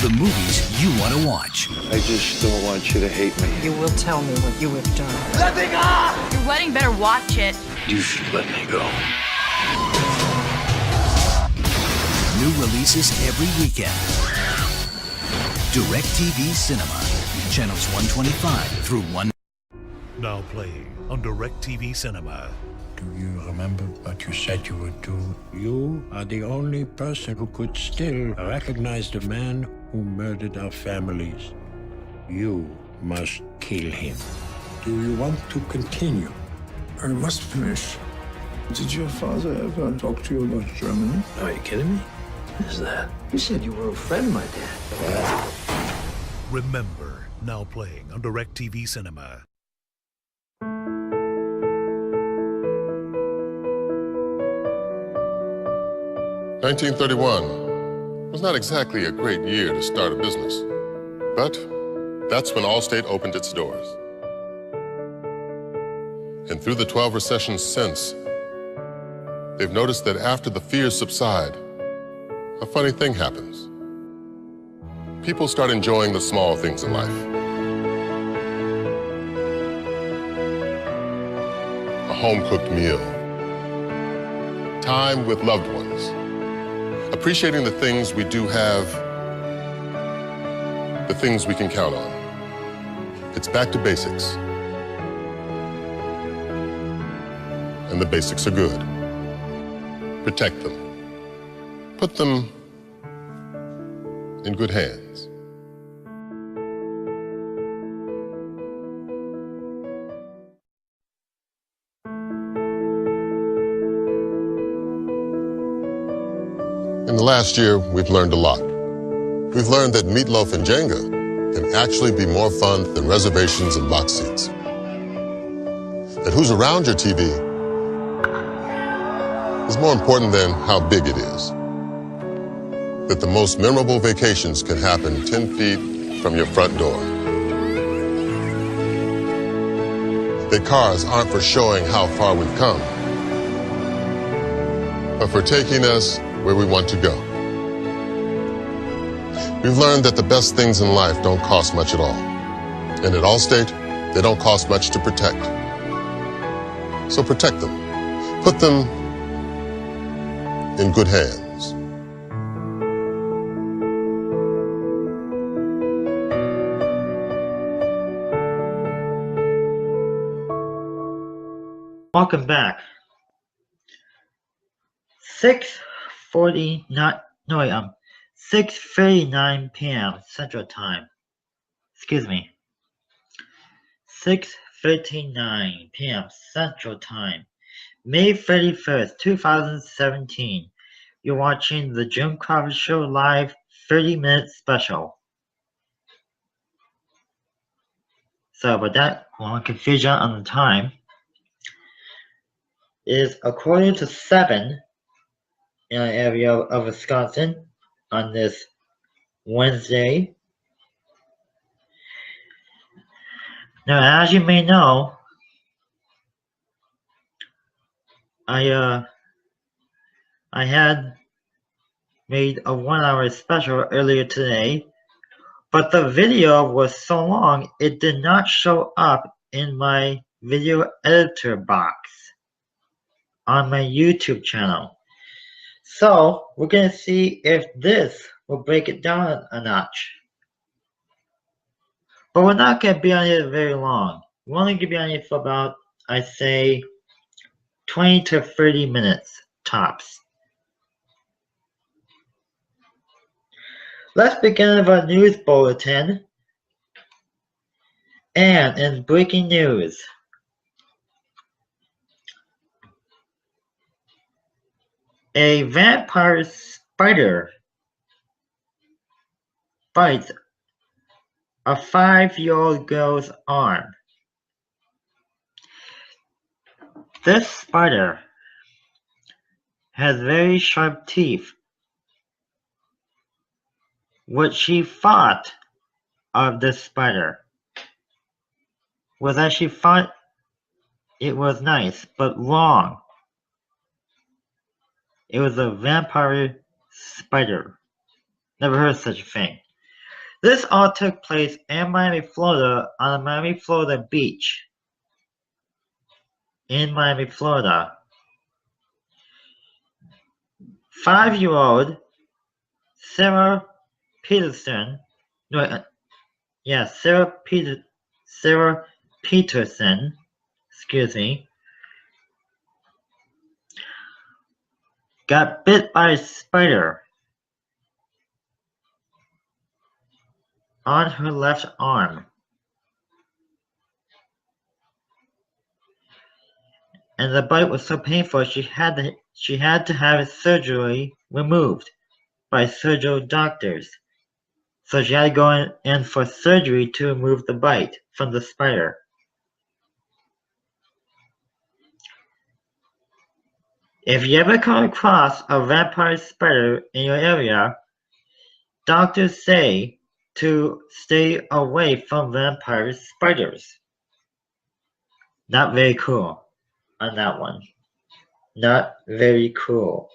The movies you want to watch. I just don't want you to hate me. You will tell me what you have done. Let me go! Your wedding better watch it. You should let me go. New releases every weekend. DirecTV Cinema. Channels 125 through 1. Now playing on DirecTV Cinema. Do you remember what you said you would do? You are the only person who could still recognize the man who murdered our families. You must kill him. Do you want to continue? I must finish. Did your father ever talk to you about Germany? Are you kidding me? What is that? You said you were a friend, my dad. Remember, now playing on DirecTV Cinema. $1931 was not exactly a great year to start a business, but that's when Allstate opened its doors. And through the 12 recessions since, they've noticed that after the fears subside, a funny thing happens. People start enjoying the small things in life. A home-cooked meal, time with loved ones, appreciating the things we do have, the things we can count on. It's back to basics. And the basics are good. Protect them. Put them in good hands. In the last year, we've learned a lot. We've learned that meatloaf and Jenga can actually be more fun than reservations and box seats. That who's around your TV is more important than how big it is. that the most memorable vacations can happen 10 feet from your front door. That cars aren't for showing how far we've come, but for taking us where we want to go. We've learned that the best things in life don't cost much at all. And at Allstate, they don't cost much to protect. So protect them. Put them in good hands. Welcome back. 6:39 p.m. Central Time. Excuse me. 6:39 p.m. Central Time. May 31st, 2017. You're watching the Jim Crawford Show live 30-minute special. So, with that long confusion on the time, is a 6:45 in the area of Wisconsin on this Wednesday. Now, as you may know, I had made a 1-hour special earlier today, but the video was so long it did not show up in my video editor box on my YouTube channel. So we're going to see if this will break it down a notch. But we're not going to be on it very long. We're only going to be on it for about, I'd say, 20 to 30 minutes tops. Let's begin with our news bulletin. And in breaking news, a vampire spider bites a 5-year-old girl's arm. This spider has very sharp teeth. What she thought of this spider was that she thought it was nice, but wrong. It was a vampire spider. Never heard of such a thing. This all took place in Miami, Florida, on a Miami, Florida beach. In Miami, Florida. 5-year-old Sarah Peterson, Sarah Peterson, excuse me, got bit by a spider on her left arm. And the bite was so painful she had to have surgery removed by surgical doctors. So she had to go in for surgery to remove the bite from the spider. If you ever come across a vampire spider in your area, doctors say to stay away from vampire spiders. Not very cool on that one. Not very cool.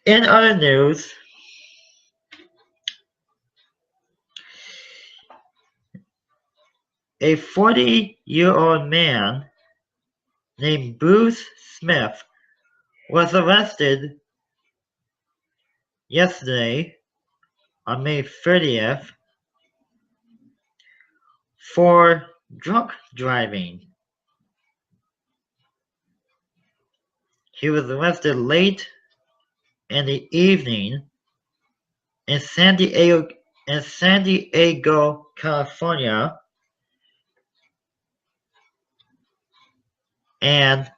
In other news, a 40-year-old man named Bruce Smith was arrested yesterday on May 30th for drunk driving. He was arrested late in the evening in San Diego, California, and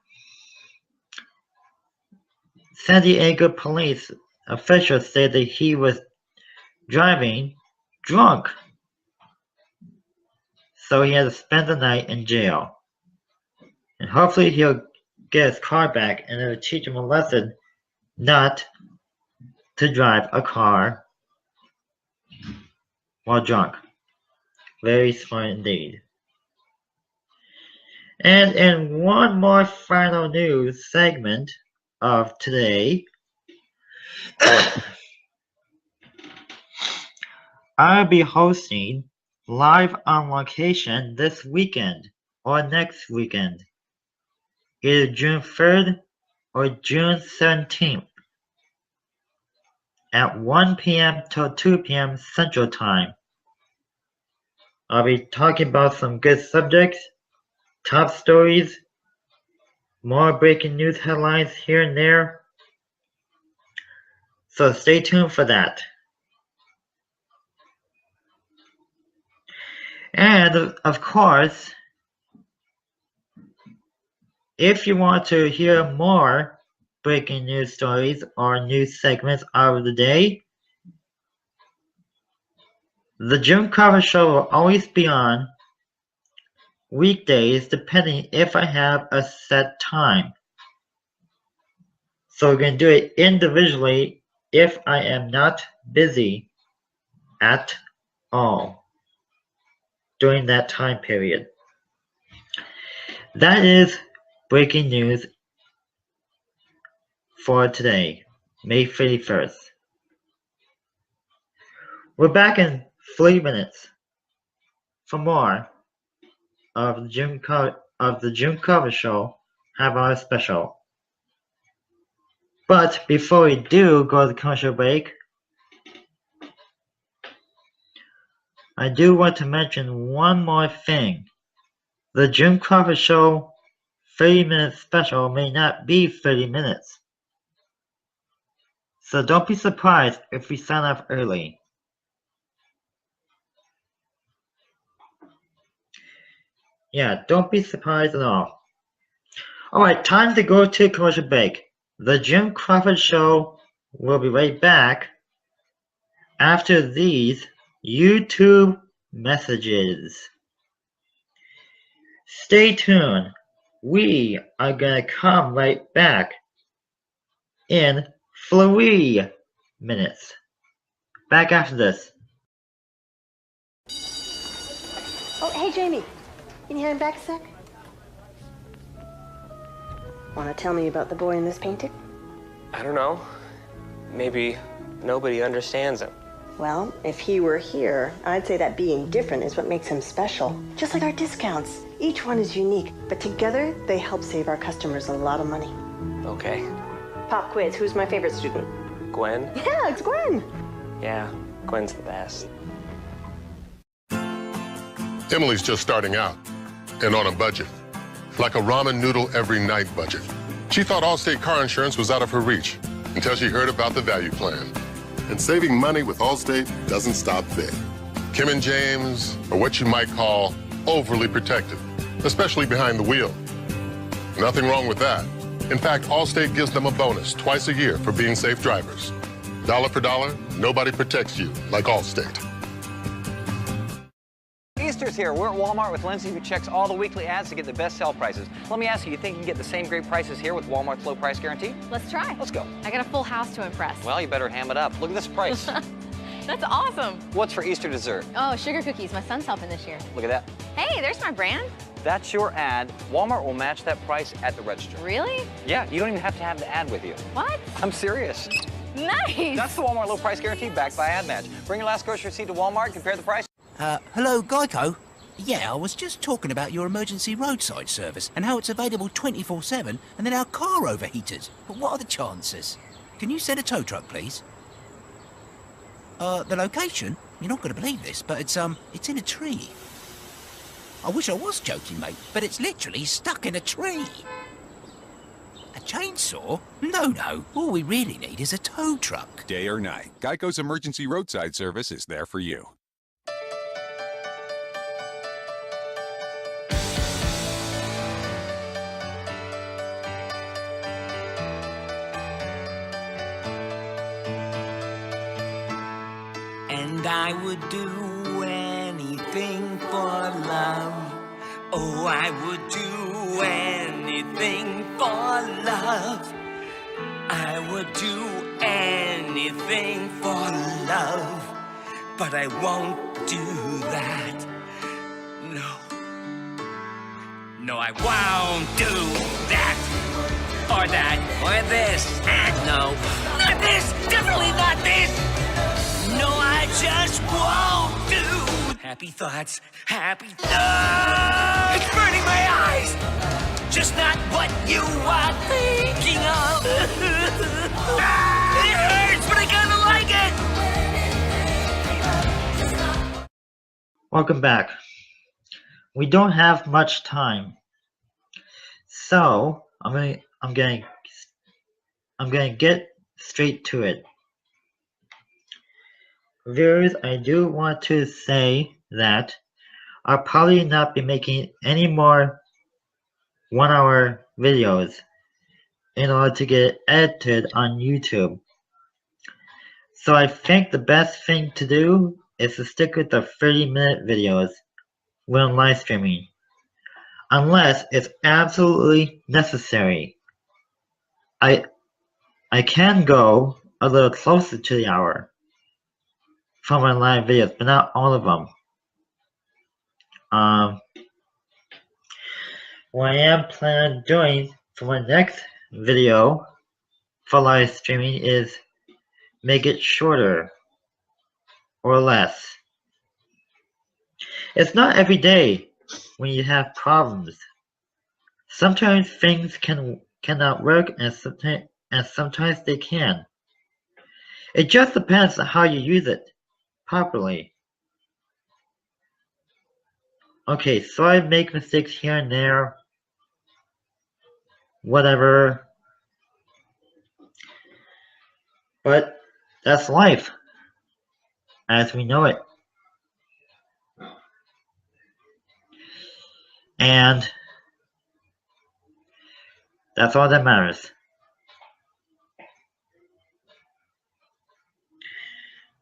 San Diego police officials said that he was driving drunk, so he had to spend the night in jail. And hopefully he'll get his car back and it'll teach him a lesson not to drive a car while drunk. Very smart indeed. And in one more final news segment of today, I'll be hosting Live on Location this weekend or next weekend, either June 3rd or June 17th at 1 p.m. till 2 p.m. Central Time. I'll be talking about some good subjects, top stories, more breaking news headlines here and there. So stay tuned for that. And of course, if you want to hear more breaking news stories or news segments of the day, the Jim Crawford Show will always be on weekdays depending if I have a set time. So we're going to do it individually if I am not busy at all during that time period. That is breaking news for today, May 31st. We're back in 3 minutes for more of the Jim Crawford Show Have Our Special. But before we do go to the commercial break, I do want to mention one more thing. The Jim Crawford Show 30-minute special may not be 30 minutes. So don't be surprised if we sign off early. Yeah, don't be surprised at all. Alright, time to go to commercial break. The Jim Crawford Show will be right back after these YouTube messages. Stay tuned. We are gonna come right back in 3 minutes. Back after this. Oh, hey, Jamie. Can you hand back a sec? Want to tell me about the boy in this painting? I don't know. Maybe nobody understands him. Well, if he were here, I'd say that being different is what makes him special. Just like our discounts. Each one is unique, but together they help save our customers a lot of money. Okay. Pop quiz, who's my favorite student? Gwen? Yeah, it's Gwen. Yeah, Gwen's the best. Emily's just starting out and on a budget. Like a ramen noodle every night budget. She thought Allstate car insurance was out of her reach until she heard about the value plan. And saving money with Allstate doesn't stop there. Kim and James are what you might call overly protective, especially behind the wheel. Nothing wrong with that. In fact, Allstate gives them a bonus twice a year for being safe drivers. Dollar for dollar, nobody protects you like Allstate. Easter's here. We're at Walmart with Lindsay, who checks all the weekly ads to get the best sale prices. Let me ask you, you think you can get the same great prices here with Walmart's low price guarantee? Let's try. Let's go. I got a full house to impress. Well, you better ham it up. Look at this price. That's awesome. What's for Easter dessert? Oh, sugar cookies. My son's helping this year. Look at that. Hey, there's my brand. That's your ad. Walmart will match that price at the register. Really? Yeah, you don't even have to have the ad with you. What? I'm serious. Nice. That's the Walmart low price guarantee backed by Ad Match. Bring your last grocery receipt to Walmart, compare the price. Hello, Geico? Yeah, I was just talking about your emergency roadside service and how it's available 24/7 and then our car overheated. But what are the chances? Can you send a tow truck, please? The location? You're not going to believe this, but it's in a tree. I wish I was joking, mate, but it's literally stuck in a tree. A chainsaw? No. All we really need is a tow truck. Day or night, Geico's emergency roadside service is there for you. And I would do anything for love. Oh, I would do anything for love. I would do anything anything for love, but I won't do that. No, I won't do that, or that, or this, and no, not this, definitely not this. No, I just won't do. Happy thoughts, happy thoughts. It's burning my eyes. Just not what you are thinking of. It hurts, but I kinda like it. Welcome back. We don't have much time, so I'm gonna get straight to it. Viewers, I do want to say that I'll probably not be making any more 1-hour videos in order to get edited on YouTube. So I think the best thing to do is to stick with the 30-minute videos when live streaming, unless it's absolutely necessary. I can go a little closer to the hour for my live videos, but not all of them. What I am planning on doing for my next video for live streaming is make it shorter or less. It's not every day when you have problems. Sometimes things cannot work, and sometimes they can. It just depends on how you use it properly. Okay, so I make mistakes here and there, whatever, but that's life as we know it. And that's all that matters.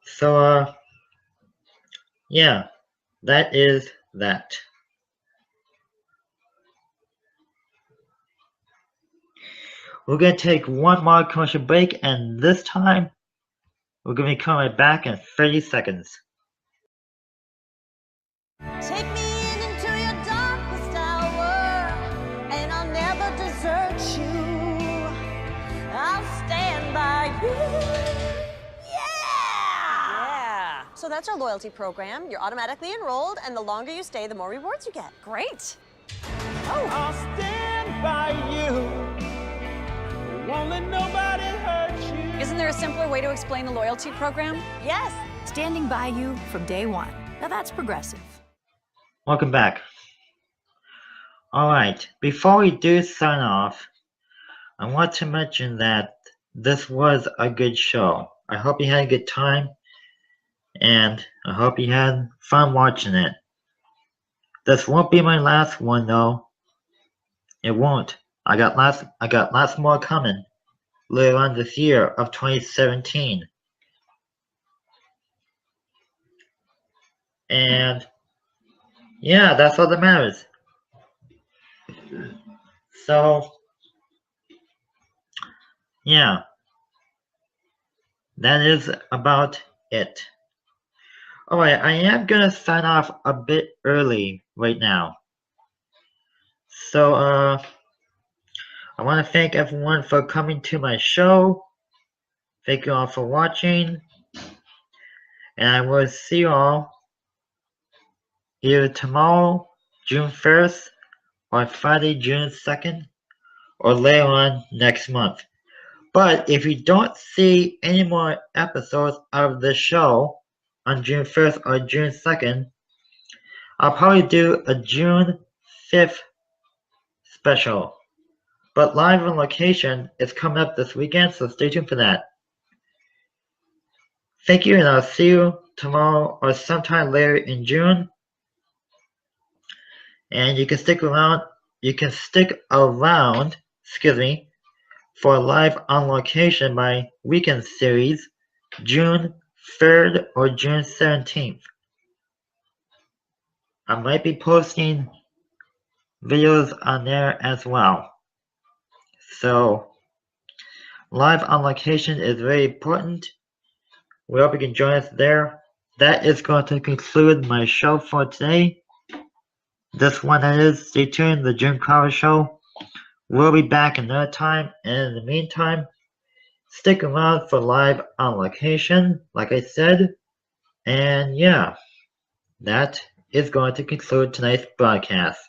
So, yeah, that is that. We're going to take one more commercial break, and this time, we're going to be coming back in 30 seconds. Take me into your darkest hour, and I'll never desert you. I'll stand by you. Yeah! So that's our loyalty program. You're automatically enrolled, and the longer you stay, the more rewards you get. Great. Oh. I'll stand by you. Won't let nobody hurt you. Isn't there a simpler way to explain the loyalty program? Yes. Standing by you from day one. Now that's progressive. Welcome back. Alright, before we do sign off, I want to mention that this was a good show. I hope you had a good time, and I hope you had fun watching it. This won't be my last one though. It won't. I got lots more coming later on this year of 2017. And yeah, that's all that matters. So yeah, that is about it. Alright, I am gonna sign off a bit early right now. So I want to thank everyone for coming to my show. Thank you all for watching. And I will see you all either tomorrow, June 1st, or Friday, June 2nd, or later on next month. But if you don't see any more episodes of the show on June 1st or June 2nd, I'll probably do a June 5th special. But live on location is coming up this weekend, so stay tuned for that. Thank you, and I'll see you tomorrow or sometime later in June. And you can stick around. For live on location my weekend series, June 3rd or June 17th. I might be posting videos on there as well. So, live on location is very important, We hope you can join us there. That is going to conclude my show for today. This one that is. Stay tuned. The Jim Crawford Show. We'll be back another time. And in the meantime, stick around for live on location, like I said. And yeah, that is going to conclude tonight's broadcast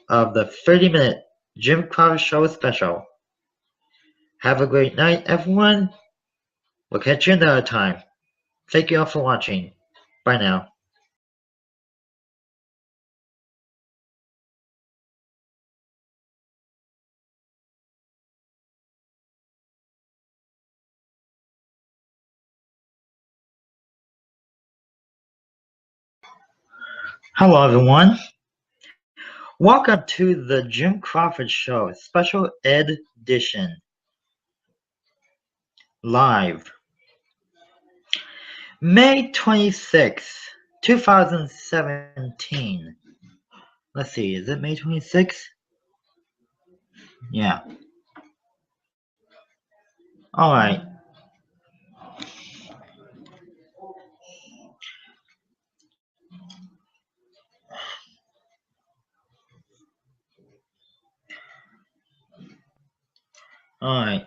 of the 30-minute Jim Crawford Show special. Have a great night, everyone. We'll catch you another time. Thank you all for watching. Bye now. Hello, everyone. Welcome to the Jim Crawford Show, Special Ed Edition. Live. May 26th, 2017. Let's see, is it May 26th? Yeah. Alright. Alright.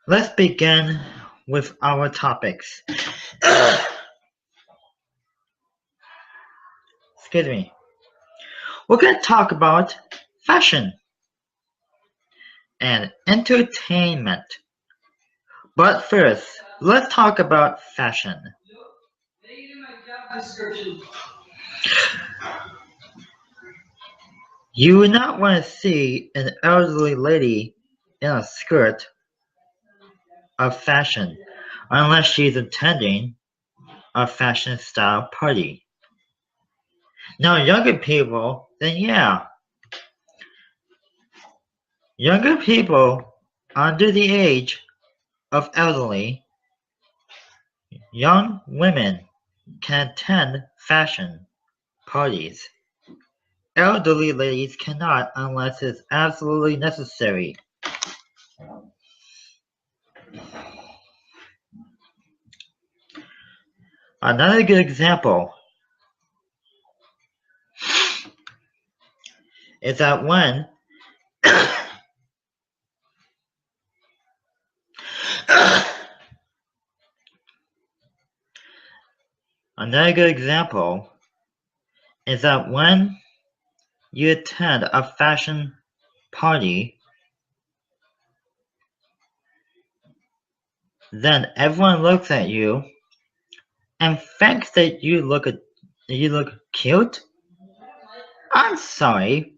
Let's begin with our topics. Excuse me. We're going to talk about fashion and entertainment. But first, let's talk about fashion. You would not want to see an elderly lady in a skirt of fashion unless she's attending a fashion style party. Now, younger people, then yeah. Younger people under the age of elderly, young women can attend fashion parties. Elderly ladies cannot unless it's absolutely necessary. Another good example is that when Another good example is that when you attend a fashion party, then everyone looks at you and thinks that you look cute. I'm sorry,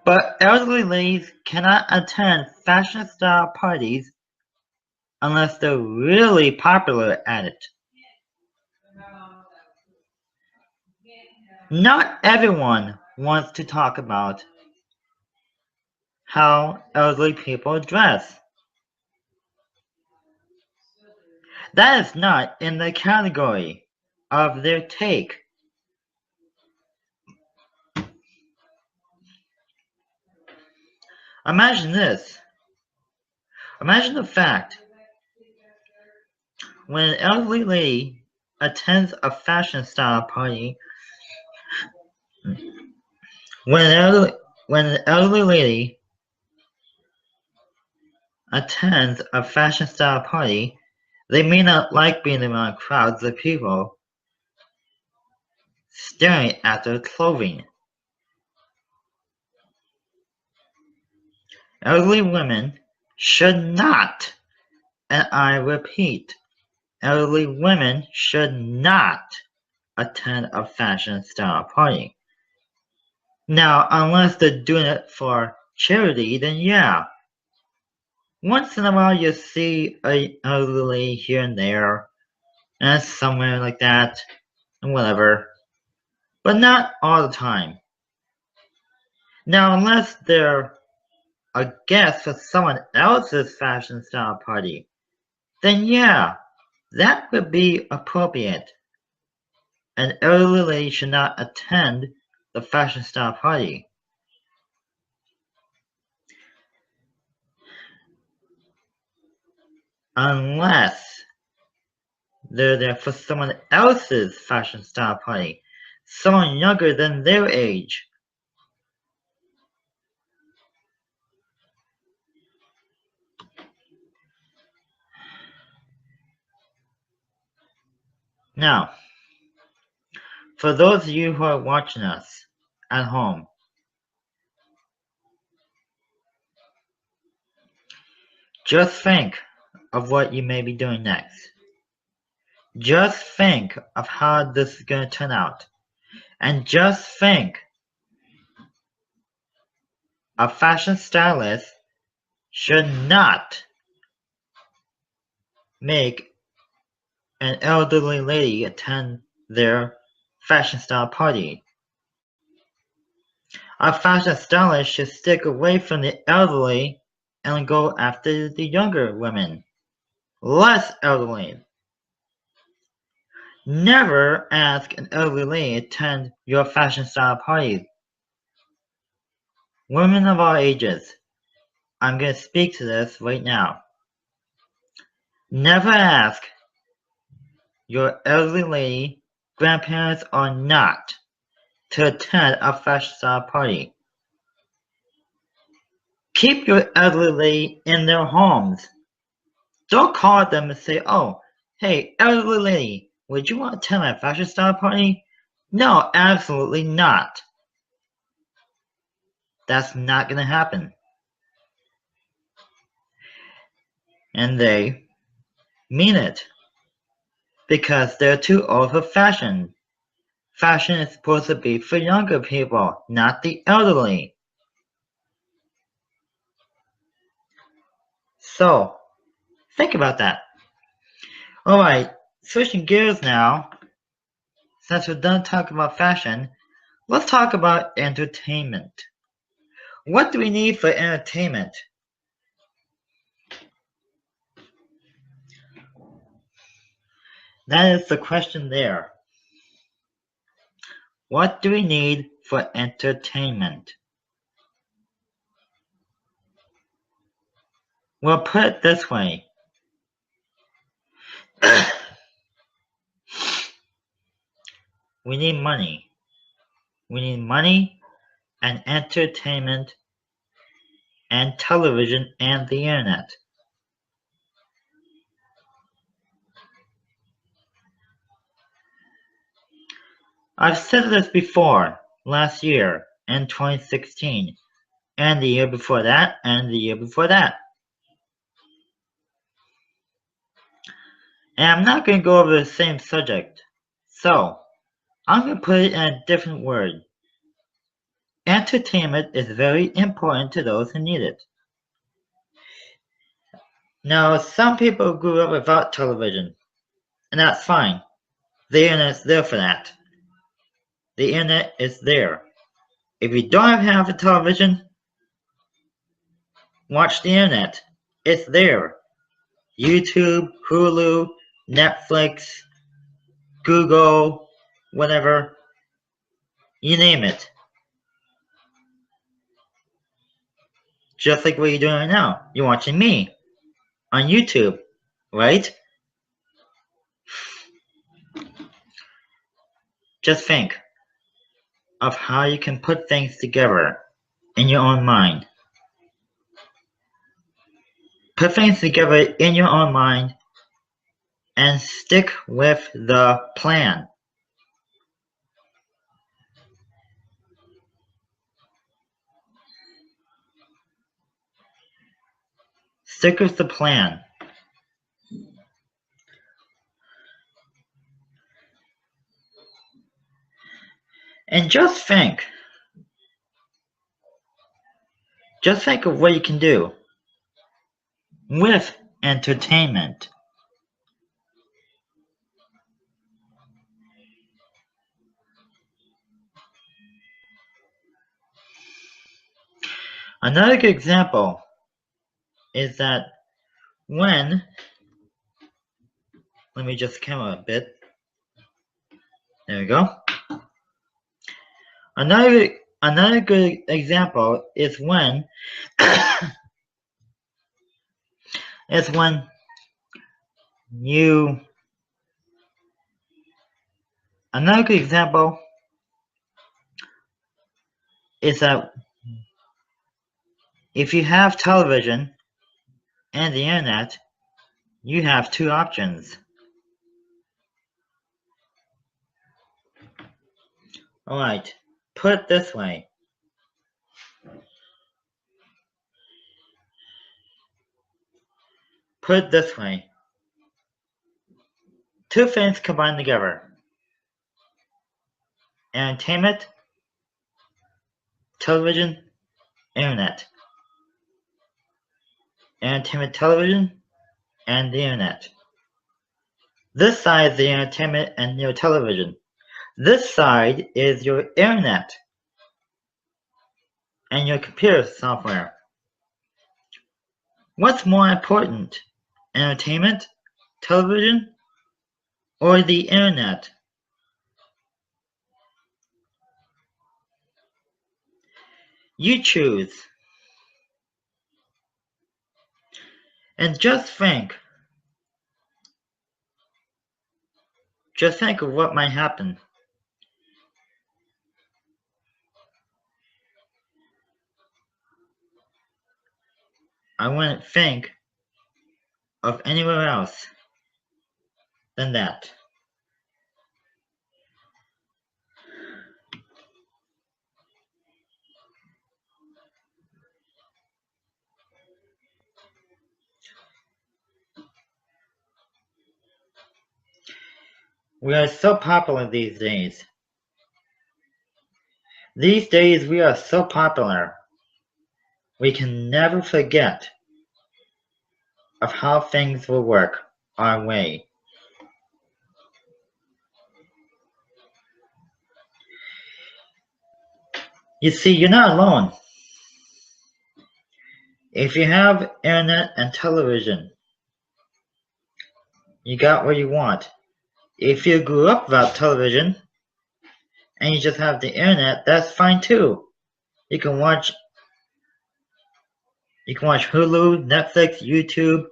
but elderly ladies cannot attend fashion style parties unless they're really popular at it. Not everyone wants to talk about how elderly people dress. That is not in the category of their take. Imagine this. Imagine the fact when an elderly lady attends a fashion style party. When an elderly lady attends a fashion style party, they may not like being around crowds of people staring at their clothing. Elderly women should not, and I repeat, elderly women should not attend a fashion style party. Now, unless they're doing it for charity, then yeah. Once in a while you see an elderly here and there, and somewhere like that, and whatever. But not all the time. Now, unless they're a guest for someone else's fashion style party, then yeah, that would be appropriate. An elderly lady should not attend the fashion style party. Unless They're there for someone else's fashion style party. Someone younger than their age. Now, for those of you who are watching us at home, just think of what you may be doing next. Just think of how this is going to turn out. And just think, a fashion stylist should not make an elderly lady attend their fashion style party. A fashion stylist should stick away from the elderly and go after the younger women. Less elderly. Never ask an elderly lady to attend your fashion style party. Women of all ages, I'm going to speak to this right now. Never ask your elderly lady, grandparents or not, to attend a fashion style party. Keep your elderly lady in their homes. Don't call them and say, oh, hey, elderly lady, would you want to attend my fashion style party? No, absolutely not. That's not going to happen. And they mean it. Because they're too old for fashion. Fashion is supposed to be for younger people, not the elderly. So, think about that. Alright, switching gears now. Since we're done talking about fashion, let's talk about entertainment. What do we need for entertainment? That is the question there. What do we need for entertainment? Well, put it this way. We need money. We need money and entertainment and television and the internet. I've said this before, last year, in 2016, and the year before that, and the year before that. And I'm not going to go over the same subject, so I'm going to put it in a different word. Entertainment is very important to those who need it. Now, some people grew up without television, and that's fine. The internet's there for that. The internet is there. If you don't have a television, watch the internet. It's there. YouTube, Hulu, Netflix, Google, whatever. You name it. Just like what you're doing right now. You're watching me on YouTube, right? Just think of how you can put things together in your own mind. Put things together in your own mind and stick with the plan. Stick with the plan. And just think of what you can do with entertainment. Another good example is that when, let me just come a bit. There we go. Another good example is when you Another good example is that if you have television and the internet, you have two options. Alright, put it this way. Put it this way. Two things combined together. Entertainment, television, internet. Entertainment, television, and the internet. This side is the entertainment and your television. This side is your internet and your computer software. What's more important, entertainment, television, or the internet? You choose. And just think of what might happen. I wouldn't think of anywhere else than that. We are so popular these days. These days we are so popular. We can never forget of how things will work our way. You see, you're not alone. If you have internet and television, you got what you want. If you grew up without television and you just have the internet, that's fine too. You can watch Hulu, Netflix, YouTube,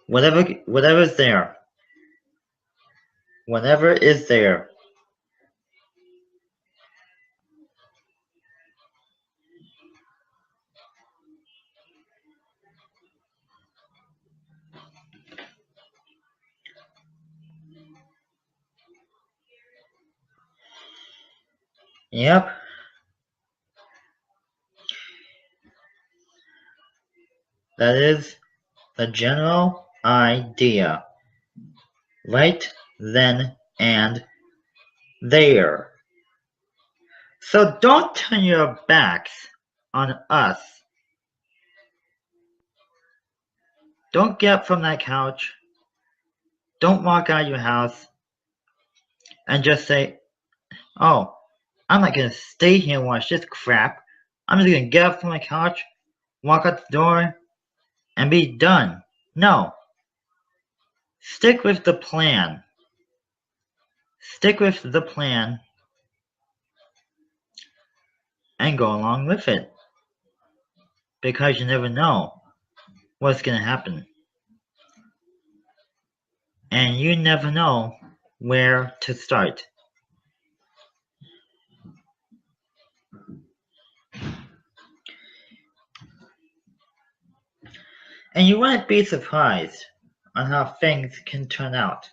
whatever's there. Whatever is there. Yep. That is the general idea. Right then and there. So don't turn your backs on us. Don't get up from that couch. Don't walk out of your house and just say, oh, I'm not going to stay here and watch this crap. I'm just going to get up from my couch, walk out the door, and be done. No. Stick with the plan. Stick with the plan and go along with it. Because you never know what's going to happen. And you never know where to start. And you wouldn't be surprised on how things can turn out.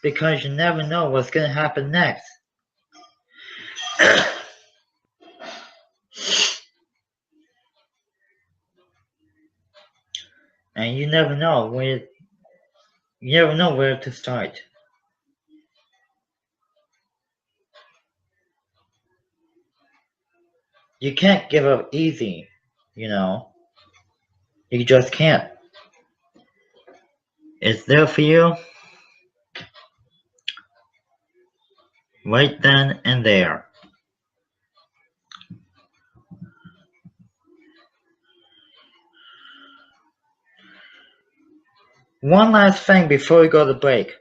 Because you never know what's going to happen next. And you never know where to start. You can't give up easy, you know. You just can't. It's there for you. Right then and there. One last thing before we go to break.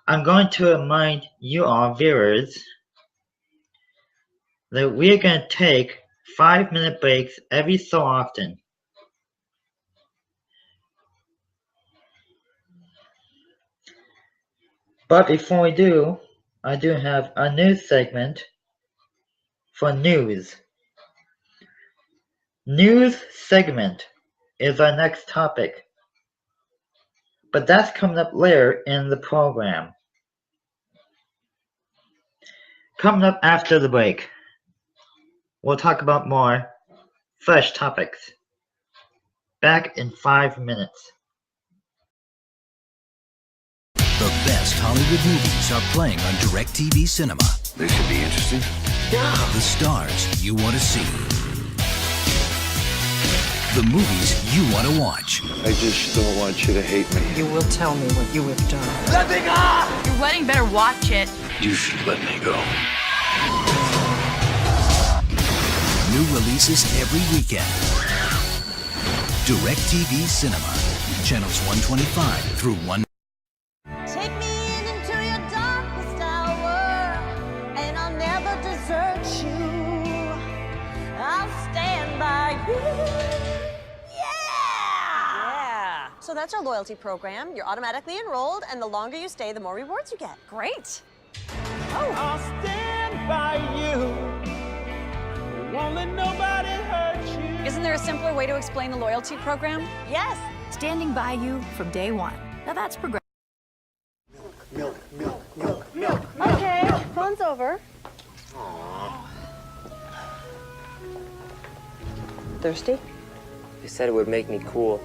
I'm going to remind you all viewers that we're going to take 5-minute breaks every so often. But before we do, I do have a news segment for news. News segment is our next topic, but that's coming up later in the program. Coming up after the break, we'll talk about more fresh topics. Back in 5 minutes. The best Hollywood movies are playing on DirecTV Cinema. This should be interesting. Yeah. The stars you want to see. The movies you want to watch. I just don't want you to hate me. You will tell me what you have done. Let me go! Your wedding better watch it. You should let me go. New releases every weekend. DirecTV Cinema. Channels 125 through 1. Take me into your darkest hour, and I'll never desert you. I'll stand by you. Yeah! So that's our loyalty program. You're automatically enrolled, and the longer you stay, the more rewards you get. Great. I'll stand by you. Won't let nobody hurt you. Isn't there a simpler way to explain the loyalty program? Yes. Standing by you from day one. Now that's progressive. Milk. Okay, phone's over. Thirsty? They said it would make me cool.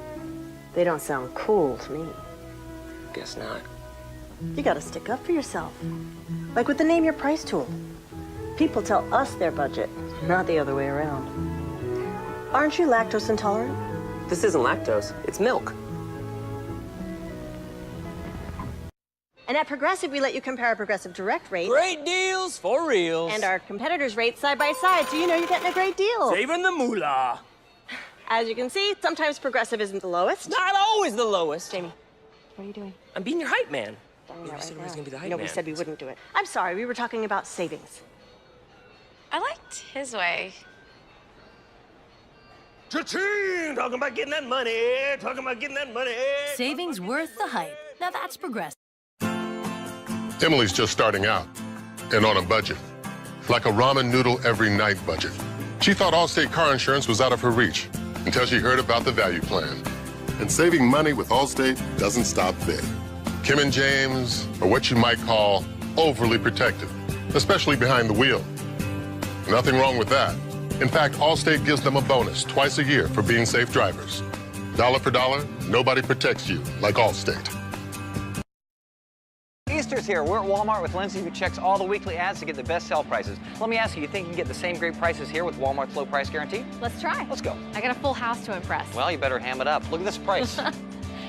They don't sound cool to me. Guess not. You gotta stick up for yourself. Like with the Name Your Price tool. People tell us their budget, not the other way around. Aren't you lactose intolerant? This isn't lactose, it's milk. And at Progressive, we let you compare our Progressive Direct rate Great deals for reals. and our competitors' rates side by side, so you know you're getting a great deal. Saving the moolah. As you can see, sometimes Progressive isn't the lowest. Not always the lowest. Jamie, what are you doing? I'm being your hype man. Darn You that said right I was now. gonna be the hype No, man. we said we wouldn't do it. I'm sorry, we were talking about savings. I liked his way. Cha-ching! Talking about getting that money. Talking about getting that money. Savings worth the hype. Now that's progressive. Emily's just starting out and on a budget, like a ramen noodle every night budget. She thought Allstate car insurance was out of her reach until she heard about the value plan. And saving money with Allstate doesn't stop there. Kim and James are what you might call overly protective, especially behind the wheel. Nothing wrong with that. In fact, Allstate gives them a bonus twice a year for being safe drivers. Dollar for dollar, nobody protects you like Allstate. Easter's here. We're at Walmart with Lindsay, who checks all the weekly ads to get the best sale prices. Let me ask you think you can get the same great prices here with Walmart's low price guarantee? Let's try. Let's go. I got a full house to impress. Well, you better ham it up. Look at this price.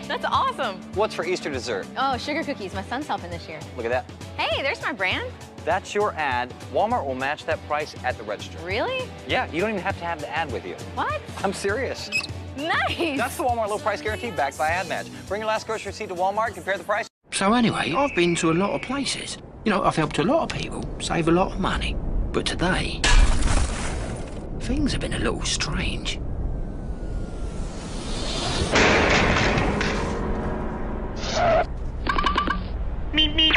That's awesome. What's for Easter dessert? Oh, sugar cookies. My son's helping this year. Look at that. Hey, there's my brand. That's your ad. Walmart will match that price at the register. Really? Yeah, you don't even have to have the ad with you. What? I'm serious. Nice. That's the Walmart low price guarantee backed by Ad Match. Bring your last grocery receipt to Walmart, compare the price. So anyway, I've been to a lot of places. You know, I've helped a lot of people save a lot of money. But today, things have been a little strange. Meep, meep.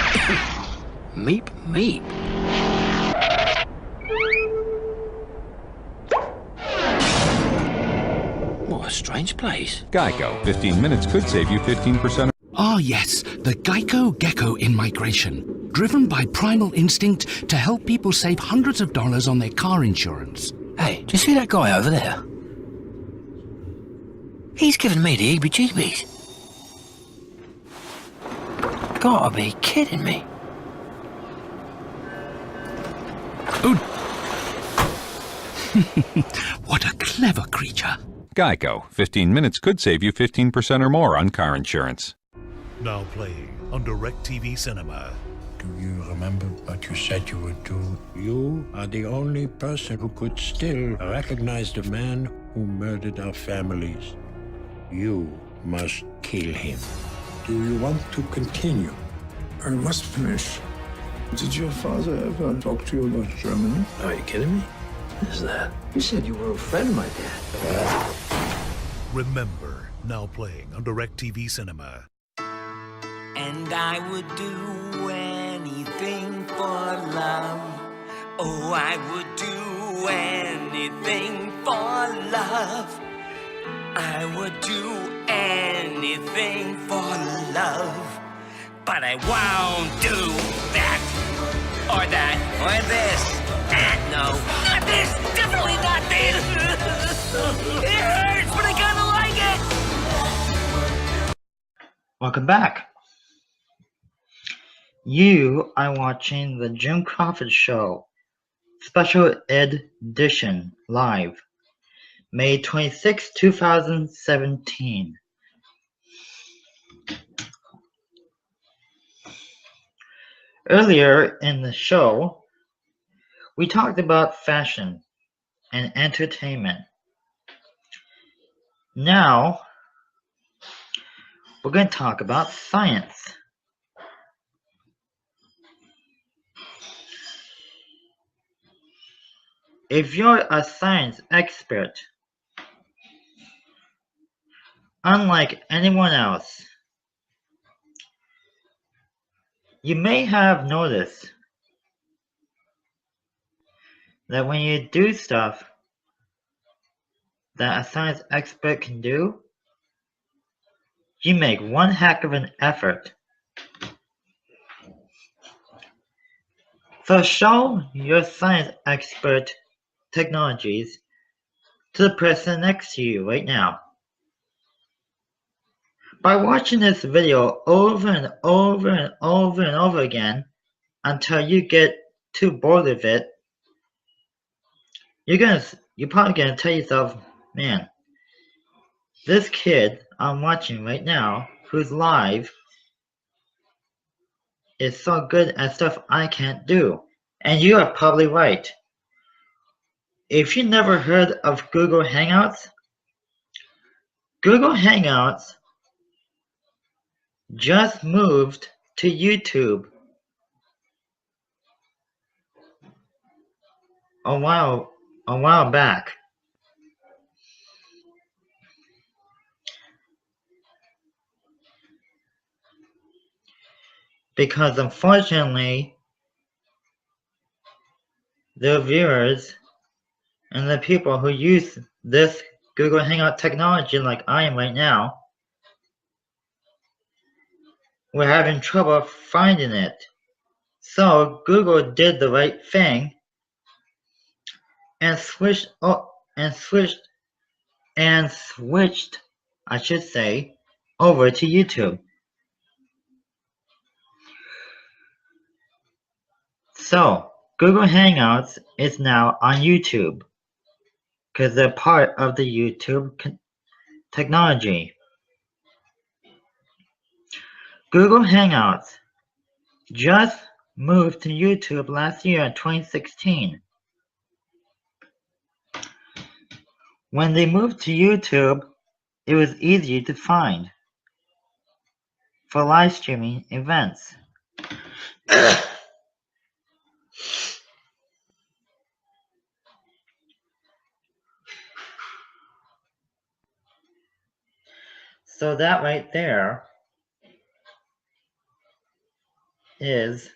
Meep, meep. What a strange place. Geico. 15 minutes could save you 15%. Ah, yes, the Geico Gecko in migration. Driven by primal instinct to help people save hundreds of dollars on their car insurance. Hey, do you see that guy over there? He's giving me the heebie-jeebies. Gotta be kidding me. What a clever creature. Geico. 15 minutes could save you 15% or more on car insurance. Now playing on DirecTV Cinema. Do you remember what you said you would do? You are the only person who could still recognize the man who murdered our families. You must kill him. Do you want to continue? I must finish. Did your father ever talk to you about Germany? Are you kidding me? What is that? You said you were a friend of my dad. Remember, now playing on DirecTV Cinema. And I would do anything for love. Oh, I would do anything for love. I would do anything for love. But I won't do that, or that, or this. No, not this, definitely not this. It hurts, but I kinda like it. Welcome back. You are watching the Jim Crawford Show, Special Edition, live, May 26, 2017. Earlier in the show, we talked about fashion and entertainment. Now, we're going to talk about science. If you're a science expert, unlike anyone else, you may have noticed that when you do stuff that a science expert can do, you make one heck of an effort. So show your science expert technologies to the person next to you right now. By watching this video over and over and over and over again until you get too bored of it, you're probably gonna tell yourself, man, this kid I'm watching right now, who's live, is so good at stuff I can't do. And you are probably right. If you never heard of Google Hangouts, Google Hangouts just moved to YouTube a while back. Because unfortunately, the viewers and the people who use this Google Hangout technology like I am right now, we're having trouble finding it. So Google did the right thing and switched, I should say, over to YouTube. So Google Hangouts is now on YouTube because they're part of the YouTube technology. Google Hangouts just moved to YouTube last year in 2016. When they moved to YouTube, it was easy to find for live streaming events. So that right there is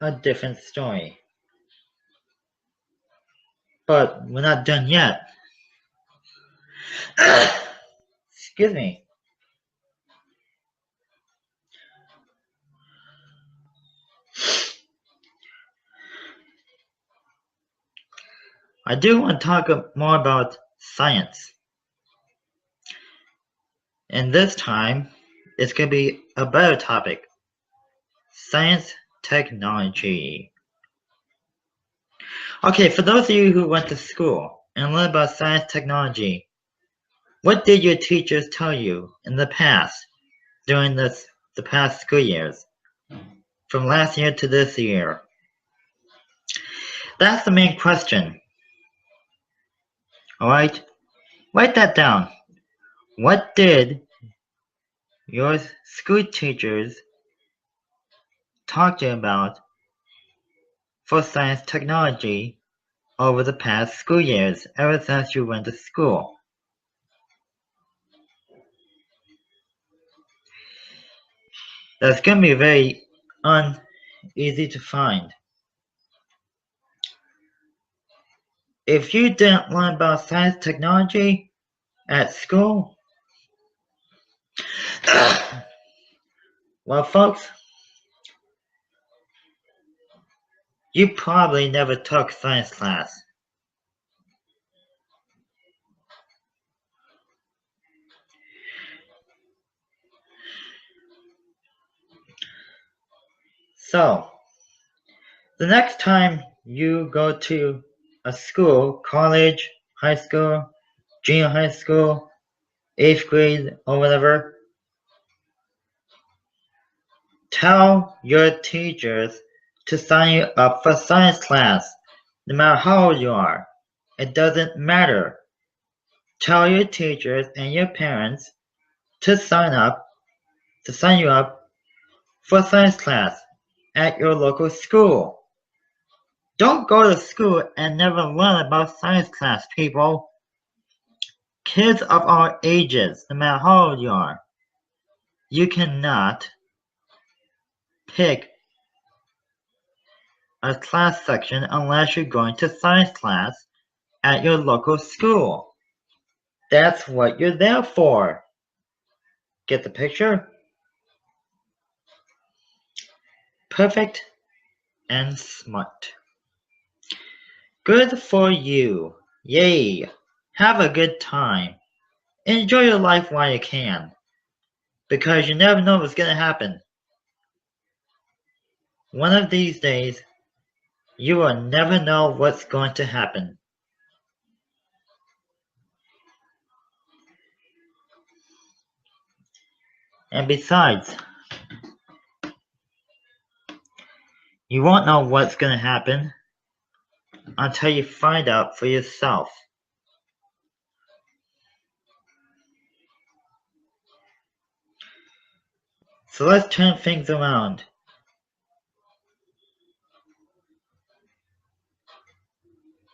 a different story. But we're not done yet. Excuse me. I do want to talk more about science. And this time, it's going to be a better topic. Science technology. Okay, for those of you who went to school and learned about science technology, what did your teachers tell you in the past, during the past school years, from last year to this year? That's the main question. Alright? Write that down. What did your school teachers talked to you about for science technology over the past school years, ever since you went to school. That's going to be very uneasy to find. If you didn't learn about science technology at school, well, folks, you probably never took science class. So, the next time you go to a school, college, high school, junior high school, 8th grade, or whatever, tell your teachers to sign you up for science class, no matter how old you are. It doesn't matter. Tell your teachers and your parents to sign you up for science class at your local school. Don't go to school and never learn about science class, people. Kids of all ages, no matter how old you are, you cannot pick a class section unless you're going to science class at your local school. That's what you're there for. Get the picture? Perfect and smart. Good for you. Yay. Have a good time. Enjoy your life while you can. Because you never know what's going to happen. One of these days, you will never know what's going to happen. And besides, you won't know what's going to happen until you find out for yourself. So let's turn things around.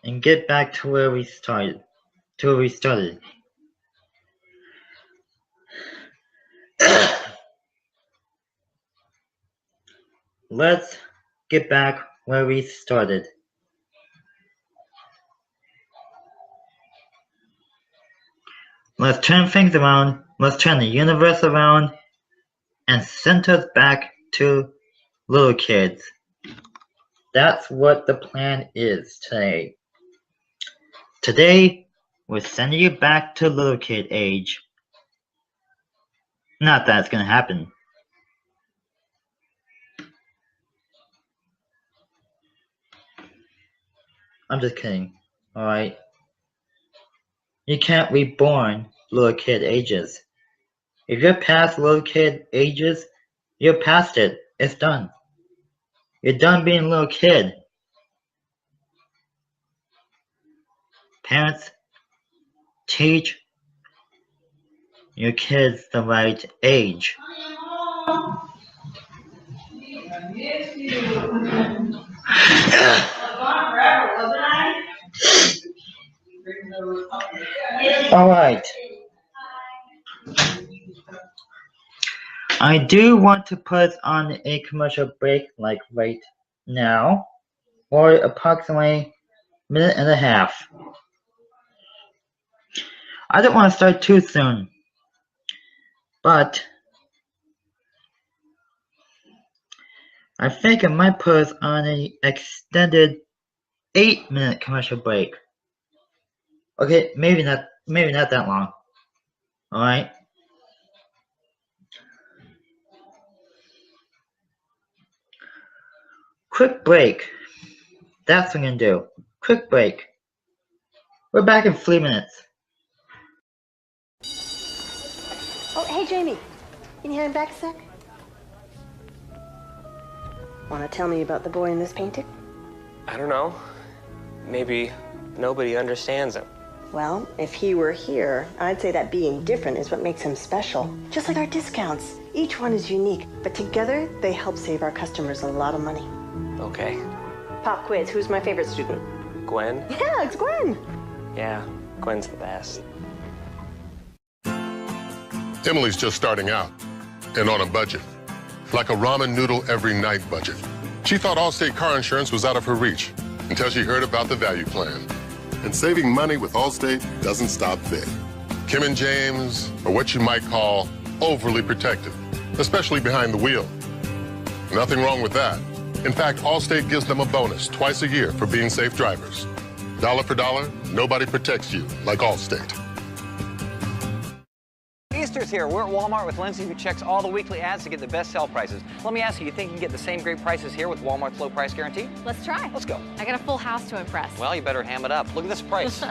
And get back to where we started. Let's get back where we started. Let's turn things around. Let's turn the universe around and send us back to little kids. That's what the plan is today. Today, we're sending you back to little kid age. Not that it's gonna happen. I'm just kidding, alright? You can't reborn little kid ages. If you're past little kid ages, you're past it. It's done. You're done being a little kid. Parents, teach your kids the right age. Alright. I do want to put on a commercial break like right now, or approximately a minute and a half. I don't want to start too soon, but I think I might put us on an extended 8-minute commercial break. Okay, maybe not that long. Alright. Quick break. That's what I'm gonna do. Quick break. We're back in 3 minutes. Oh, hey, Jamie. Can you hand back a sec? Want to tell me about the boy in this painting? I don't know. Maybe nobody understands him. Well, if he were here, I'd say that being different is what makes him special. Just like our discounts. Each one is unique, but together they help save our customers a lot of money. Okay. Pop quiz, who's my favorite student? Gwen? Yeah, it's Gwen. Yeah, Gwen's the best. Emily's just starting out and on a budget. Like a ramen noodle every night budget. She thought Allstate car insurance was out of her reach until she heard about the value plan. And saving money with Allstate doesn't stop there. Kim and James are what you might call overly protective, especially behind the wheel. Nothing wrong with that. In fact, Allstate gives them a bonus twice a year for being safe drivers. Dollar for dollar, nobody protects you like Allstate. Easter's here. We're at Walmart with Lindsay, who checks all the weekly ads to get the best sale prices. Let me ask you think you can get the same great prices here with Walmart's low price guarantee? Let's try. Let's go. I got a full house to impress. Well, you better ham it up. Look at this price.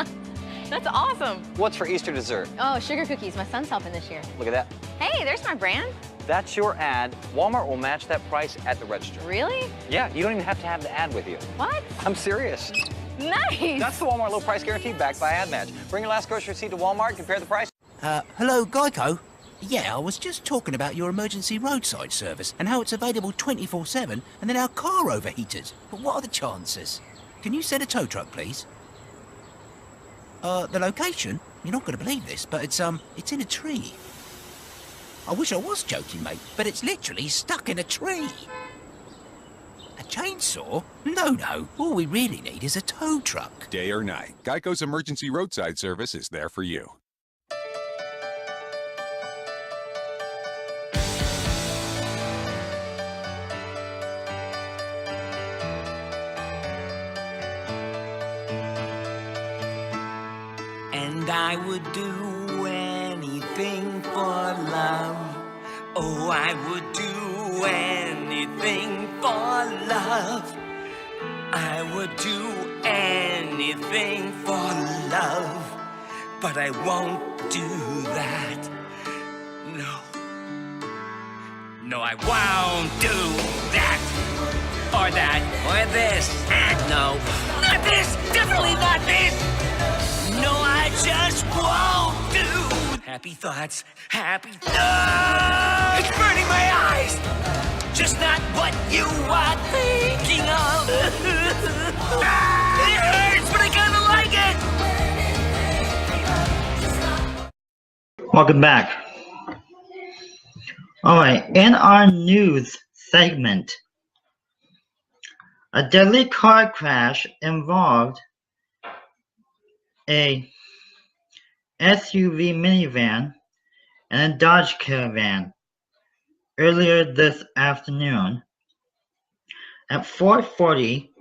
That's awesome. What's for Easter dessert? Oh, sugar cookies. My son's helping this year. Look at that. Hey, there's my brand. That's your ad. Walmart will match that price at the register. Really? Yeah, you don't even have to have the ad with you. What? I'm serious. Nice. That's the Walmart low price guarantee backed by Ad Match. Bring your last grocery receipt to Walmart, compare the price. Hello, Geico? Yeah, I was just talking about your emergency roadside service and how it's available 24/7 and then our car overheated. But what are the chances? Can you send a tow truck, please? The location? You're not going to believe this, but it's in a tree. I wish I was joking, mate, but it's literally stuck in a tree. A chainsaw? No. All we really need is a tow truck. Day or night, Geico's emergency roadside service is there for you. And I would do anything for love. Oh, I would do anything for love. I would do anything for love. But I won't do that. No, I won't do that. Or that, or this. No, not this. Definitely not this. No, I just won't do. Happy thoughts, happy thoughts. It's burning my eyes. Just not what you are thinking of. It hurts, but I kinda like it. Welcome back. Alright, in our news segment, a deadly car crash involved a SUV minivan and a Dodge Caravan earlier this afternoon at 4:40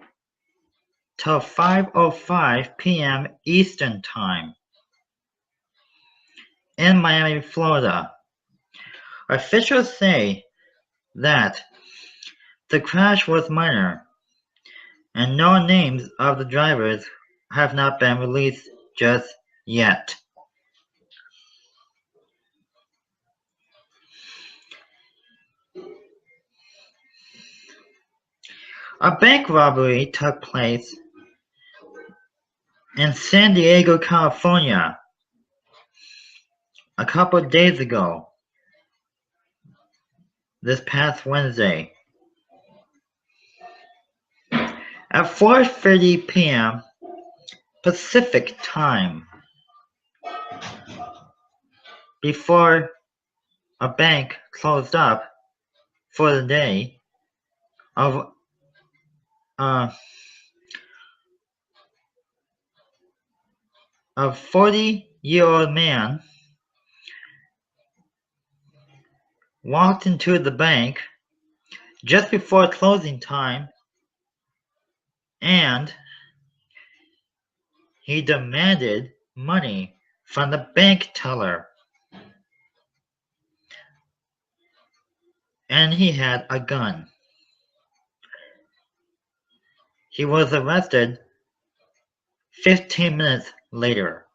till 5:05 p.m. Eastern Time in Miami, Florida. Officials say that the crash was minor and no names of the drivers have not been released just yet. A bank robbery took place in San Diego, California a couple of days ago, this past Wednesday. At 4:30 p.m. Pacific Time, before a bank closed up for the day, a 40-year-old man walked into the bank just before closing time and he demanded money from the bank teller. And he had a gun. He was arrested 15 minutes later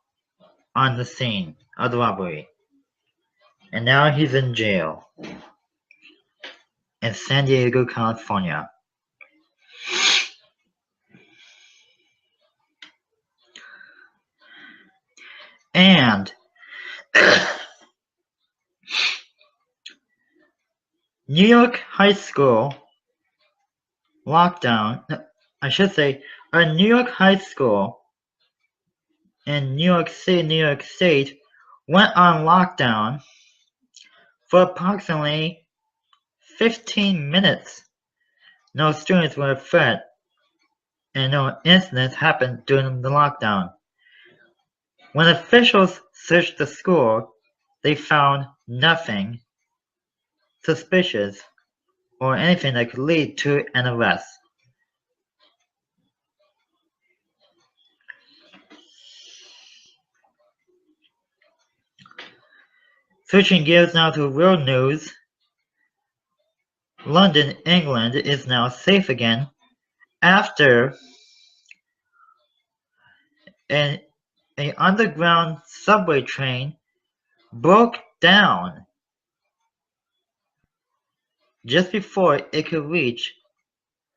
on the scene of the robbery. And now he's in jail in San Diego, California. And New York high school lockdown, I should say, a New York high school in New York City, New York State, went on lockdown for approximately 15 minutes. No students were affected, and no incidents happened during the lockdown. When officials searched the school, they found nothing suspicious or anything that could lead to an arrest. Switching gears now to real news, London, England is now safe again after an underground subway train broke down just before it could reach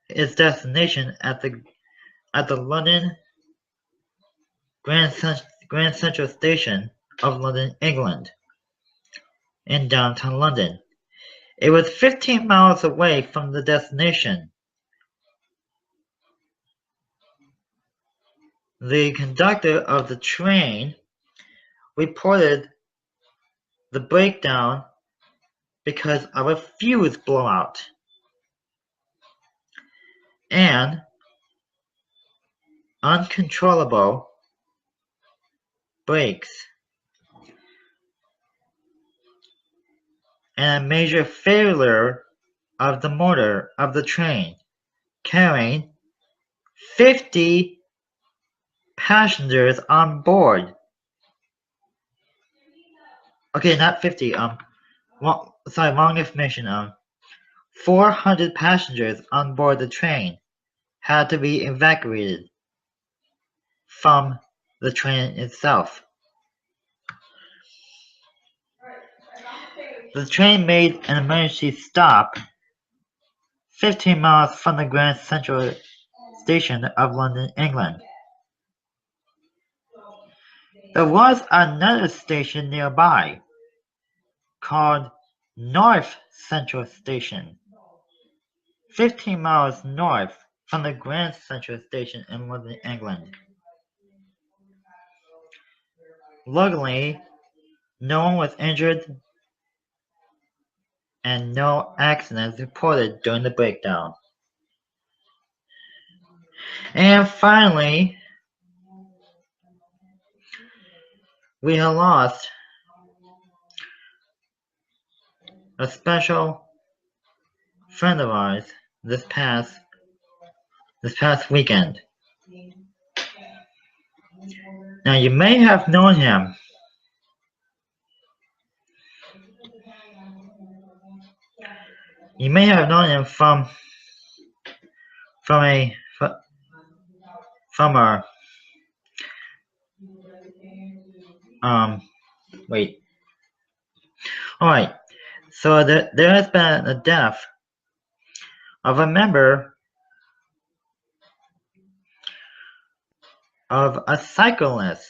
its destination at the London Grand Central Station of London, England, in downtown London. It was 15 miles away from the destination. The conductor of the train reported the breakdown because of a fuse blowout and uncontrollable brakes, and a major failure of the motor of the train carrying 50 passengers on board. Okay, not 50. Wrong information. 400 passengers on board the train had to be evacuated from the train itself. The train made an emergency stop 15 miles from the Grand Central Station of London, England. There was another station nearby called North Central Station, 15 miles north from the Grand Central Station in London, England. Luckily, no one was injured and no accidents reported during the breakdown. And finally, we have lost a special friend of ours this past weekend. Now you may have known him. You may have known him from wait. Alright, so there has been a death of a member of a cyclist,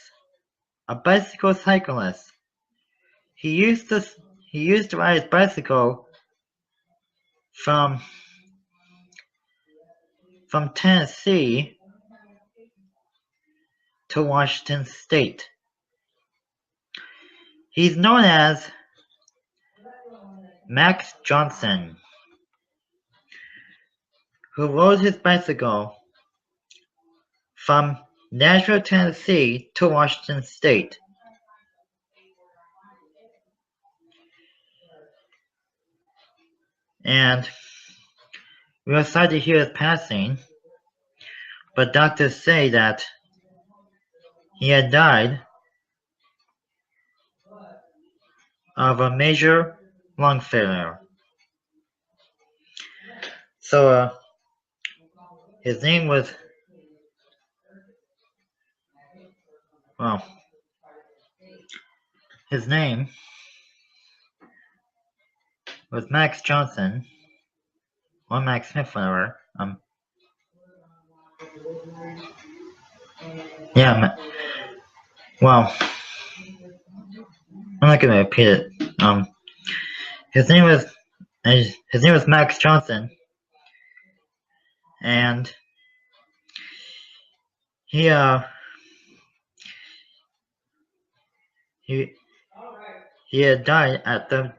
a bicycle cyclist. He used to ride his bicycle from Tennessee to Washington State. He's known as Max Johnson, who rode his bicycle from Nashville, Tennessee to Washington State. And we are sorry to hear his passing, but doctors say that he had died of a major lung failure. So his name was, his name was Max Johnson, or Max Smith, whatever. I'm not gonna repeat it. His name was Max Johnson, and he had died at the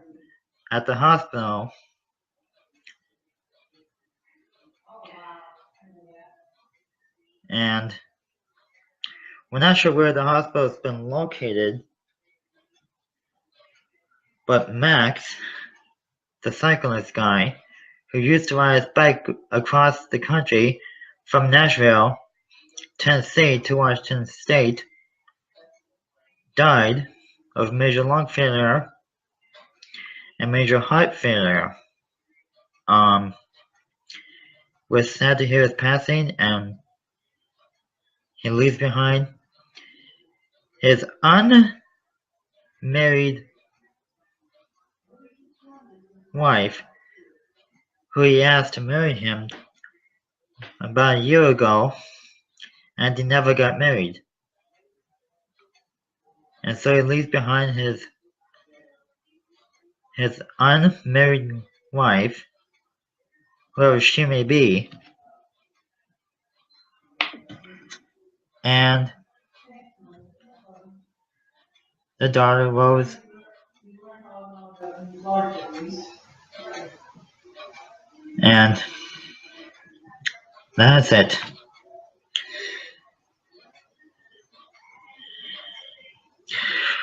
hospital, and we're not sure where the hospital's been located, but Max, the cyclist guy, who used to ride his bike across the country from Nashville, Tennessee to Washington State, died of major lung failure and major heart failure. We're sad to hear his passing, and he leaves behind his unmarried wife, who he asked to marry him about a year ago, and he never got married. And so he leaves behind his unmarried wife, whoever she may be, and the daughter Rose. And that's it.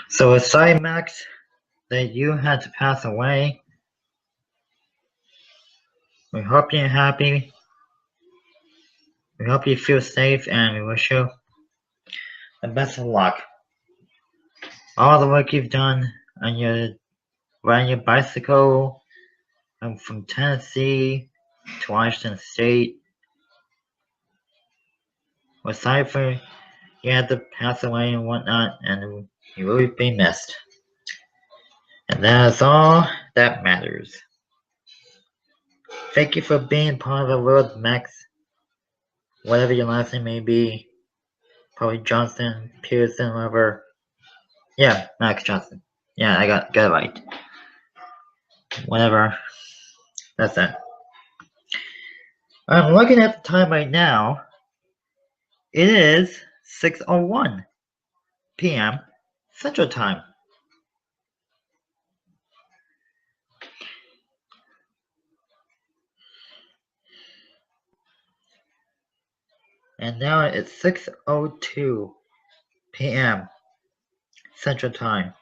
So we're sorry, Max, that you had to pass away. We hope you're happy. We hope you feel safe, and we wish you the best of luck. All the work you've done on your riding your bicycle from Tennessee to Washington State. We're sorry for you had to pass away and whatnot, and you will be missed. And that is all that matters. Thank you for being part of the world, Max. Whatever your last name may be. Probably Johnson, Pearson, whatever. Yeah, Max Johnson. Yeah, I got it right. Whatever. That's it. I'm looking at the time right now. It is 6:01 p.m. Central Time. And now it's 6:02 p.m. Central Time.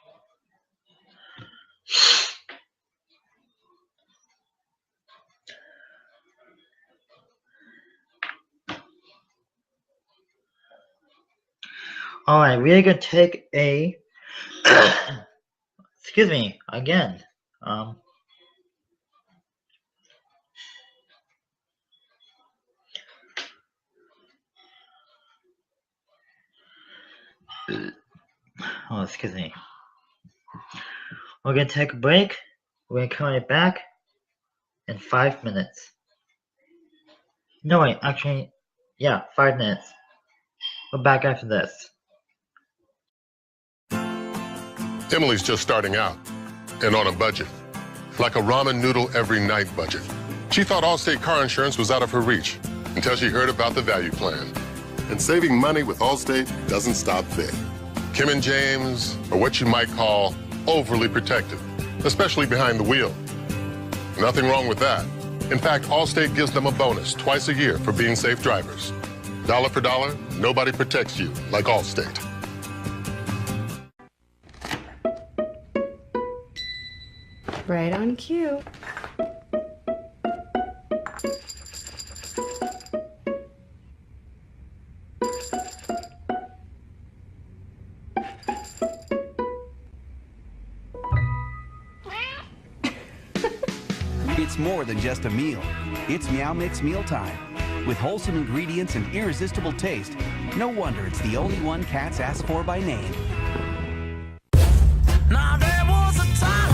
Alright, we're gonna take a excuse me, again. Oh, excuse me. We're gonna take a break. We're gonna come right back in 5 minutes. No, wait, actually, yeah, 5 minutes. We're back after this. Emily's just starting out and on a budget, like a ramen noodle every night budget. She thought Allstate car insurance was out of her reach until she heard about the value plan. And saving money with Allstate doesn't stop there. Kim and James are what you might call overly protective, especially behind the wheel. Nothing wrong with that. In fact, Allstate gives them a bonus twice a year for being safe drivers. Dollar for dollar, nobody protects you like Allstate. Right on cue. It's more than just a meal. It's Meow Mix mealtime. With wholesome ingredients and irresistible taste, no wonder it's the only one cats ask for by name. Now there was a time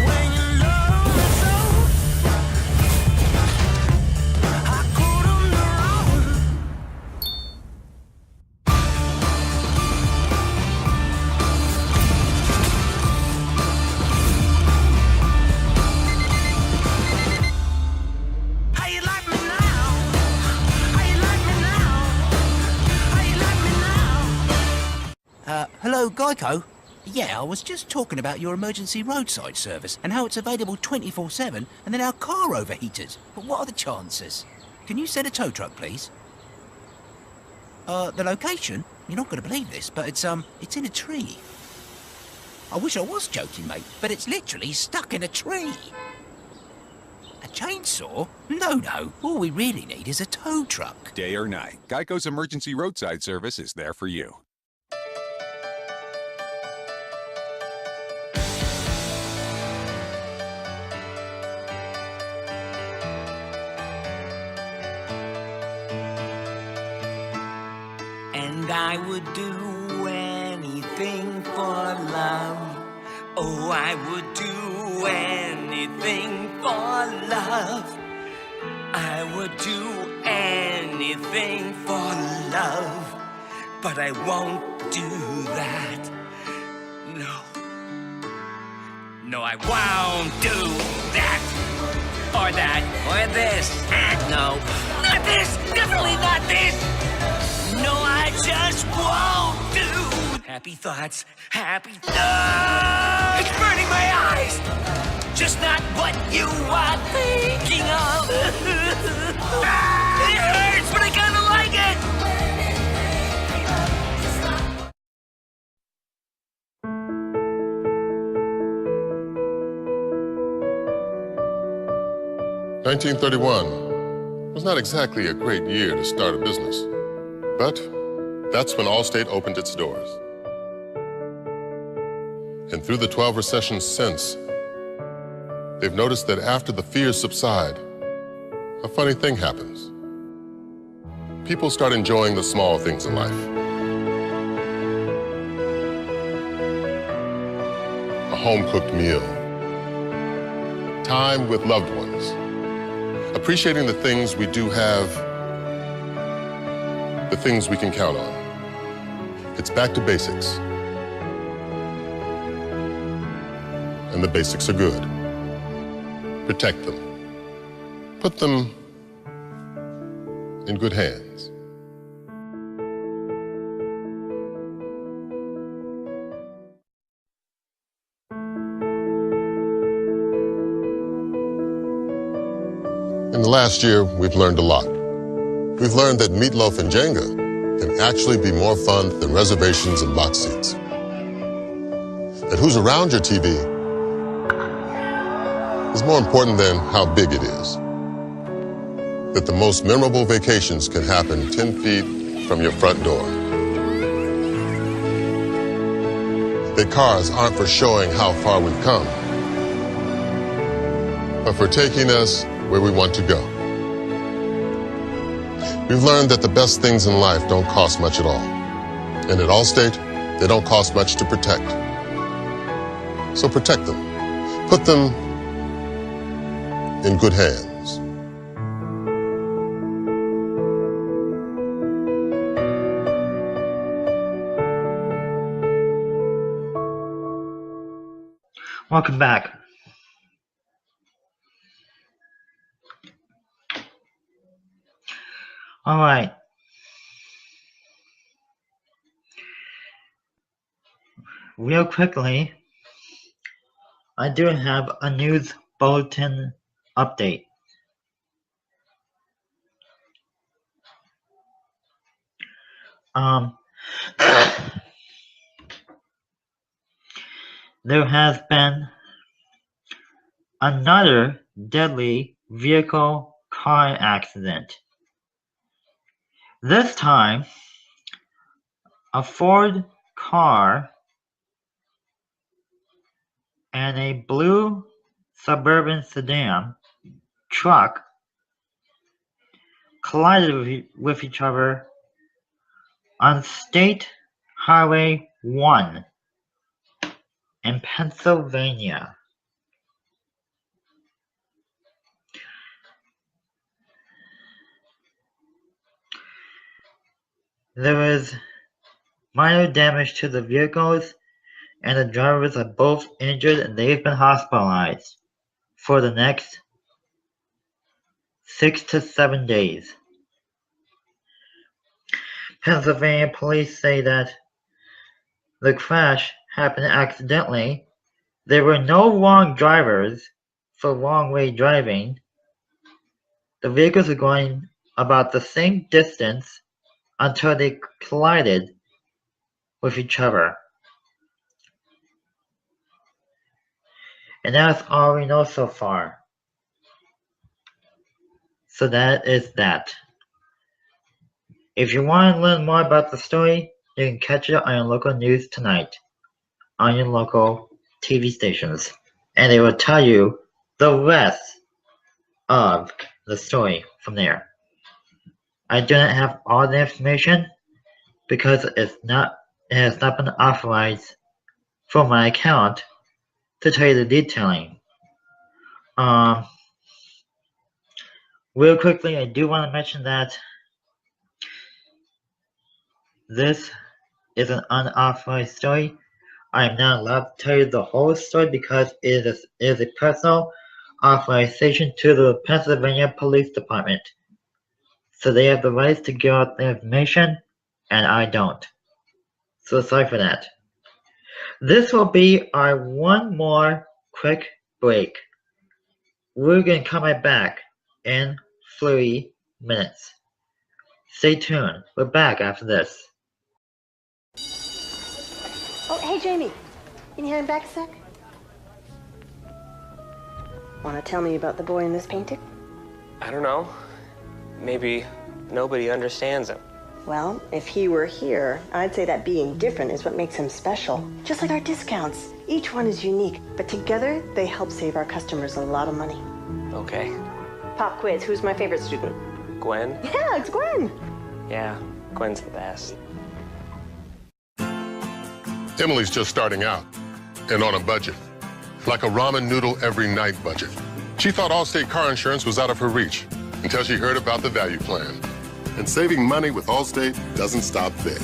when you loved me so. I couldn't run. Hello, Geico? Yeah, I was just talking about your emergency roadside service and how it's available 24/7 and then our car overheated. But what are the chances? Can you send a tow truck, please? The location? You're not going to believe this, but it's in a tree. I wish I was joking, mate, but it's literally stuck in a tree. A chainsaw? No. All we really need is a tow truck. Day or night, Geico's emergency roadside service is there for you. And I would do anything for love. Oh, I would do anything for love. I would do anything for love. But I won't do that. No, I won't do that. Or that, or this. No, not this. Definitely not this. No, I just won't do. Happy thoughts, happy thoughts. It's burning my eyes. Just not what you are thinking of. It hurts, but I kinda like it. (1931) was not exactly a great year to start a business. But that's when Allstate opened its doors. And through the 12 recessions since, they've noticed that after the fears subside, a funny thing happens. People start enjoying the small things in life. A home-cooked meal. Time with loved ones. Appreciating the things we do have, the things we can count on. It's back to basics. And the basics are good. Protect them. Put them in good hands. In the last year, we've learned a lot. We've learned that meatloaf and Jenga can actually be more fun than reservations and box seats. That who's around your TV is more important than how big it is. That the most memorable vacations can happen 10 feet from your front door. That cars aren't for showing how far we've come, but for taking us where we want to go. We've learned that the best things in life don't cost much at all. And at Allstate, they don't cost much to protect. So protect them. Put them in good hands. Welcome back. All right. Real quickly, I do have a news bulletin update. There has been another deadly vehicle car accident. This time, a Ford car and a blue suburban sedan truck collided with each other on State Highway 1 in Pennsylvania. There was minor damage to the vehicles, and the drivers are both injured and they've been hospitalized for the next 6 to 7 days. Pennsylvania police say that the crash happened accidentally. There were no wrong drivers for wrong-way driving. The vehicles were going about the same distance until they collided with each other. And that's all we know so far. So that is that. If you want to learn more about the story, you can catch it on your local news tonight, on your local TV stations, and they will tell you the rest of the story from there. I do not have all the information because it has not been authorized from my account to tell you the detailing. Real quickly, I do want to mention that this is an unauthorized story. I am not allowed to tell you the whole story because it is a personal authorization to the Pennsylvania Police Department. So they have the rights to give out the information, and I don't. So sorry for that. This will be our one more quick break. We're going to come right back in 3 minutes. Stay tuned. We're back after this. Oh, hey, Jamie. Can you hand back a sec? Want to tell me about the boy in this painting? I don't know. Maybe nobody understands him. Well, if he were here, I'd say that being different is what makes him special. Just like our discounts. Each one is unique, but together they help save our customers a lot of money. Okay. Pop quiz, who's my favorite student? Gwen? Yeah, it's Gwen. Yeah, Gwen's the best. Emily's just starting out and on a budget, like a ramen noodle every night budget. She thought Allstate car insurance was out of her reach until she heard about the value plan. And saving money with Allstate doesn't stop there.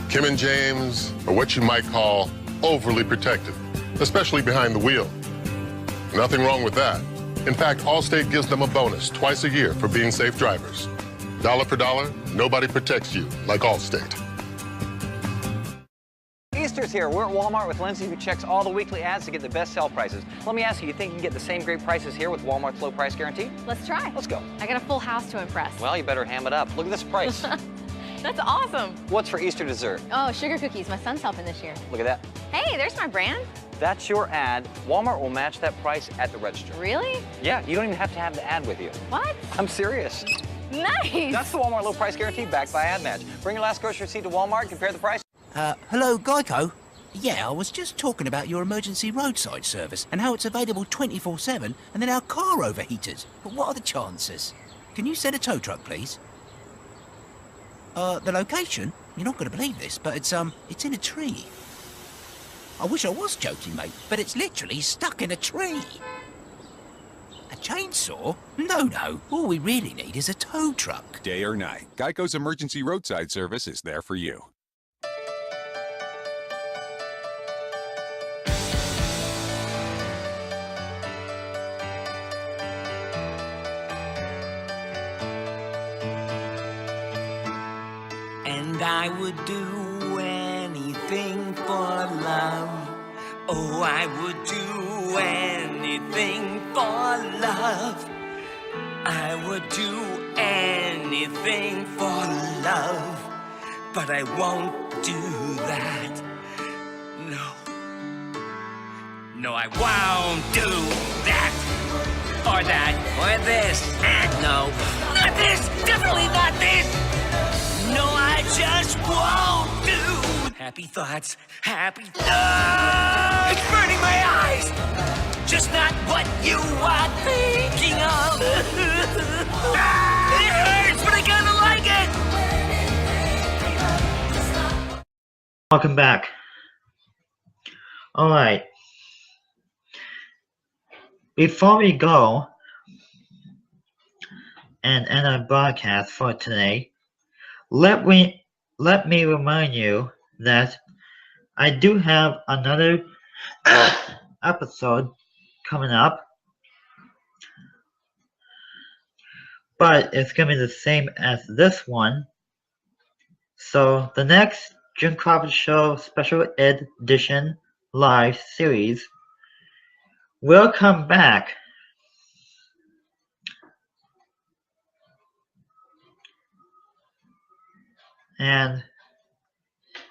Kim and James are what you might call overly protective, especially behind the wheel. Nothing wrong with that. In fact, Allstate gives them a bonus twice a year for being safe drivers. Dollar for dollar, nobody protects you like Allstate. Easter's here. We're at Walmart with Lindsay, who checks all the weekly ads to get the best sale prices. Let me ask you, you think you can get the same great prices here with Walmart's low price guarantee? Let's try. Let's go. I got a full house to impress. Well, you better ham it up. Look at this price. That's awesome. What's for Easter dessert? Oh, sugar cookies. My son's helping this year. Look at that. Hey, there's my brand. That's your ad. Walmart will match that price at the register. Really? Yeah, you don't even have to have the ad with you. What? I'm serious. Nice. That's the Walmart low price guarantee backed by Ad Match. Bring your last grocery receipt to Walmart, compare the price. Hello, Geico? Yeah, I was just talking about your emergency roadside service and how it's available 24/7 and then our car overheated. But what are the chances? Can you send a tow truck, please? The location? You're not going to believe this, but it's in a tree. I wish I was joking, mate, but it's literally stuck in a tree. A chainsaw? No. All we really need is a tow truck. Day or night, Geico's emergency roadside service is there for you. And I would do anything for love. Oh, I would do anything for love. I would do anything for love. But I won't do that. No, I won't do that. Or that. Or this. No. Not this. Definitely not this. No, I just won't do. Happy thoughts, happy thoughts. It's burning my eyes. Just not what you are thinking of. It hurts, but I kinda like it. Welcome back. Alright. Before we go and end our broadcast for today, let me remind you that I do have another episode coming up, but it's going to be the same as this one. So the next June Crawford Show Special Edition Live Series will come back and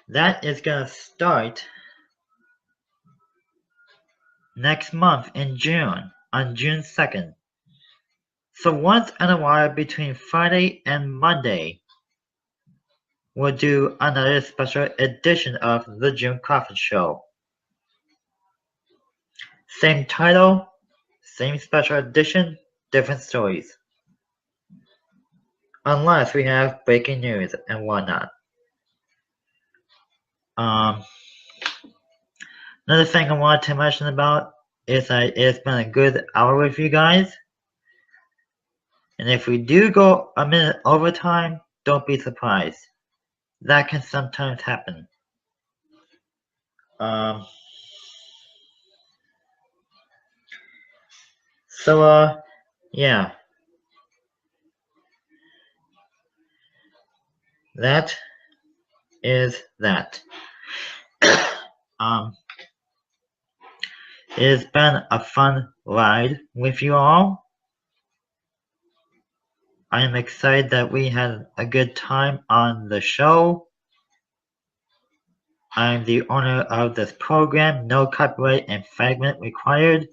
that is going to start next month in June, on June 2nd. So once in a while between Friday and Monday, we'll do another special edition of The June Crawford Show. Same title, same special edition, different stories. Unless we have breaking news and whatnot. Another thing I wanted to mention about is that it's been a good hour with you guys. And if we do go a minute over time, don't be surprised. That can sometimes happen. Yeah. That is that. It's been a fun ride with you all. I am excited that we had a good time on the show. I'm the owner of this program, no copyright infringement required.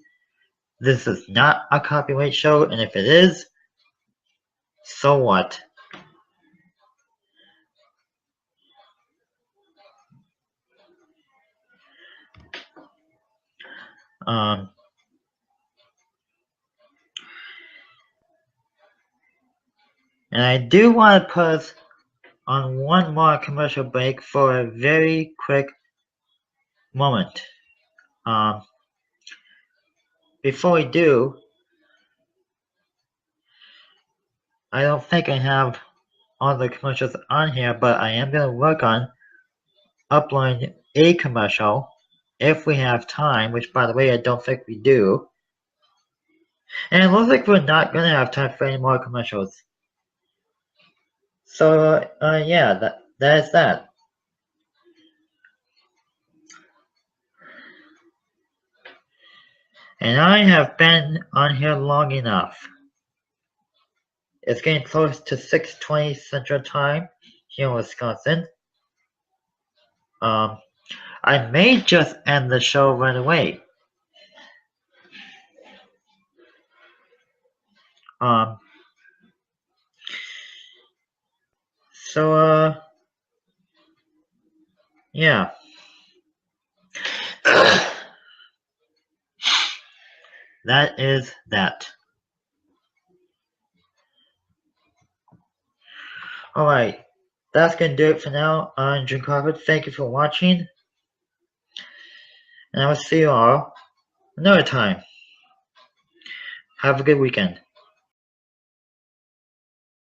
This is not a copyright show, and if it is, so what? And I do want to put us on one more commercial break for a very quick moment. Before we do, I don't think I have all the commercials on here, but I am going to work on uploading a commercial if we have time, which by the way I don't think we do. And it looks like we're not going to have time for any more commercials. So yeah, that's that. And I have been on here long enough. It's getting close to 6:20 Central Time here in Wisconsin. I may just end the show right away. Yeah. That is that. Alright, that's going to do it for now on June Crawford. Thank you for watching. And I will see you all another time. Have a good weekend.